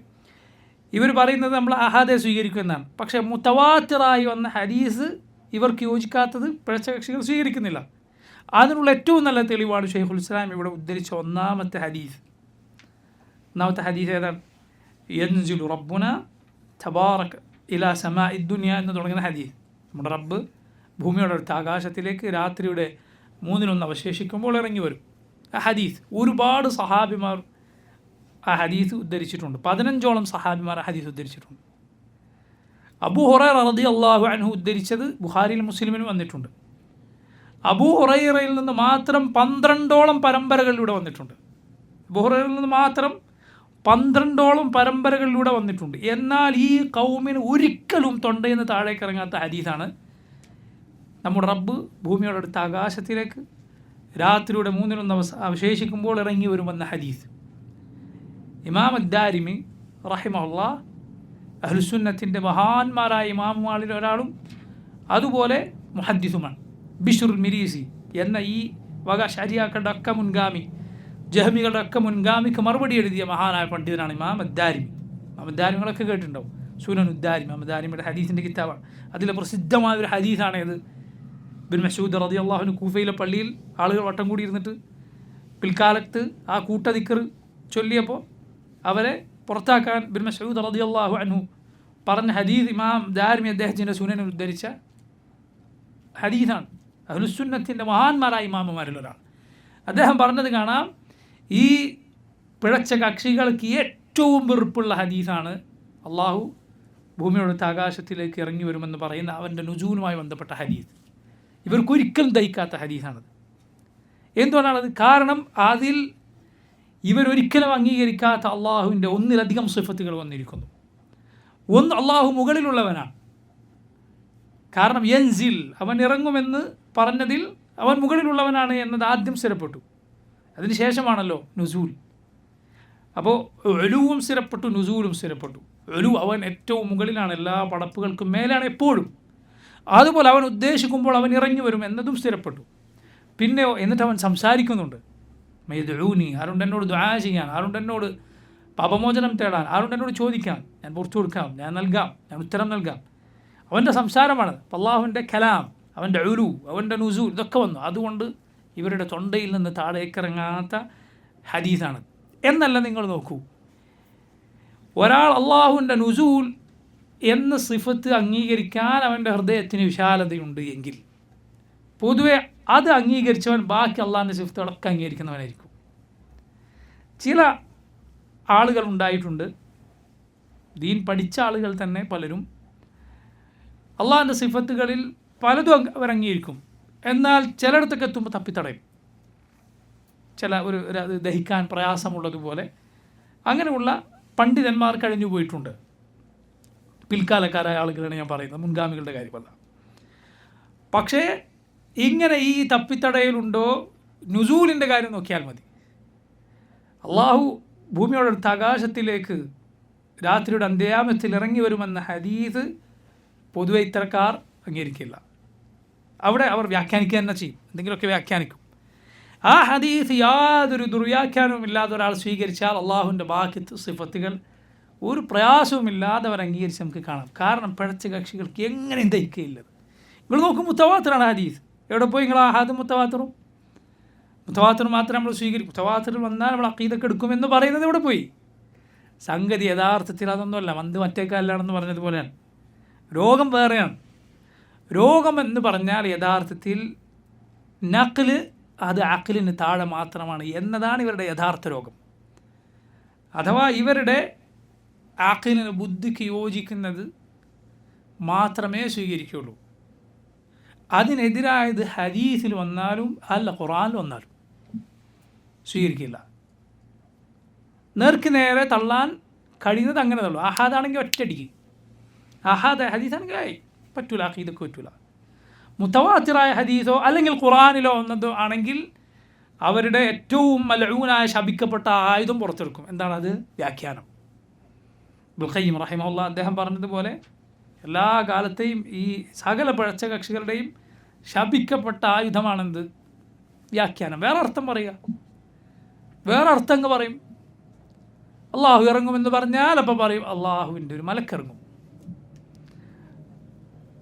ഇവർ പറയുന്നത് നമ്മൾ അഹാദെ സ്വീകരിക്കുമെന്നാണ്. പക്ഷേ മുതവാത്തിറായി വന്ന ഹദീസ് ഇവർക്ക് യോജിക്കാത്തത് പിഴച്ച കക്ഷികൾ സ്വീകരിക്കുന്നില്ല. അതിനുള്ള ഏറ്റവും നല്ല തെളിവാണ് ഷെയ്ഖുൽ ഇസ്ലാം ഇവിടെ ഉദ്ധരിച്ച ഒന്നാമത്തെ ഹദീസ്. ഏതാണ്? യൻസിലു റബ്ബുന തബാറക ഇലാ സമാഇ ദുനിയ എന്ന് തുടങ്ങുന്ന ഹദീസ്. നമ്മുടെ റബ്ബ് ഭൂമിയുടെ അടുത്ത ആകാശത്തിലേക്ക് രാത്രിയുടെ 1/3 അവശേഷിക്കുമ്പോൾ ഇറങ്ങി വരും. ആ ഹദീസ് ഒരുപാട് സഹാബിമാർ ആ ഹദീസ് ഉദ്ധരിച്ചിട്ടുണ്ട്. 15ഓളം സഹാബിമാർ ആ ഹദീസ് ഉദ്ധരിച്ചിട്ടുണ്ട്. അബൂ ഹുറൈറ റളിയല്ലാഹു അൻഹു ഉദ്ധരിച്ചത് ബുഖാരിയിലും മുസ്ലിമിലും വന്നിട്ടുണ്ട്. അബൂ ഹുറൈറയിൽ നിന്ന് മാത്രം 12ഓളം പരമ്പരകളിലൂടെ വന്നിട്ടുണ്ട്. അബൂ ഹുറൈറയിൽ നിന്ന് മാത്രം 12ഓളം പരമ്പരകളിലൂടെ വന്നിട്ടുണ്ട്. എന്നാൽ ഈ കൗമിന് ഒരിക്കലും തൊണ്ടയിൽ നിന്ന് താഴേക്ക് ഇറങ്ങാത്ത ഹദീസാണ് നമ്മുടെ റബ്ബ് ഭൂമിയോടടുത്ത ആകാശത്തിലേക്ക് രാത്രിയുടെ 1/3 അവശേഷിക്കുമ്പോൾ ഇറങ്ങി വരുമെന്ന ഹദീസ്. ഇമാം അദ്ദാരിമി റഹിമഹുല്ലാഹ് അഹ്ലുസുന്നത്തിൻ്റെ മഹാന്മാരായ ഇമാമുമാരിൽ ഒരാളും അതുപോലെ മുഹദ്ദിസുമാണ്. ബിശ്റുൽ മിരീസി എന്ന ഈ വക ശരിയാക്കളുടെ ഒക്കെ മുൻഗാമി, ജഹ്മികളുടെ ഒക്കെ മുൻഗാമിക്ക് മറുപടി എഴുതിയ മഹാനായ പണ്ഡിതനാണ് ഇമാം അദ്ദാരിമി. അദ്ദാരിമികളൊക്കെ കേട്ടിട്ടുണ്ടാവും. സുനനുദ്ദാരിമി അദ്ദാരിമിയുടെ ഹദീസിൻ്റെ കിതാബാണ്. അതിലെ പ്രസിദ്ധമായൊരു ഹദീസാണ് ഇത്. ബിൻ മസ്ഊദ് റളിയല്ലാഹു അൻഹു കൂഫയിലെ പള്ളിയിൽ ആളുകൾ വട്ടം കൂടി ഇരുന്നിട്ട് പിൽക്കാലത്ത് ആ കൂട്ടദിക്ർ ചൊല്ലിയപ്പോൾ അവരെ പുറത്താക്കാൻ ബിൻ മസ്ഊദ് റളിയല്ലാഹു അൻഹു പറഞ്ഞ ഹദീസ് ഇമാം ദാരിമി അദ്ദേഹത്തിൻ്റെ സുനനിൽ ഉദ്ധരിച്ച ഹദീസാണ്. അഹ്ലുസുന്നത്തിൻ്റെ മഹാന്മാരായ ഇമാമുമാരിൽ ഒരാൾ അദ്ദേഹം പറഞ്ഞത് കാണാം, ഈ പിഴച്ച കക്ഷികൾക്ക് ഏറ്റവും വെറുപ്പുള്ള ഹദീസാണ് അള്ളാഹു ഭൂമിയോടടുത്ത ആകാശത്തിലേക്ക് ഇറങ്ങി വരുമെന്ന് പറയുന്ന അവൻ്റെ നുസൂലുമായി ബന്ധപ്പെട്ട ഹദീസ്. ഇവർക്കൊരിക്കലും ദഹിക്കാത്ത ഹദീസാണത്. എന്തുകൊണ്ടാണത്? കാരണം അതിൽ ഇവരൊരിക്കലും അംഗീകരിക്കാത്ത അള്ളാഹുവിൻ്റെ ഒന്നിലധികം സിഫത്തുകൾ വന്നിരിക്കുന്നു. ഒന്ന്, അള്ളാഹു മുകളിലുള്ളവനാണ്. കാരണം യൻസിൽ, അവൻ ഇറങ്ങുമെന്ന് പറഞ്ഞതിൽ അവൻ മുകളിലുള്ളവനാണ് എന്നത് ആദ്യം സ്ഥിരപ്പെട്ടു. അതിന് ശേഷമാണല്ലോ നുസൂൽ. അപ്പോൾ ഉലൂവും സ്ഥിരപ്പെട്ടു, നുസൂലും സ്ഥിരപ്പെട്ടു. ഉലൂ, അവൻ ഏറ്റവും മുകളിലാണ്, എല്ലാ പടപ്പുകൾക്കും മേലാണ് എപ്പോഴും. അതുപോലെ അവൻ ഉദ്ദേശിക്കുമ്പോൾ അവൻ ഇറങ്ങി വരും എന്നതും സ്ഥിരപ്പെട്ടു. പിന്നെയോ, എന്നിട്ട് അവൻ സംസാരിക്കുന്നുണ്ട്. മയദ്ഊനി, ആരുണ്ട് എന്നോട് ദുആ ചെയ്യാൻ, ആരുണ്ട് എന്നോട് പാപമോചനം തേടാൻ, ആരുണ്ട് എന്നോട് ചോദിക്കാൻ, ഞാൻ പുറത്തു കൊടുക്കാം, ഞാൻ നൽകാം, ഞാൻ ഉത്തരം നൽകാം. അവൻ്റെ സംസാരമാണ്. അള്ളാഹുവിൻ്റെ കലാം, അവൻ്റെ ഉലൂ, അവൻ്റെ നുസൂൽ ഇതൊക്കെ വന്നു. അതുകൊണ്ട് ഇവരുടെ തൊണ്ടയിൽ നിന്ന് താഴേക്കിറങ്ങാത്ത ഹദീസാണ്. എന്നല്ല, നിങ്ങൾ നോക്കൂ, ഒരാൾ അള്ളാഹുവിൻ്റെ നുസൂൽ എന്ന സിഫത്ത് അംഗീകരിക്കാൻ അവൻ്റെ ഹൃദയത്തിന് വിശാലതയുണ്ട് എങ്കിൽ പൊതുവെ അത് അംഗീകരിച്ചവൻ ബാക്കി അള്ളാഹിൻ്റെ സിഫത്തുകളൊക്കെ അംഗീകരിക്കുന്നവനായിരിക്കും. ചില ആളുകൾ ഉണ്ടായിട്ടുണ്ട്, ദീൻ പഠിച്ച ആളുകൾ തന്നെ പലരും അള്ളാഹിൻ്റെ സിഫത്തുകളിൽ പലതും അവർ അംഗീകരിക്കും. എന്നാൽ ചിലയിടത്തൊക്കെ എത്തുമ്പോൾ തപ്പിത്തടയും. അത് ദഹിക്കാൻ പ്രയാസമുള്ളതുപോലെ അങ്ങനെയുള്ള പണ്ഡിതന്മാർ കഴിഞ്ഞു പോയിട്ടുണ്ട്. പിൽക്കാലക്കാരായ ആളുകളാണ് ഞാൻ പറയുന്നത്, മുൻഗാമികളുടെ കാര്യമല്ല. പക്ഷേ ഇങ്ങനെ ഈ തപ്പിത്തടയിലുണ്ടോ, നുസൂലിൻ്റെ കാര്യം നോക്കിയാൽ മതി. അള്ളാഹു ഭൂമിയോടടുത്ത ആകാശത്തിലേക്ക് രാത്രിയുടെ അന്ത്യാമത്തിൽ ഇറങ്ങി വരുമെന്ന ഹദീസ് പൊതുവെ ഇത്തരക്കാർ അംഗീകരിക്കില്ല. അവിടെ അവർ വ്യാഖ്യാനിക്കുക തന്നെ ചെയ്യും, എന്തെങ്കിലുമൊക്കെ വ്യാഖ്യാനിക്കും. ആ ഹദീസ് യാതൊരു ദുർവ്യാഖ്യാനവും ഇല്ലാതെ ഒരാൾ സ്വീകരിച്ചാൽ അള്ളാഹുവിൻ്റെ ബാക്കി സിഫത്തുകൾ ഒരു പ്രയാസവുമില്ലാതെ അവർ അംഗീകരിച്ച് നമുക്ക് കാണാം. കാരണം പിഴച്ച കക്ഷികൾക്ക് എങ്ങനെയും ദഹിക്കുകയില്ലത്. നിങ്ങൾ നോക്കും, മുത്തവാത്തിറാണ് ഹദീസ്. എവിടെ പോയി നിങ്ങൾ ആഹാദും മുത്തവാത്തിറും മാത്രം നമ്മൾ സ്വീകരിക്കും. മുത്തവാത്തിറിൽ വന്നാൽ നമ്മൾ അഖീദക്ക് എടുക്കുമെന്ന് പറയുന്നത് എവിടെ പോയി? സംഗതി യഥാർത്ഥത്തിൽ അതൊന്നുമല്ല, മന്ത് മറ്റേക്കാലാണെന്ന് പറഞ്ഞതുപോലെയാണ്. രോഗം വേറെയാണ്. രോഗം എന്ന് പറഞ്ഞാൽ യഥാർത്ഥത്തിൽ നഖ്ല് അത് അഖ്ലിന് താഴെ മാത്രമാണ് എന്നതാണ് ഇവരുടെ യഥാർത്ഥ രോഗം. അഥവാ ഇവരുടെ അഖ്ലിന്, ബുദ്ധിക്ക് യോജിക്കുന്നത് മാത്രമേ സ്വീകരിക്കുകയുള്ളൂ. അതിനെതിരായത് ഹദീസിൽ വന്നാലും അല്ല ഖുർആനിൽ വന്നാലും സ്വീകരിക്കില്ല. നേർക്ക് നേരെ തള്ളാൻ കഴിയുന്നത് അങ്ങനെ തള്ളൂ. അഹാദാണെങ്കിൽ ഒറ്റയടിക്ക്, അഹാദ് ഹദീസാണെങ്കിൽ പറ്റൂല, അഖീദക്ക് പറ്റൂല. മുത്തവാത്തിറായ ഹദീസോ അല്ലെങ്കിൽ ഖുർആനിലോ എന്നതോ ആണെങ്കിൽ അവരുടെ ഏറ്റവും മൽഊനായ ശപിക്കപ്പെട്ട ആയുധം പുറത്തെടുക്കും. എന്താണത്? വ്യാഖ്യാനം. ഇബ്നുൽ ഖയ്യിം റഹിമഹുല്ലാഹ് അദ്ദേഹം പറഞ്ഞതുപോലെ എല്ലാ കാലത്തെയും ഈ സകല പിഴച്ച കക്ഷികളുടെയും ശപിക്കപ്പെട്ട ആയുധമാണെന്ത്? വ്യാഖ്യാനം. വേറെ അർത്ഥം പറയുക, വേറെ അർത്ഥം പറയും. അള്ളാഹു ഇറങ്ങുമെന്ന് പറഞ്ഞാൽ അപ്പം പറയും അള്ളാഹുവിൻ്റെ ഒരു മലക്കിറങ്ങും,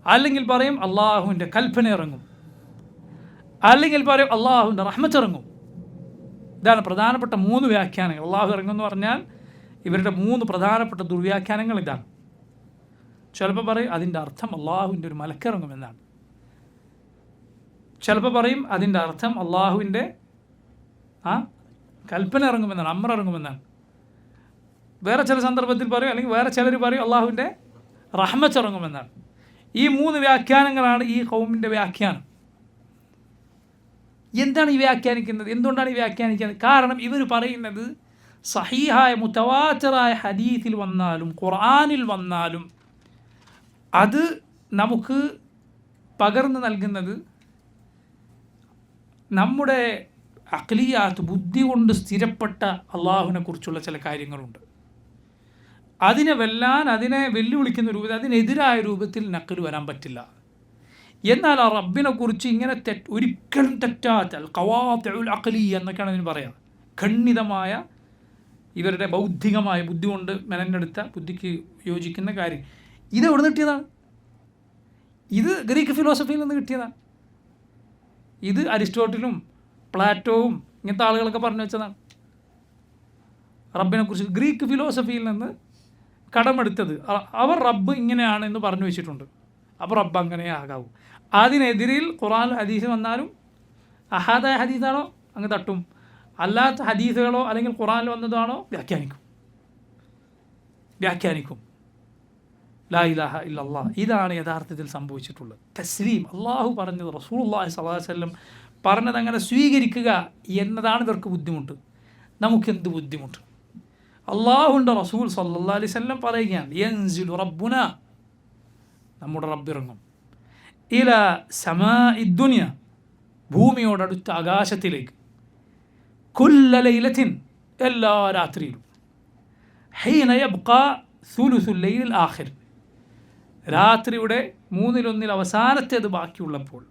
അല്ലെങ്കിൽ പറയും അള്ളാഹുവിൻ്റെ കൽപ്പന ഇറങ്ങും, അല്ലെങ്കിൽ പറയും അള്ളാഹുവിൻ്റെ റഹ്മത്ത് ഇറങ്ങും. ഇതാണ് പ്രധാനപ്പെട്ട 3 വ്യാഖ്യാനങ്ങൾ. അള്ളാഹു ഇറങ്ങുമെന്ന് പറഞ്ഞാൽ ഇവരുടെ 3 പ്രധാനപ്പെട്ട ദുർവ്യാഖ്യാനങ്ങൾ ഇതാണ്. ചിലപ്പോൾ പറയും അതിൻ്റെ അർത്ഥം അള്ളാഹുവിൻ്റെ ഒരു മലക്കിറങ്ങുമെന്നാണ്. ചിലപ്പോൾ പറയും അതിൻ്റെ അർത്ഥം അള്ളാഹുവിൻ്റെ കൽപ്പന ഇറങ്ങുമെന്നാണ്, അമ്ര ഇറങ്ങുമെന്നാണ്. വേറെ ചില സന്ദർഭത്തിൽ പറയും, അല്ലെങ്കിൽ വേറെ ചിലർ പറയും അള്ളാഹുവിൻ്റെ റഹ്മത്ത് ഇറങ്ങുമെന്നാണ്. ഈ 3 വ്യാഖ്യാനങ്ങളാണ് ഈ ഖൗമിൻ്റെ വ്യാഖ്യാനം. എന്താണ് ഈ വ്യാഖ്യാനിക്കുന്നത്? എന്തുകൊണ്ടാണ് ഈ വ്യാഖ്യാനിക്കുന്നത്? കാരണം ഇവർ പറയുന്നത് സഹീഹായ മുതവാത്തിറായ ഹദീസിൽ വന്നാലും ഖുർആനിൽ വന്നാലും അത് നമുക്ക് പകർന്നു നൽകുന്നത് നമ്മുടെ അഖ്ലിയാത്ത്, ബുദ്ധി കൊണ്ട് സ്ഥിരപ്പെട്ട അള്ളാഹുവിനെ കുറിച്ചുള്ള ചില കാര്യങ്ങളുണ്ട്. അതിനെ വെല്ലാൻ, അതിനെ വെല്ലുവിളിക്കുന്ന രൂപത്തിൽ, അതിനെതിരായ രൂപത്തിൽ നഖ്ൽ വരാൻ പറ്റില്ല. എന്നാൽ ആ റബ്ബിനെ കുറിച്ച് ഇങ്ങനെ ഒരിക്കലും തെറ്റാത്ത ഖവാത്തിഉൽ അഖ്ലിയ്യ എന്നൊക്കെയാണ് അതിന് പറയുക. ഖണ്ഡിതമായ ഇവരുടെ ബൗദ്ധികമായ ബുദ്ധി കൊണ്ട് മെനഞ്ഞെടുത്ത, ബുദ്ധിക്ക് യോജിക്കുന്ന കാര്യം. ഇത് എവിടെ നിന്ന് കിട്ടിയതാണ്? ഇത് ഗ്രീക്ക് ഫിലോസഫിയിൽ നിന്ന് കിട്ടിയതാണ്. ഇത് അരിസ്റ്റോട്ടിലും പ്ലാറ്റോവും ഇങ്ങനത്തെ ആളുകളൊക്കെ പറഞ്ഞു വെച്ചതാണ്. റബ്ബിനെ കുറിച്ച് ഗ്രീക്ക് ഫിലോസഫിയിൽ നിന്ന് കടമെടുത്തത്. അവർ റബ്ബ് ഇങ്ങനെയാണ് എന്ന് പറഞ്ഞു വെച്ചിട്ടുണ്ട്. അപ്പോൾ റബ്ബ് അങ്ങനെ ആകാവൂ. അതിനെതിരിൽ ഖുർആൻ ഹദീസ് വന്നാലും അഹാദായ ഹദീസാണോ അങ്ങ് തട്ടും, അല്ലാത്ത ഹദീസുകളോ അല്ലെങ്കിൽ ഖുർആനിൽ വന്നതാണോ വ്യാഖ്യാനിക്കും. ലാ ഇലാഹ ഇല്ലല്ലാഹ്, ഇതാണ് യഥാർത്ഥത്തിൽ സംഭവിച്ചിട്ടുള്ളത്. തസ്ലീം, അള്ളാഹു പറഞ്ഞത്, റസൂലുള്ളാഹി സ്വല്ലല്ലാഹു അലൈഹി വസല്ലം പറഞ്ഞത് അങ്ങനെ സ്വീകരിക്കുക എന്നതാണ് ഇവർക്ക് ബുദ്ധിമുട്ട്. നമുക്കെന്ത് ബുദ്ധിമുട്ട്? അള്ളാഹുവിൻ്റെ റസൂൽ സ്വല്ലല്ലാഹു അലൈഹി വസല്ലം പറയുകയാണ്, യൻസിലു റബ്ബുന, നമ്മുടെ റബ്ബിറങ്ങും, ഇല സമാഇ ദുനിയ, ഭൂമിയോടടുത്ത ആകാശത്തിലേക്ക്, കുല്ല ലൈലത്തിൻ, എല്ലാ രാത്രിയിലും, ഹീന യബ്ഖാ സുലുസുൽ ലൈലിൽ ആഖിർ, രാത്രിയുടെ 1/3 അവസാനത്തേത് ബാക്കിയുള്ളപ്പോൾ,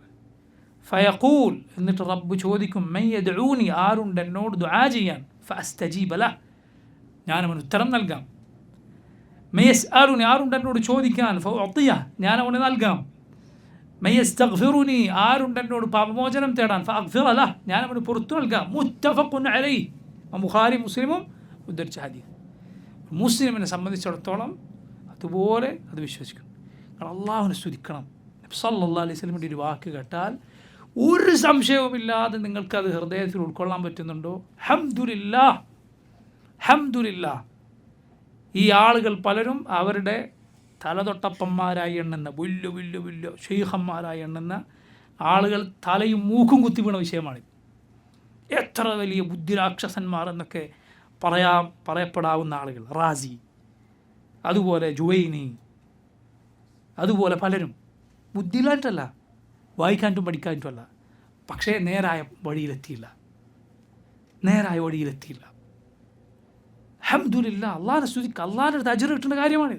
ഫയഖൂൽ, എന്നിട്ട് റബ്ബ് ചോദിക്കും, മൻ യദ്ഊനി, ആരുണ്ട് എന്നോട് ദുആ ചെയ്യാൻ, ഫഅസ്തജീബ ലഹ്, ഞാനവന് ഉത്തരം നൽകാം. മൻ യസ്അലുനി, ആരുണ്ട് എന്നോട് ചോദിക്കാൻ, ഫഉഅതിയ, ഞാനവന് നൽകാം. മയസ്തഗ്ഫിറുനി, ആരുണ്ട് എന്നോട് പാപമോചനം തേടാൻ, ഫഅഗ്ഫിറ ലഹ്, ഞാൻ അവന് പുറത്തു നൽകാം. മുത്തഫഖുൻ അലൈഹി, ബുഖാരി മുസ്ലിമും ഉദ്ധരിച്ച ഹദീസ്. മുസ്ലിമിനെ സംബന്ധിച്ചിടത്തോളം അതുപോലെ അത് വിശ്വസിക്കണം. അള്ളാഹുവിനെ സ്തുതിക്കണം. നബി സല്ലല്ലാഹു അലൈഹി വസല്ലമയുടെ ഒരു വാക്ക് കേട്ടാൽ ഒരു സംശയവുമില്ലാതെ നിങ്ങൾക്കത് ഹൃദയത്തിൽ ഉൾക്കൊള്ളാൻ പറ്റുന്നുണ്ടോ? ഹംദുലില്ലാഹ്, ഹംദുലില്ലാഹ്. ഈ ആളുകൾ പലരും അവരുടെ തലതൊട്ടപ്പന്മാരായി എണ്ണുന്ന വലിയ ഷെയ്ഖന്മാരായി എണ്ണുന്ന ആളുകൾ തലയും മൂക്കും കുത്തി വീണ വിഷയമാണ്. എത്ര വലിയ ബുദ്ധിരാക്ഷസന്മാർ എന്നൊക്കെ പറയപ്പെടാവുന്ന ആളുകൾ, റാസി, അതുപോലെ ജുവൈനി, അതുപോലെ പലരും ബുദ്ധിയിലായിട്ടല്ല, വായിക്കാനും പഠിക്കാനുമല്ല, പക്ഷേ നേരായ വഴിയിലെത്തിയില്ല. അൽഹംദുലില്ലാഹ്, അള്ളാഹിനെ സ്തുതിക്കുക. അള്ളാഹിൻ്റെ അടുത്ത് അജ്ർ കിട്ടേണ്ട കാര്യമാണ്.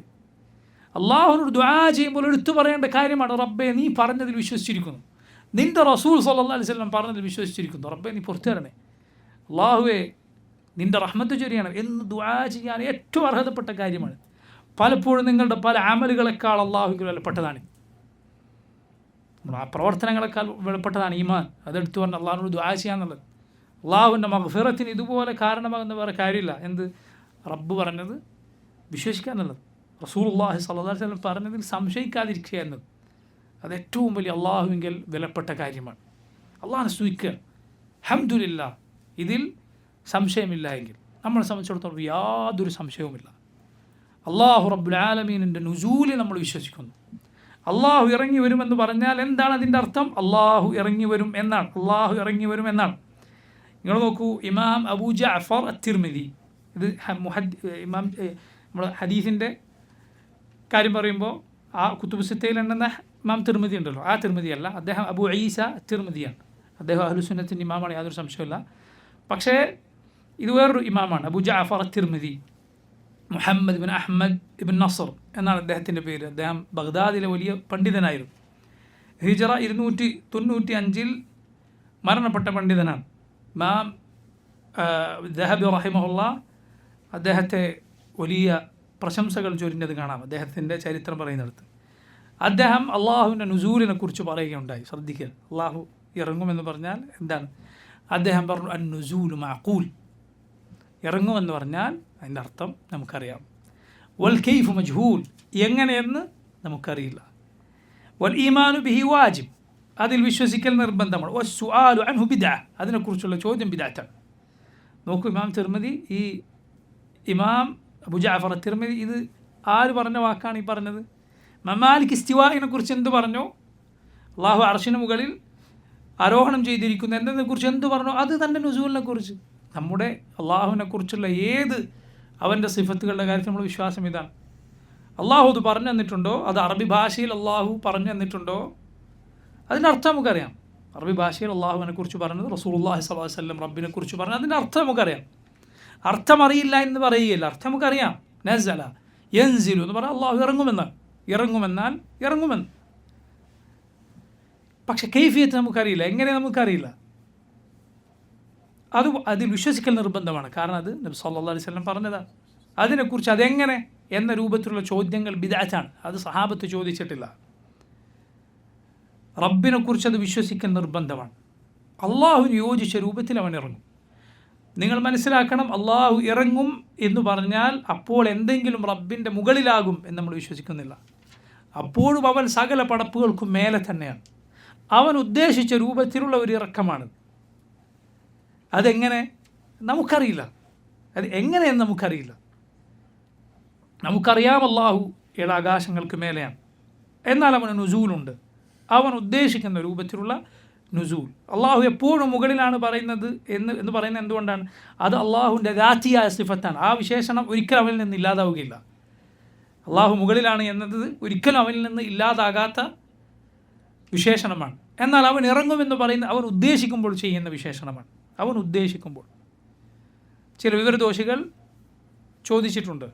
അള്ളാഹുവിനോട് ദുആ ചെയ്യുമ്പോൾ എടുത്തു പറയേണ്ട കാര്യമാണ്. റബ്ബേ, നീ പറഞ്ഞതിൽ വിശ്വസിച്ചിരിക്കുന്നു, നിൻ്റെ റസൂൽ സല്ലല്ലാഹു അലൈഹി വസല്ലം പറഞ്ഞതിൽ വിശ്വസിച്ചിരിക്കുന്നു. റബ്ബേ, നീ പുറത്തു തരണേ, അള്ളാഹുവേ നിൻ്റെ റഹ്മത്ത് ചൊരിയണം എന്ന് ദുആ ചെയ്യാൻ ഏറ്റവും അർഹതപ്പെട്ട കാര്യമാണ്. പലപ്പോഴും നിങ്ങളുടെ പല അമലുകളെക്കാൾ അള്ളാഹുവിൽ വിലപ്പെട്ടതാണ്, ആ പ്രവർത്തനങ്ങളെക്കാൾ വിലപ്പെട്ടതാണ് ഈമാൻ. അതെടുത്തു പറഞ്ഞ് അള്ളാഹുവിനോട് ദുആ ചെയ്യാന്നുള്ളത്. അള്ളാഹുവിൻ്റെ മഗ്ഫിറത്തിന് ഇതുപോലെ കാരണമാകുന്ന വേറെ കാര്യമില്ല. എന്ത്? റബ്ബ് പറഞ്ഞത് വിശ്വസിക്കുക എന്നുള്ളത്, റസൂലുള്ളാഹി സ്വല്ലല്ലാഹു അലൈഹി വസല്ലം പറഞ്ഞതിൽ സംശയിക്കാതിരിക്കുക എന്നത്, അത് ഏറ്റവും വലിയ അള്ളാഹുവിങ്കൽ വിലപ്പെട്ട കാര്യമാണ്. അള്ളാഹിനെ സ്തുതിക്കുക, അൽഹംദുലില്ലാഹ്. ഇതിൽ സംശയമില്ല എങ്കിൽ നമ്മളെ സംബന്ധിച്ചിടത്തോളം യാതൊരു സംശയവുമില്ല. അള്ളാഹു റബ്ബുൽ ആലമീനിൻ്റെ നുസൂലിൽ നമ്മൾ വിശ്വസിക്കുന്നു. അള്ളാഹു ഇറങ്ങി വരുമെന്ന് പറഞ്ഞാൽ എന്താണ് അതിൻ്റെ അർത്ഥം? അള്ളാഹു ഇറങ്ങി വരും എന്നാണ്. അള്ളാഹു ഇറങ്ങി വരും എന്നാണ്. നിങ്ങൾ നോക്കൂ, ഇമാം അബൂ ജഅഫർ അത്തിർമിദി, ഇത് ഇമാം നമ്മൾ ഹദീസിൻ്റെ കാര്യം പറയുമ്പോൾ ആ കുത്തുബ് സിത്തയിൽ എണ്ണുന്ന ഇമാം തിർമിദി ഉണ്ടല്ലോ, ആ തിർമിദിയല്ല, അദ്ദേഹം അബൂ ഈസ തിർമിദിയാണ്. അദ്ദേഹം അഹ്ലുസുന്നത്തിൻ്റെ ഇമാമാണ്, യാതൊരു സംശയമില്ല. പക്ഷേ ഇത് വേറൊരു ഇമാമാണ്, അബൂ ജഅഫർ അത്തിർമിദി, മുഹമ്മദ് ബിൻ അഹ്മദ് ഇബിൻ നസർ എന്നാണ് അദ്ദേഹത്തിൻ്റെ പേര്. അദ്ദേഹം ബഗ്ദാദിലെ വലിയ പണ്ഡിതനായിരുന്നു. ഹിജ്റ 295 മരണപ്പെട്ട പണ്ഡിതനാണ്. ഇമാം ദഹബി റഹിമഹുല്ലാ അദ്ദേഹത്തെ വലിയ പ്രശംസകൾ ചൊരിഞ്ഞത് കാണാം അദ്ദേഹത്തിൻ്റെ ചരിത്രം പറയുന്നിടത്ത്. അദ്ദേഹം അള്ളാഹുവിൻ്റെ നുസൂലിനെ കുറിച്ച് പറയുകയുണ്ടായി. ശ്രദ്ധിക്കുക, അള്ളാഹു ഇറങ്ങുമെന്ന് പറഞ്ഞാൽ എന്താണ്? അദ്ദേഹം പറഞ്ഞു, അൻ നുസൂലു മഅഖൂൽ, ഇറങ്ങുമെന്ന് പറഞ്ഞാൽ അതിൻ്റെ അർത്ഥം നമുക്കറിയാം. വൽ കൈഫു മജ്ഹൂൽ, എങ്ങനെയെന്ന് നമുക്കറിയില്ല. വൽ ഈമാനു ബിഹി വാജിബ്, അതിൽ വിശ്വസിക്കൽ നിർബന്ധമാണ്. വസ്സുആലു അൻഹു ബിദ്അ, അതിനെക്കുറിച്ചുള്ള ചോദ്യം ബിദ്അത്താണ്. നോക്കൂ, ഇമാം തിർമിദി, ഈ ഇമാം അബൂ ജഅഫർ തിർമിദി, ഇത് ആര് പറഞ്ഞ വാക്കാണ് ഈ പറഞ്ഞത്? മാലിക് ഇസ്തിവാഇനെ കുറിച്ച് എന്ത് പറഞ്ഞു? അള്ളാഹു അർശിന് മുകളിൽ ആരോഹണം ചെയ്തിരിക്കുന്നു എന്നതിനെക്കുറിച്ച് എന്ത് പറഞ്ഞു? അത് തന്നെ നുസൂലിനെ കുറിച്ച്. നമ്മുടെ അള്ളാഹുവിനെ കുറിച്ചുള്ള ഏത് അവൻ്റെ സിഫത്തുകളുടെ കാര്യത്തിൽ നമ്മൾ വിശ്വാസം ഇതാണ്. അള്ളാഹു അത് പറഞ്ഞു തന്നിട്ടുണ്ടോ? അത് അറബി ഭാഷയിൽ അള്ളാഹു പറഞ്ഞു തന്നിട്ടുണ്ടോ? അതിൻ്റെ അർത്ഥം നമുക്കറിയാം. അറബി ഭാഷയിൽ അള്ളാഹുവിനെ കുറിച്ച് പറഞ്ഞത്, റസൂലുള്ളാഹി സ്വല്ലല്ലാഹു അലൈഹി വസല്ലം റബ്ബിനെ കുറിച്ച് പറഞ്ഞത്, അതിൻ്റെ അർത്ഥം നമുക്കറിയാം. അർത്ഥം അറിയില്ല എന്ന് പറയുകയില്ല, അർത്ഥം നമുക്കറിയാം. നസല യൻസിലു എന്ന് പറഞ്ഞാൽ അള്ളാഹു ഇറങ്ങുമെന്നാണ്. ഇറങ്ങുമെന്ന്. പക്ഷെ കൈഫിയത്ത് നമുക്കറിയില്ല, എങ്ങനെ നമുക്കറിയില്ല. അതിൽ വിശ്വസിക്കൽ നിർബന്ധമാണ്. കാരണം അത് നബി സല്ലല്ലാഹു അലൈഹി വസല്ലം പറഞ്ഞതാണ്. അതിനെക്കുറിച്ച് അതെങ്ങനെ എന്ന രൂപത്തിലുള്ള ചോദ്യങ്ങൾ ബിദ്അത്താണ്. അത് സഹാബത്ത് ചോദിച്ചിട്ടില്ല. റബ്ബിനെക്കുറിച്ച് അത് വിശ്വസിക്കൽ നിർബന്ധമാണ്. അള്ളാഹുവിന് യോജിച്ച രൂപത്തിൽ അവൻ ഇറങ്ങും. നിങ്ങൾ മനസ്സിലാക്കണം, അള്ളാഹു ഇറങ്ങും എന്ന് പറഞ്ഞാൽ അപ്പോൾ എന്തെങ്കിലും റബ്ബിൻ്റെ മുകളിലാകും എന്ന് നമ്മൾ വിശ്വസിക്കുന്നില്ല. അപ്പോഴും അവൻ സകല പടപ്പുകൾക്കും മേലെ തന്നെയാണ്. അവൻ ഉദ്ദേശിച്ച രൂപത്തിലുള്ള ഒരു ഇറക്കമാണ്. അതെങ്ങനെ നമുക്കറിയില്ല, അത് എങ്ങനെയെന്ന് നമുക്കറിയില്ല. നമുക്കറിയാം അള്ളാഹു ഏഴാകാശങ്ങൾക്ക് മേലെയാണ്, എന്നാൽ അവന് നുസൂലുണ്ട്. അവൻ ഉദ്ദേശിക്കുന്ന രൂപത്തിലുള്ള നുസൂൽ. അള്ളാഹു എപ്പോഴും മുകളിലാണ് പറയുന്നത് എന്ന് പറയുന്നത് എന്തുകൊണ്ടാണ്? അത് അള്ളാഹുവിൻ്റെ ദാത്തിയായ സിഫത്താണ്. ആ വിശേഷണം ഒരിക്കലും അവനിൽ നിന്ന് ഇല്ലാതാവുകയില്ല. അള്ളാഹു മുകളിലാണ് എന്നത് ഒരിക്കലും അവനിൽ നിന്ന് ഇല്ലാതാകാത്ത വിശേഷണമാണ്. എന്നാൽ അവൻ ഇറങ്ങുമെന്ന് പറയുന്നത് അവൻ ഉദ്ദേശിക്കുമ്പോൾ ചെയ്യുന്ന വിശേഷണമാണ്. അവൻ ഉദ്ദേശിക്കുമ്പോൾ. ചില വിവരദോഷികൾ ചോദിച്ചിട്ടുണ്ട്.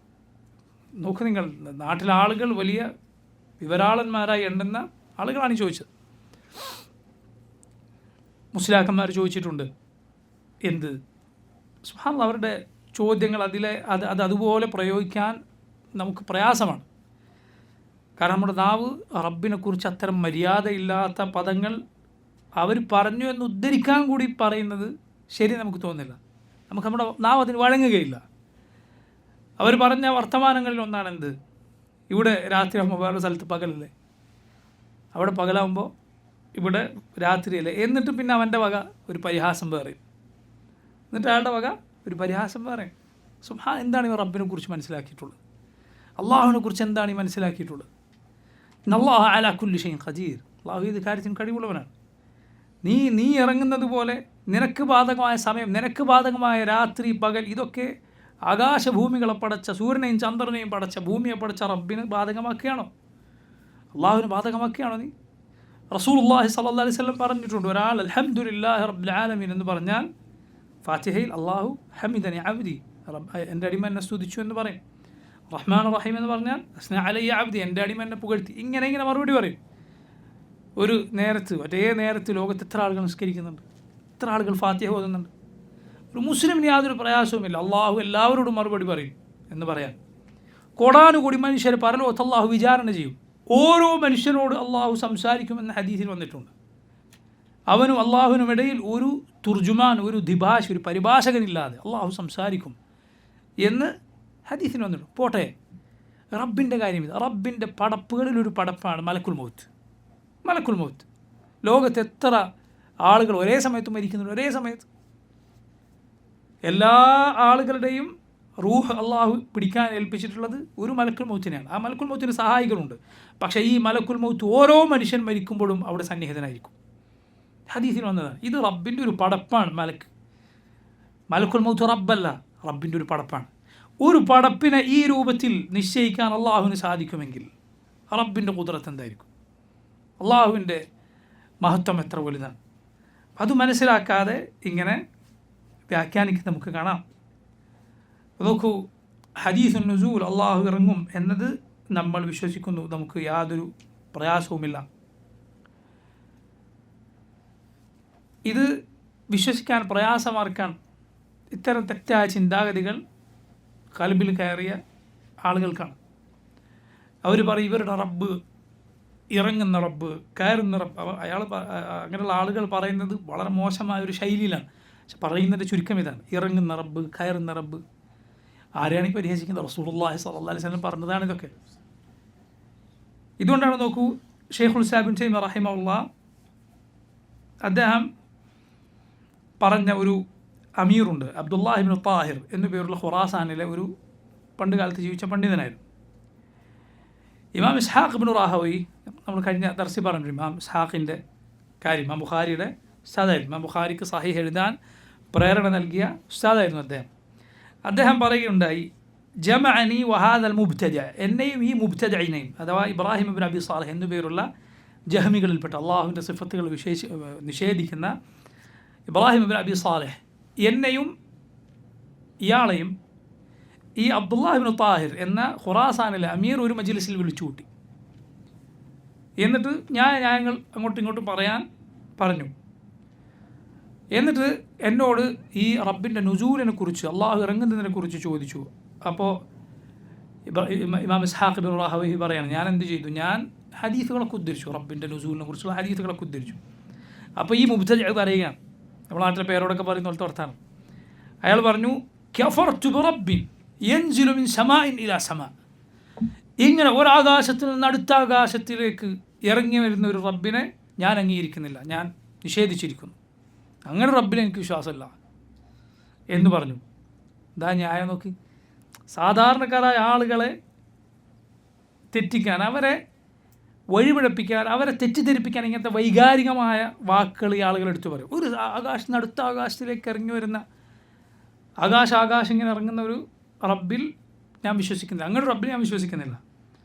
നോക്ക്, നിങ്ങൾ നാട്ടിലെ ആളുകൾ വലിയ വിവരാളന്മാരായി എണ്ണുന്ന ആളുകളാണ് ചോദിച്ചത്. മുസ്ലിയാക്കന്മാർ ചോദിച്ചിട്ടുണ്ട്. എന്ത്? സുബ്ഹാനല്ലാഹ്, അവരുടെ ചോദ്യങ്ങൾ അതുപോലെ പ്രയോഗിക്കാൻ നമുക്ക് പ്രയാസമാണ്. കാരണം നമ്മുടെ നാവ് റബ്ബിനെക്കുറിച്ച് അത്തരം മര്യാദയില്ലാത്ത പദങ്ങൾ അവർ പറഞ്ഞു എന്ന് ഉദ്ധരിക്കാൻ കൂടി പറയുന്നത് ശരി നമുക്ക് തോന്നുന്നില്ല. നമുക്ക് നമ്മുടെ നാവ് അതിന് വഴങ്ങുകയില്ല. അവർ പറഞ്ഞ വർത്തമാനങ്ങളിൽ ഒന്നാണ് എന്ത്, ഇവിടെ രാത്രിയാകുമ്പോൾ വേറെ സ്ഥലത്ത് പകലല്ലേ, അവിടെ പകലാകുമ്പോൾ ഇവിടെ രാത്രിയല്ലേ, എന്നിട്ട് പിന്നെ അവൻ്റെ വക ഒരു പരിഹാസം പറയും, എന്നിട്ട് അയാളുടെ വക ഒരു പരിഹാസം പറയും. സുബ്ഹാൻ, എന്താണ് ഈ റബ്ബിനെ കുറിച്ച് മനസ്സിലാക്കിയിട്ടുള്ളത്? അള്ളാഹുവിനെ കുറിച്ച് എന്താണ് ഈ മനസ്സിലാക്കിയിട്ടുള്ളത്? അല്ലാഹു അലാ കുല്ലി ഷൈഇൻ ഖദീർ, അള്ളാഹു ഇത് കാര്യത്തിന് കഴിവുള്ളവനാണ്. നീ ഇറങ്ങുന്നത് പോലെ നിനക്ക് ബാധകമായ സമയം, നിനക്ക് ബാധകമായ രാത്രി പകൽ, ഇതൊക്കെ ആകാശഭൂമികളെ പടച്ച, സൂര്യനെയും ചന്ദ്രനെയും പടച്ച, ഭൂമിയെ പടച്ച റബ്ബിന് ബാധകമാക്കുകയാണോ? അള്ളാഹുവിന് ബാധകമാക്കുകയാണോ നീ? റസൂലുള്ളാഹി സ്വല്ലല്ലാഹി അലൈഹി വസല്ലം പറഞ്ഞിട്ടുണ്ട്, ഒരാൾ അൽഹംദുലില്ലാഹി റബ്ബിൽ ആലമീൻ എന്ന് പറഞ്ഞാൽ ഫാത്തിഹയിൽ അള്ളാഹു ഹമിദനി അബ്ദി, എൻ്റെ അടിമ എന്നെ സ്തുതിച്ചു എന്ന് പറയും. റഹ്മാൻ റഹീം എന്ന് പറഞ്ഞാൽ അസ്ന അലയ്യ അബ്ദി, എൻ്റെ അടിമ എന്നെ പുകഴ്ത്തി, ഇങ്ങനെ മറുപടി പറയും. ഒരു നേരത്ത്, ഒരേ നേരത്ത് ലോകത്ത് എത്ര ആളുകൾ നിസ്കരിക്കുന്നുണ്ട്, എത്ര ആളുകൾ ഫാത്തിഹ ഓതുന്നുണ്ട്. ഒരു മുസ്ലിമിന് യാതൊരു പ്രയാസവുമില്ല, അള്ളാഹു എല്ലാവരോടും മറുപടി പറയും എന്ന് പറയാൻ. കോടാനുകൂടി മനുഷ്യർ പരലോകത്ത് അള്ളാഹു വിചാരണ ചെയ്യും. ഓരോ മനുഷ്യനോട് അള്ളാഹു സംസാരിക്കുമെന്ന് ഹദീസിൽ വന്നിട്ടുണ്ട്. അവനും അള്ളാഹുവിനും ഇടയിൽ ഒരു തുർജുമാൻ, ഒരു ദിഭാഷ്, ഒരു പരിഭാഷകനില്ലാതെ അള്ളാഹു സംസാരിക്കും എന്ന് ഹദീസിൽ വന്നിട്ടുണ്ട്. പോട്ടെ, റബ്ബിൻ്റെ കാര്യം ഇത്. റബ്ബിൻ്റെ പടപ്പുകളിലൊരു പടപ്പാണ് മലക്കുൽ മൗത്ത്. മലക്കുൽ മൗത്ത്, ലോകത്ത് എത്ര ആളുകൾ ഒരേ സമയത്ത് മരിക്കുന്നുണ്ട്, ഒരേ സമയത്ത് എല്ലാ ആളുകളുടെയും റൂഹ് അള്ളാഹു പിടിക്കാൻ ഏൽപ്പിച്ചിട്ടുള്ളത് ഒരു മലക്കുൽ മൗത്തിനെയാണ്. ആ മലക്കുൽ മൗത്തിന് സഹായികളുണ്ട്. പക്ഷേ ഈ മലക്കുൽ മൗത്ത് ഓരോ മനുഷ്യൻ മരിക്കുമ്പോഴും അവിടെ സന്നിഹിതനായിരിക്കും. ഹദീസിൽ വന്നതാണ്. ഇത് റബ്ബിൻ്റെ ഒരു പടപ്പാണ്. മലക്കുൽ മൗത്ത് റബ്ബല്ല, റബ്ബിൻ്റെ ഒരു പടപ്പാണ്. ഒരു പടപ്പിനെ ഈ രൂപത്തിൽ നിശ്ചയിക്കാൻ അള്ളാഹുവിന് സാധിക്കുമെങ്കിൽ റബ്ബിൻ്റെ ഖുദ്റത്ത് എന്തായിരിക്കും? അള്ളാഹുവിൻ്റെ മഹത്വം എത്ര വലുതാണ്. അത് മനസ്സിലാക്കാതെ ഇങ്ങനെ വ്യാഖ്യാനിക്ക് നമുക്ക് കാണാം. നോക്കൂ, ഹദീസുൻ നുസൂൽ, അള്ളാഹു ഇറങ്ങും എന്നത് നമ്മൾ വിശ്വസിക്കുന്നു, നമുക്ക് യാതൊരു പ്രയാസവുമില്ല. ഇത് വിശ്വസിക്കാൻ പ്രയാസമാർക്കാൻ ഇത്തരം തെറ്റായ ചിന്താഗതികൾ കൽബിൽ കയറിയ ആളുകൾക്കാണ്. അവർ പറയും ഇവരുടെ റബ്ബ് ഇറങ്ങുന്ന റബ്ബ്, കയറുന്ന റബ്ബ്. അങ്ങനെയുള്ള ആളുകൾ പറയുന്നത് വളരെ മോശമായ ഒരു ശൈലിയിലാണ്. പക്ഷെ പറയുന്നതിൻ്റെ ചുരുക്കം ഇതാണ്, ഇറങ്ങുന്ന റബ്ബ്, കയറുന്ന റബ്ബ്. ആരെയാണ് ഈ പരിഹസിക്കുന്നത്? റസൂലുള്ളാഹി സ്വല്ലല്ലാഹി അലൈഹി വസല്ലം പറഞ്ഞതാണ് ഇതൊക്കെ. ഇതുകൊണ്ടാണ് നോക്കൂ, ഷെയ്ഖുൽ ഇസ്ലാം ഇബ്നു തൈമിയ്യ റഹിമഹുല്ലാഹ് അദ്ദേഹം പറഞ്ഞ ഒരു അമീറുണ്ട്, അബ്ദുല്ലാഹി ഇബ്നു താഹിർ എന്നു പേരുള്ള ഖുറാസാനിലെ ഒരു പണ്ട് കാലത്ത് ജീവിച്ച പണ്ഡിതനായിരുന്നു. ഇമാം ഇസ്ഹാഖ് ഇബ്നു റാഹവി, നമ്മൾ കഴിഞ്ഞ ദർസിൽ പറഞ്ഞു ഇമാം ഇസ്ഹാഖിൻ്റെ കാര്യം, ഇമാം ബുഖാരിയുടെ ഉസ്താദായിരുന്നു. ഇമാം ബുഖാരിക്ക് സഹീഹ് എഴുതാൻ പ്രേരണ നൽകിയ ഉസ്താദായിരുന്നു അദ്ദേഹം. അദ്ദേഹം പറയുകയുണ്ടായി, ജമഅനി വഹാദൽ മുബ്തദ, എന്നെയും ഈ മുബ്തദഇനെയും, അഥവാ ഇബ്രാഹിം ഇബ്നു അബി സാലിഹ് എന്നു പേരുള്ള ജഹ്മികളിൽപ്പെട്ട അള്ളാഹുവിൻ്റെ സിഫത്തുകൾ നിഷേധിക്കുന്ന ഇബ്രാഹിം ഇബ്നു അബി സാലിഹ്, എന്നെയും ഇയാളെയും ഈ അബ്ദുല്ലാഹി ഇബ്നു താഹിർ എന്ന ഖുറാസാനിലെ അമീർ ഒരു മജ്ലിസിൽ വിളിച്ചു കൂട്ടി. എന്നിട്ട് ന്യായങ്ങൾ അങ്ങോട്ടും ഇങ്ങോട്ടും പറയാൻ പറഞ്ഞു. എന്നിട്ട് എന്നോട് ഈ റബ്ബിൻ്റെ നുസൂലിനെ കുറിച്ച്, അള്ളാഹു ഇറങ്ങുന്നതിനെ കുറിച്ച് ചോദിച്ചു. അപ്പോൾ ഇമാം ഇസ്ഹാഖ് ഇബ്നു റാഹവി പറയാണ്, ഞാൻ എന്ത് ചെയ്തു? ഞാൻ ഹദീസുകളൊക്കെ ഉദ്ധരിച്ചു, റബ്ബിൻ്റെ നുസൂലിനെ കുറിച്ചുള്ള ഹദീസുകളൊക്കെ ഉദ്ധരിച്ചു. അപ്പോൾ ഈ മുബ്തദി പറയുകയാണ്, നമ്മുടെ നാട്ടിലെ പേരോടൊക്കെ പറയുന്ന പോലത്തെ അർത്ഥമാണ്. അയാൾ പറഞ്ഞു, കഫർതു ബിറബ്ബിൻ യൻസിലു മിൻ സമാഇൻ ഇലാ സമാ, ഇങ്ങനെ ഒരാകാശത്തിൽ നിന്ന് അടുത്ത ആകാശത്തിലേക്ക് ഇറങ്ങി വരുന്ന ഒരു റബ്ബിനെ ഞാൻ അംഗീകരിക്കുന്നില്ല, ഞാൻ നിഷേധിച്ചിരിക്കുന്നു. അങ്ങനെ റബ്ബിനെ എനിക്ക് വിശ്വാസമില്ല എന്ന് പറഞ്ഞു. ഇതാ ന്യായം നോക്കി. സാധാരണക്കാരായ ആളുകളെ തെറ്റിക്കാൻ, അവരെ വഴിപിഴപ്പിക്കാൻ, അവരെ തെറ്റിദ്ധരിപ്പിക്കാൻ ഇങ്ങനത്തെ വൈകാരികമായ വാക്കുകൾ ഈ ആളുകൾ എടുത്തു പറയും. ഒരു ആകാശത്തിന് അടുത്ത ആകാശത്തിലേക്ക് ഇറങ്ങി വരുന്ന, ആകാശം ഇങ്ങനെ ഇറങ്ങുന്ന ഒരു റബ്ബിൽ ഞാൻ വിശ്വസിക്കുന്നില്ല, അങ്ങനെ റബ്ബിൽ ഞാൻ വിശ്വസിക്കുന്നില്ല.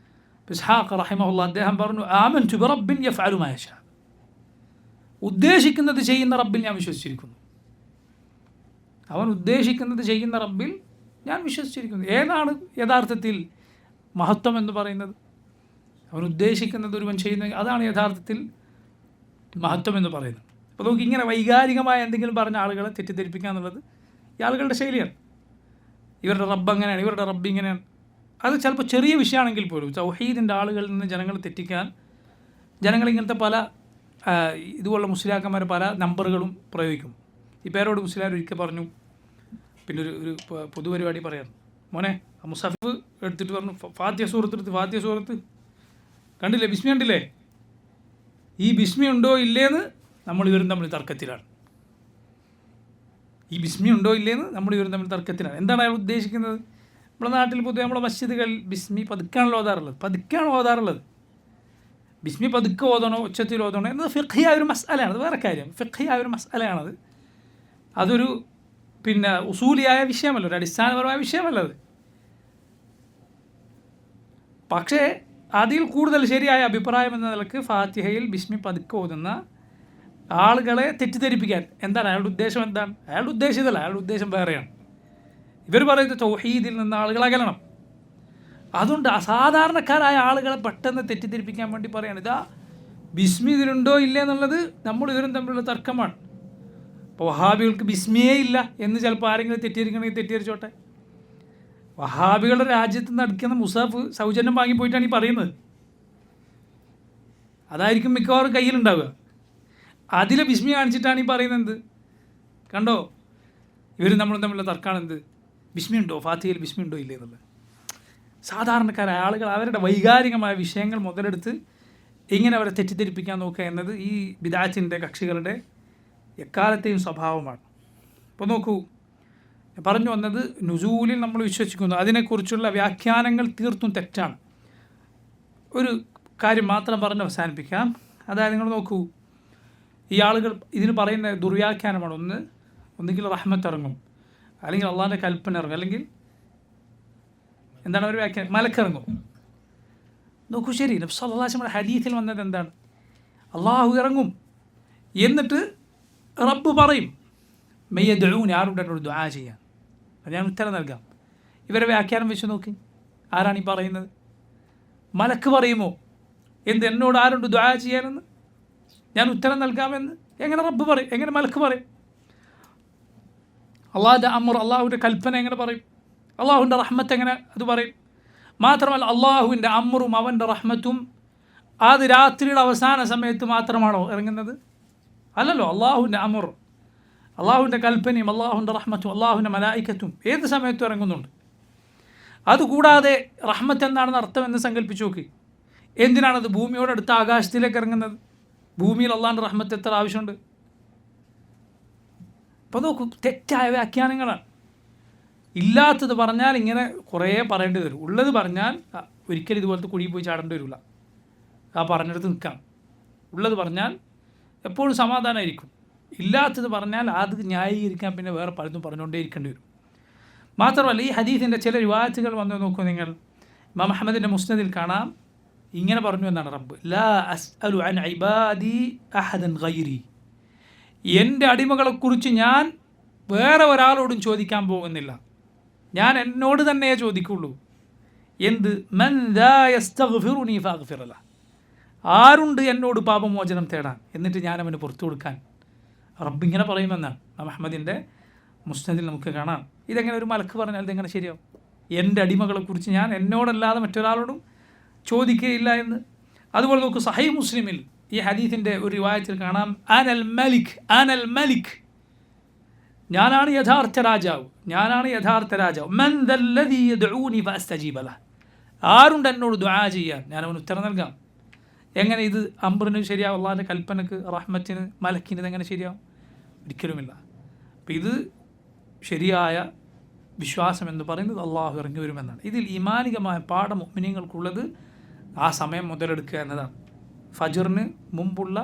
ഇസ്ഹാഖ് റഹിമഹുല്ലാഹ് അദ്ദേഹം പറഞ്ഞു, ആമൻതു ബിറബ്ബിൻ യഫ്അലു മാ യശാ, ഉദ്ദേശിക്കുന്നത് ചെയ്യുന്ന റബ്ബിൽ ഞാൻ വിശ്വസിച്ചിരിക്കുന്നു. അവൻ ഉദ്ദേശിക്കുന്നത് ചെയ്യുന്ന റബ്ബിൽ ഞാൻ വിശ്വസിച്ചിരിക്കുന്നു. ഏതാണ് യഥാർത്ഥത്തിൽ മഹത്വം എന്ന് പറയുന്നത്? അവൻ ഉദ്ദേശിക്കുന്നത് ഒരുവൻ ചെയ്യുന്ന, അതാണ് യഥാർത്ഥത്തിൽ മഹത്വം എന്ന് പറയുന്നത്. അപ്പോൾ നമുക്ക് ഇങ്ങനെ വൈകാരികമായ എന്തെങ്കിലും പറഞ്ഞ ആളുകളെ തെറ്റിദ്ധരിപ്പിക്കുക എന്നുള്ളത് ഈ ആളുകളുടെ ശൈലിയാണ്. ഇവരുടെ റബ്ബ് അങ്ങനെയാണ്, ഇവരുടെ റബ്ബ് ഇങ്ങനെയാണ്. അത് ചിലപ്പോൾ ചെറിയ വിഷയമാണെങ്കിൽ പോലും തൗഹീദിൻ്റെ ആളുകളിൽ നിന്ന് ജനങ്ങളെ തെറ്റിക്കാൻ ജനങ്ങളിങ്ങനത്തെ പല ഇതുപോലുള്ള മുസ്ലിയാക്കന്മാർ പല നമ്പറുകളും പ്രയോഗിക്കും. ഈ പേരോട് മുസ്ലിയാർ ഒരിക്കൽ പറഞ്ഞു, പിന്നെ ഒരു പൊതുപരിപാടി പറയാം, മോനെ മുസഫ് എടുത്തിട്ട് പറഞ്ഞു ഫാത്തിഹ സൂറത്ത് എടുത്ത് ഫാത്തിഹ സൂറത്ത് കണ്ടില്ലേ, ബിസ്മി കണ്ടില്ലേ, ഈ ബിസ്മി ഉണ്ടോ ഇല്ലേന്ന് നമ്മൾ ഇവരും തമ്മിൽ തർക്കത്തിലാണ്. ഈ ബിസ്മി ഉണ്ടോ ഇല്ലേന്ന് നമ്മൾ ഇവരും തമ്മിൽ തർക്കത്തിലാണ്. എന്താണ് അയാൾ ഉദ്ദേശിക്കുന്നത്? നമ്മുടെ നാട്ടിൽ പൊതുവെ നമ്മുടെ മസ്ജിദുകൾ ബിസ്മി പതുക്കാണല്ലോ ഓതാറുള്ളത്. ബിസ്മി പതുക്കെ ഓതണോ ഉച്ചത്തിൽ ഓതണോ എന്നത് ഫിഖ്ഹിയായ ഒരു മസ്അലയാണ്. അത് വേറെ കാര്യം, ഫിഖ്ഹിയായ ഒരു മസ്അലയാണത്. അതൊരു പിന്നെ ഉസൂലിയായ വിഷയമല്ല, ഒരു അടിസ്ഥാനപരമായ വിഷയമല്ലത്. പക്ഷേ അതിൽ കൂടുതൽ ശരിയായ അഭിപ്രായം എന്ന നിലക്ക് ഫാത്തിഹയിൽ ബിസ്മി പതുക്കെ ഓതുന്ന ആളുകളെ തെറ്റിദ്ധരിപ്പിക്കാൻ എന്താണ് അയാളുടെ ഉദ്ദേശം? എന്താണ് അയാളുടെ ഉദ്ദേശം? ഇതല്ല, അയാളുടെ ഉദ്ദേശം വേറെയാണ്. ഇവർ പറയുന്നത് തൗഹീദിൽ നിന്ന് ആളുകൾ അകലണം. അതുകൊണ്ട് അസാധാരണക്കാരായ ആളുകളെ പെട്ടെന്ന് തെറ്റിദ്ധരിപ്പിക്കാൻ വേണ്ടി പറയാണ്, ഇതാ ബിസ്മി ഇതിലുണ്ടോ ഇല്ലേ എന്നുള്ളത് നമ്മൾ ഇവരും തമ്മിലുള്ള തർക്കമാണ്. അപ്പോൾ വഹാബികൾക്ക് ബിസ്മിയേ ഇല്ല എന്ന് ചിലപ്പോൾ ആരെങ്കിലും തെറ്റിദ്ധരിക്കണമെങ്കിൽ തെറ്റിദ്ധരിച്ചോട്ടെ. വഹാബികളുടെ രാജ്യത്ത് നിന്ന് അടുക്കുന്ന മുസാഫ് സൗജന്യം വാങ്ങിപ്പോയിട്ടാണ് ഈ പറയുന്നത്. അതായിരിക്കും മിക്കവാറും കയ്യിലുണ്ടാവുക. അതിലെ ബിസ്മി കാണിച്ചിട്ടാണ് ഈ പറയുന്നത്. കണ്ടോ, ഇവർ നമ്മളും തമ്മിലുള്ള തർക്കമാണെന്ത്, ബിസ്മി ഉണ്ടോ, ഫാത്തിഹയിൽ ബിസ്മി ഉണ്ടോ ഇല്ലേ എന്നുള്ളത്. സാധാരണക്കാരായ ആളുകൾ അവരുടെ വൈകാരികമായ വിഷയങ്ങൾ മുതലെടുത്ത് ഇങ്ങനെ അവരെ തെറ്റിദ്ധരിപ്പിക്കാൻ നോക്കുക എന്നത് ഈ ബിദഅത്തിൻ്റെ കക്ഷികളുടെ എക്കാലത്തെയും സ്വഭാവമാണ്. അപ്പോൾ നോക്കൂ, പറഞ്ഞു വന്നത് നുസൂലിൽ നമ്മൾ വിശ്വസിക്കുന്നു, അതിനെക്കുറിച്ചുള്ള വ്യാഖ്യാനങ്ങൾ തീർത്തും തെറ്റാണ്. ഒരു കാര്യം മാത്രം പറഞ്ഞ് അവസാനിപ്പിക്കാം. അതായത് നിങ്ങൾ നോക്കൂ, ഈ ആളുകൾ ഇതിന് പറയുന്ന ദുർവ്യാഖ്യാനമാണ്. ഒന്നുകിൽ റഹ്മത്ത് ഇറങ്ങും, അല്ലെങ്കിൽ അള്ളാഹിൻ്റെ കൽപ്പന ഇറങ്ങും, അല്ലെങ്കിൽ എന്താണ് അവർ വ്യാഖ്യാനം, മലക്കിറങ്ങും. നോക്കൂ, ശരി, നബി സല്ലല്ലാഹു അലൈഹി വസല്ലം ഹദീസിൽ വന്നത് എന്താണ്? അള്ളാഹു ഇറങ്ങും, എന്നിട്ട് റബ്ബ് പറയും മെയ്യദഊൻ, ആരുണ്ട് എന്നോട് ദുആ ചെയ്യാൻ, ഞാൻ ഉത്തരം നൽകാം. ഇവരെ വ്യാഖ്യാനം വെച്ച് നോക്കി, ആരാണ് ഈ പറയുന്നത്? മലക്ക് പറയുമോ എന്നോട് ആരുണ്ട് ദുആ ചെയ്യാനെന്ന്, ഞാൻ ഉത്തരം നൽകാമെന്ന്? എങ്ങനെ റബ്ബ് പറയും? എങ്ങനെ മലക്ക് പറയും? അള്ളാഹുൻ്റെ അമർ, അള്ളാഹുവിൻ്റെ കൽപ്പന എങ്ങനെ പറയും? അള്ളാഹുവിൻ്റെ റഹ്മത്ത് എങ്ങനെ അത് പറയും? മാത്രമല്ല അള്ളാഹുവിൻ്റെ അമറും അവൻ്റെ റഹ്മത്തും അത് രാത്രിയുടെ അവസാന സമയത്ത് മാത്രമാണോ ഇറങ്ങുന്നത്? അല്ലല്ലോ. അള്ളാഹുവിൻ്റെ അമർ, അള്ളാഹുവിൻ്റെ കൽപ്പനയും അള്ളാഹുവിൻ്റെ റഹ്മത്തും അള്ളാഹുവിൻ്റെ മലായിക്കത്തും ഏത് സമയത്തും ഇറങ്ങുന്നുണ്ട്. അതുകൂടാതെ റഹ്മത്ത് എന്താണെന്ന് അർത്ഥം എന്ന് സങ്കല്പിച്ച് നോക്കി. എന്തിനാണത് ഭൂമിയോടടുത്ത ആകാശത്തിലേക്ക് ഇറങ്ങുന്നത്? ഭൂമിയിൽ അള്ളാഹിൻ്റെ റഹ്മത്ത് എത്ര ആവശ്യമുണ്ട്? അപ്പോൾ നോക്കൂ, തെറ്റായ വ്യാഖ്യാനങ്ങളാണ്. ഇല്ലാത്തത് പറഞ്ഞാൽ ഇങ്ങനെ കുറേ പറയേണ്ടി വരും. ഉള്ളത് പറഞ്ഞാൽ ഒരിക്കലും ഇതുപോലത്തെ കുഴിയിൽ പോയി ചാടേണ്ടി വരില്ല. ആ പറഞ്ഞെടുത്ത് നിൽക്കാം. ഉള്ളത് പറഞ്ഞാൽ എപ്പോഴും സമാധാനമായിരിക്കും. ഇല്ലാത്തത് പറഞ്ഞാൽ അത് ന്യായീകരിക്കാൻ പിന്നെ വേറെ പലതും പറഞ്ഞുകൊണ്ടേ ഇരിക്കേണ്ടി വരും. മാത്രമല്ല ഈ ഹദീസിൻ്റെ ചില റിവായത്തുകൾ വന്ന് നോക്കൂ നിങ്ങൾ. ഇമാം അഹ്മദിൻ്റെ മുസ്നദിൽ കാണാം, ഇങ്ങനെ പറഞ്ഞു എന്നാണ് റബ്ബ്, ലാ അസ്അലു അൻ ഇബാദി അഹദൻ ഗൈരി, എൻ്റെ അടിമകളെക്കുറിച്ച് ഞാൻ വേറെ ഒരാളോടും ചോദിക്കാൻ പോകുന്നില്ല, ഞാൻ എന്നോട് തന്നെ ചോദിക്കുള്ളൂ. എന്ത്? മൻ ദാ യസ്തഗ്ഫിറുനി ഫഅഗ്ഫിറ ലഹു, ആരുണ്ട് എന്നോട് പാപമോചനം തേടാൻ, എന്നിട്ട് ഞാൻ അവന് പുറത്തു കൊടുക്കാൻ. റബ്ബ് ഇങ്ങനെ പറയുമെന്നാണ് അഹ്മദിൻ്റെ മുസ്നദിൽ നമുക്ക് കാണാം. ഇതെങ്ങനെ ഒരു മലക്ക് പറഞ്ഞാൽ ഇതെങ്ങനെ ശരിയാവും? എൻ്റെ അടിമകളെക്കുറിച്ച് ഞാൻ എന്നോടല്ലാതെ മറ്റൊരാളോടും ചോദിക്കുകയില്ല എന്ന്. അതുപോലെ നോക്കൂ, സഹീഹ് മുസ്ലിമിൽ ഈ ഹദീസിൻ്റെ ഒരു റിവായത്തിൽ കാണാം, അനൽ മലിക്, ഞാനാണ് യഥാർത്ഥ രാജാവ്, മൻ ദല്ലദീ യദ്ഊനി ഫഅസ്തജീബ ലഹു, ആരുണ്ട് എന്നോട് ദുആ ചെയ്യാൻ, ഞാൻ അവന് ഉത്തരം നൽകാം. എങ്ങനെ ഇത് അംറിന് ശരിയാവും? അള്ളാഹിൻ്റെ കൽപ്പനക്ക്, റഹ്മത്തിന്, മലക്കിന് ഇതെങ്ങനെ ശരിയാവും? ഒരിക്കലുമില്ല. അപ്പം ഇത് ശരിയായ വിശ്വാസം എന്ന് പറയുന്നത് അള്ളാഹു ഇറങ്ങി വരുമെന്നാണ്. ഇതിൽ ഈമാനികമായ പാഠം മുഅ്മിനീങ്ങൾക്കുള്ളത് ആ സമയം മുതലെടുക്കുക എന്നതാണ്. ഫജ്റിന് മുമ്പുള്ള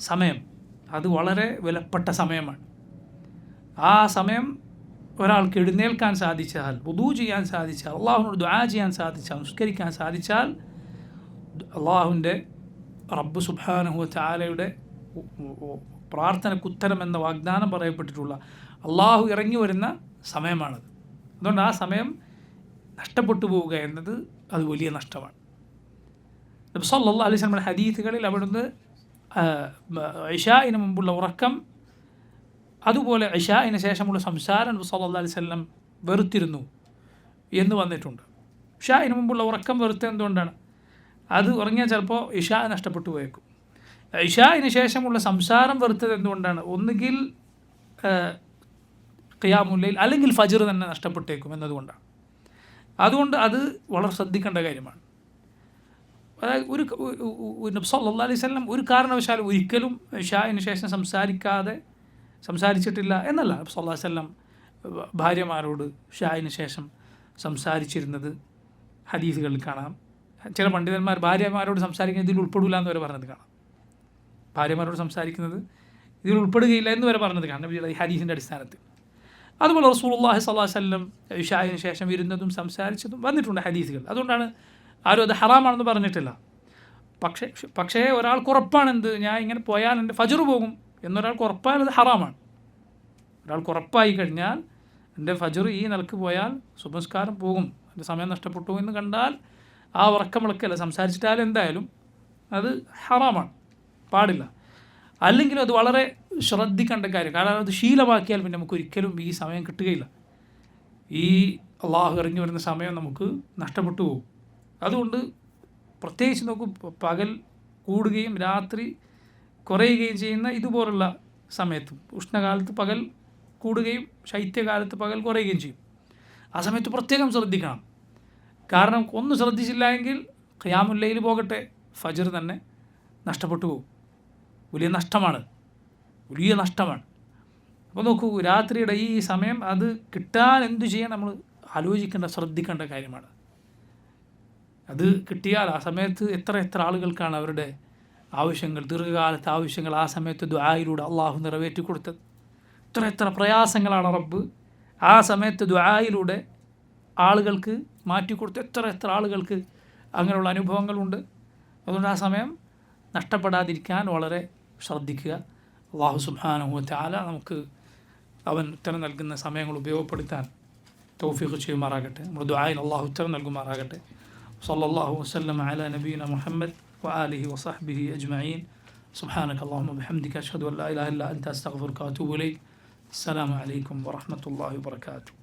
സമയം അത് വളരെ വിലപ്പെട്ട സമയമാണ്. ആ സമയം ഒരാൾക്ക് എഴുന്നേൽക്കാൻ സാധിച്ചാൽ, വുദൂ ചെയ്യാൻ സാധിച്ചാൽ, അള്ളാഹുവിനോട് ദുആ ചെയ്യാൻ സാധിച്ചാൽ, നിസ്കരിക്കാൻ സാധിച്ചാൽ, അള്ളാഹുവിൻ്റെ റബ്ബ് സുബ്ഹാനഹു വ തആലയുടെ പ്രാർത്ഥനക്കുത്തരം എന്ന വാഗ്ദാനം പറയപ്പെട്ടിട്ടുള്ള അള്ളാഹു ഇറങ്ങി വരുന്ന സമയമാണത്. അതുകൊണ്ട് ആ സമയം നഷ്ടപ്പെട്ടു പോവുക എന്നത് അത് വലിയ നഷ്ടമാണ്. നബി സല്ലല്ലാഹു അലൈഹി വസല്ലം ഹദീസുകളിൽ അവിടുന്ന് ഇശാഇന് മുമ്പുള്ള ഉറക്കം, അതുപോലെ ഇശാഇന് ശേഷമുള്ള സംസാരം നബി സല്ലല്ലാഹു അലൈഹി വസല്ലം വെറുത്തിരുന്നു എന്ന് വന്നിട്ടുണ്ട്. ഇഷാഇന് മുമ്പുള്ള ഉറക്കം വെറുത്ത എന്തുകൊണ്ടാണ്? അത് ഉറങ്ങിയാൽ ചിലപ്പോൾ ഇഷാ നഷ്ടപ്പെട്ടു പോയേക്കും. ഇഷാഇന് ശേഷമുള്ള സംസാരം വെറുത്തത് എന്തുകൊണ്ടാണ്? ഒന്നുകിൽ ഖിയാമുൽ ലൈൽ അല്ലെങ്കിൽ ഫജ്ർ തന്നെ നഷ്ടപ്പെട്ടേക്കും എന്നതുകൊണ്ടാണ്. അതുകൊണ്ട് അത് വളരെ ശ്രദ്ധിക്കേണ്ട കാര്യമാണ്. അതായത് നബി സല്ലല്ലാഹു അലൈഹി വസല്ലം ഒരു കാരണവശാലും ഒരിക്കലും ഇശാഇന് ശേഷം സംസാരിച്ചിട്ടില്ല എന്നല്ല. നബി സല്ലല്ലാഹു അലൈഹി വസല്ലം ഭാര്യമാരോട് ഇശാഇന് ശേഷം സംസാരിച്ചിരുന്നത് ഹദീസുകളിൽ കാണാം. ചില പണ്ഡിതന്മാർ ഭാര്യമാരോട് സംസാരിക്കുന്നത് ഇതിൽ ഉൾപ്പെടില്ല എന്ന് വരെ പറഞ്ഞത് കാണാം. ഭാര്യമാരോട് സംസാരിക്കുന്നത് ഇതിൽ ഉൾപ്പെടുകയില്ല എന്ന് വരെ പറഞ്ഞത് കാണാം ഈ ഹദീസിൻ്റെ അടിസ്ഥാനത്തിൽ. അതുപോലെ റസൂലുള്ളാഹി സ്വല്ലല്ലാഹു അലൈഹി വസല്ലം ഇശാഇന് ശേഷം ഇരുന്നതും സംസാരിച്ചതും വന്നിട്ടുണ്ട് ഹദീസുകൾ. അതുകൊണ്ടാണ് ആരും അത് ഹറാമാണെന്ന് പറഞ്ഞിട്ടില്ല. പക്ഷേ ഒരാൾക്ക് ഉറപ്പാണ് എന്ത്, ഞാൻ ഇങ്ങനെ പോയാൽ എൻ്റെ ഫജ്ർ പോകും എന്നൊരാൾക്ക് ഉറപ്പായാൽ അത് ഹറാമാണ്. ഒരാൾക്ക് ഉറപ്പായി കഴിഞ്ഞാൽ എൻ്റെ ഫജ്ർ ഈ നിലക്ക് പോയാൽ സുബസ്കാരം പോകും, എൻ്റെ സമയം നഷ്ടപ്പെട്ടു എന്ന് കണ്ടാൽ ആ ഉറക്കമിളക്കല്ല സംസാരിച്ചിട്ടാലും എന്തായാലും അത് ഹറാമാണ്, പാടില്ല. അല്ലെങ്കിൽ അത് വളരെ ശ്രദ്ധിക്കേണ്ട കാര്യം. കാരണം അത് ശീലമാക്കിയാൽ പിന്നെ നമുക്ക് ഒരിക്കലും ഈ സമയം കിട്ടുകയില്ല. ഈ അള്ളാഹു ഇറങ്ങി വരുന്ന സമയം നമുക്ക് നഷ്ടപ്പെട്ടു പോകും. അതുകൊണ്ട് പ്രത്യേകിച്ച് നോക്കും, പകൽ കൂടുകയും രാത്രി കുറയുകയും ചെയ്യുന്ന ഇതുപോലുള്ള സമയത്തും, ഉഷ്ണകാലത്ത് പകൽ കൂടുകയും ശൈത്യകാലത്ത് പകൽ കുറയുകയും ചെയ്യും. ആ സമയത്ത് പ്രത്യേകം ശ്രദ്ധിക്കണം. കാരണം ഒന്ന് ശ്രദ്ധിച്ചില്ല എങ്കിൽ ഖിയാമുൽ ലൈൽ പോകട്ടെ, ഫജ്ർ തന്നെ നഷ്ടപ്പെട്ടു പോകും. വലിയ നഷ്ടമാണ്. അപ്പോൾ നോക്കൂ, രാത്രിയുടെ ഈ സമയം അത് കിട്ടാൻ എന്തു ചെയ്യാൻ നമ്മൾ ആലോചിക്കേണ്ട, ശ്രദ്ധിക്കേണ്ട കാര്യമാണ്. അത് കിട്ടിയാൽ ആ സമയത്ത് എത്ര ആളുകൾക്കാണ് അവരുടെ ആവശ്യങ്ങൾ, ദീർഘകാലത്തെ ആവശ്യങ്ങൾ ആ സമയത്ത് ദുആയിലൂടെ അള്ളാഹു നിറവേറ്റി കൊടുത്തത്. എത്ര പ്രയാസങ്ങളാണ് റബ്ബ് ആ സമയത്ത് ദുആയിലൂടെ ആളുകൾക്ക് മാറ്റിക്കൊടുത്ത്. എത്ര ആളുകൾക്ക് അങ്ങനെയുള്ള അനുഭവങ്ങളുണ്ട്. അതുകൊണ്ട് ആ സമയം നഷ്ടപ്പെടാതിരിക്കാൻ വളരെ ശ്രദ്ധിക്കുക. അള്ളാഹു സുബ്ഹാനഹു വ തആല നമുക്ക് അവൻ ഉത്തരം നൽകുന്ന സമയങ്ങൾ ഉപയോഗപ്പെടുത്താൻ തൗഫീഖ് ചെയ്യുമാറാകട്ടെ. നമ്മുടെ ദുആയിൽ അള്ളാഹു ഉത്തരം നൽകുമാറാകട്ടെ. സല്ലല്ലാഹു വസല്ലം അലാ നബീന മുഹമ്മദ് വആലിഹി വസഹ്ബിഹി അജ്മഈൻ. സുബ്ഹാനക അല്ലാഹുമ്മ ബിഹംദിക അഷ്ഹദു അൻ ലാ ഇലാഹ ഇല്ലാ അൻത അസ്തഗ്ഫിറുക വഅതൂബു ഇലൈക്. അസ്സലാമു അലൈക്കും വറഹ്മത്തുള്ളാഹി വബറകാതുഹു.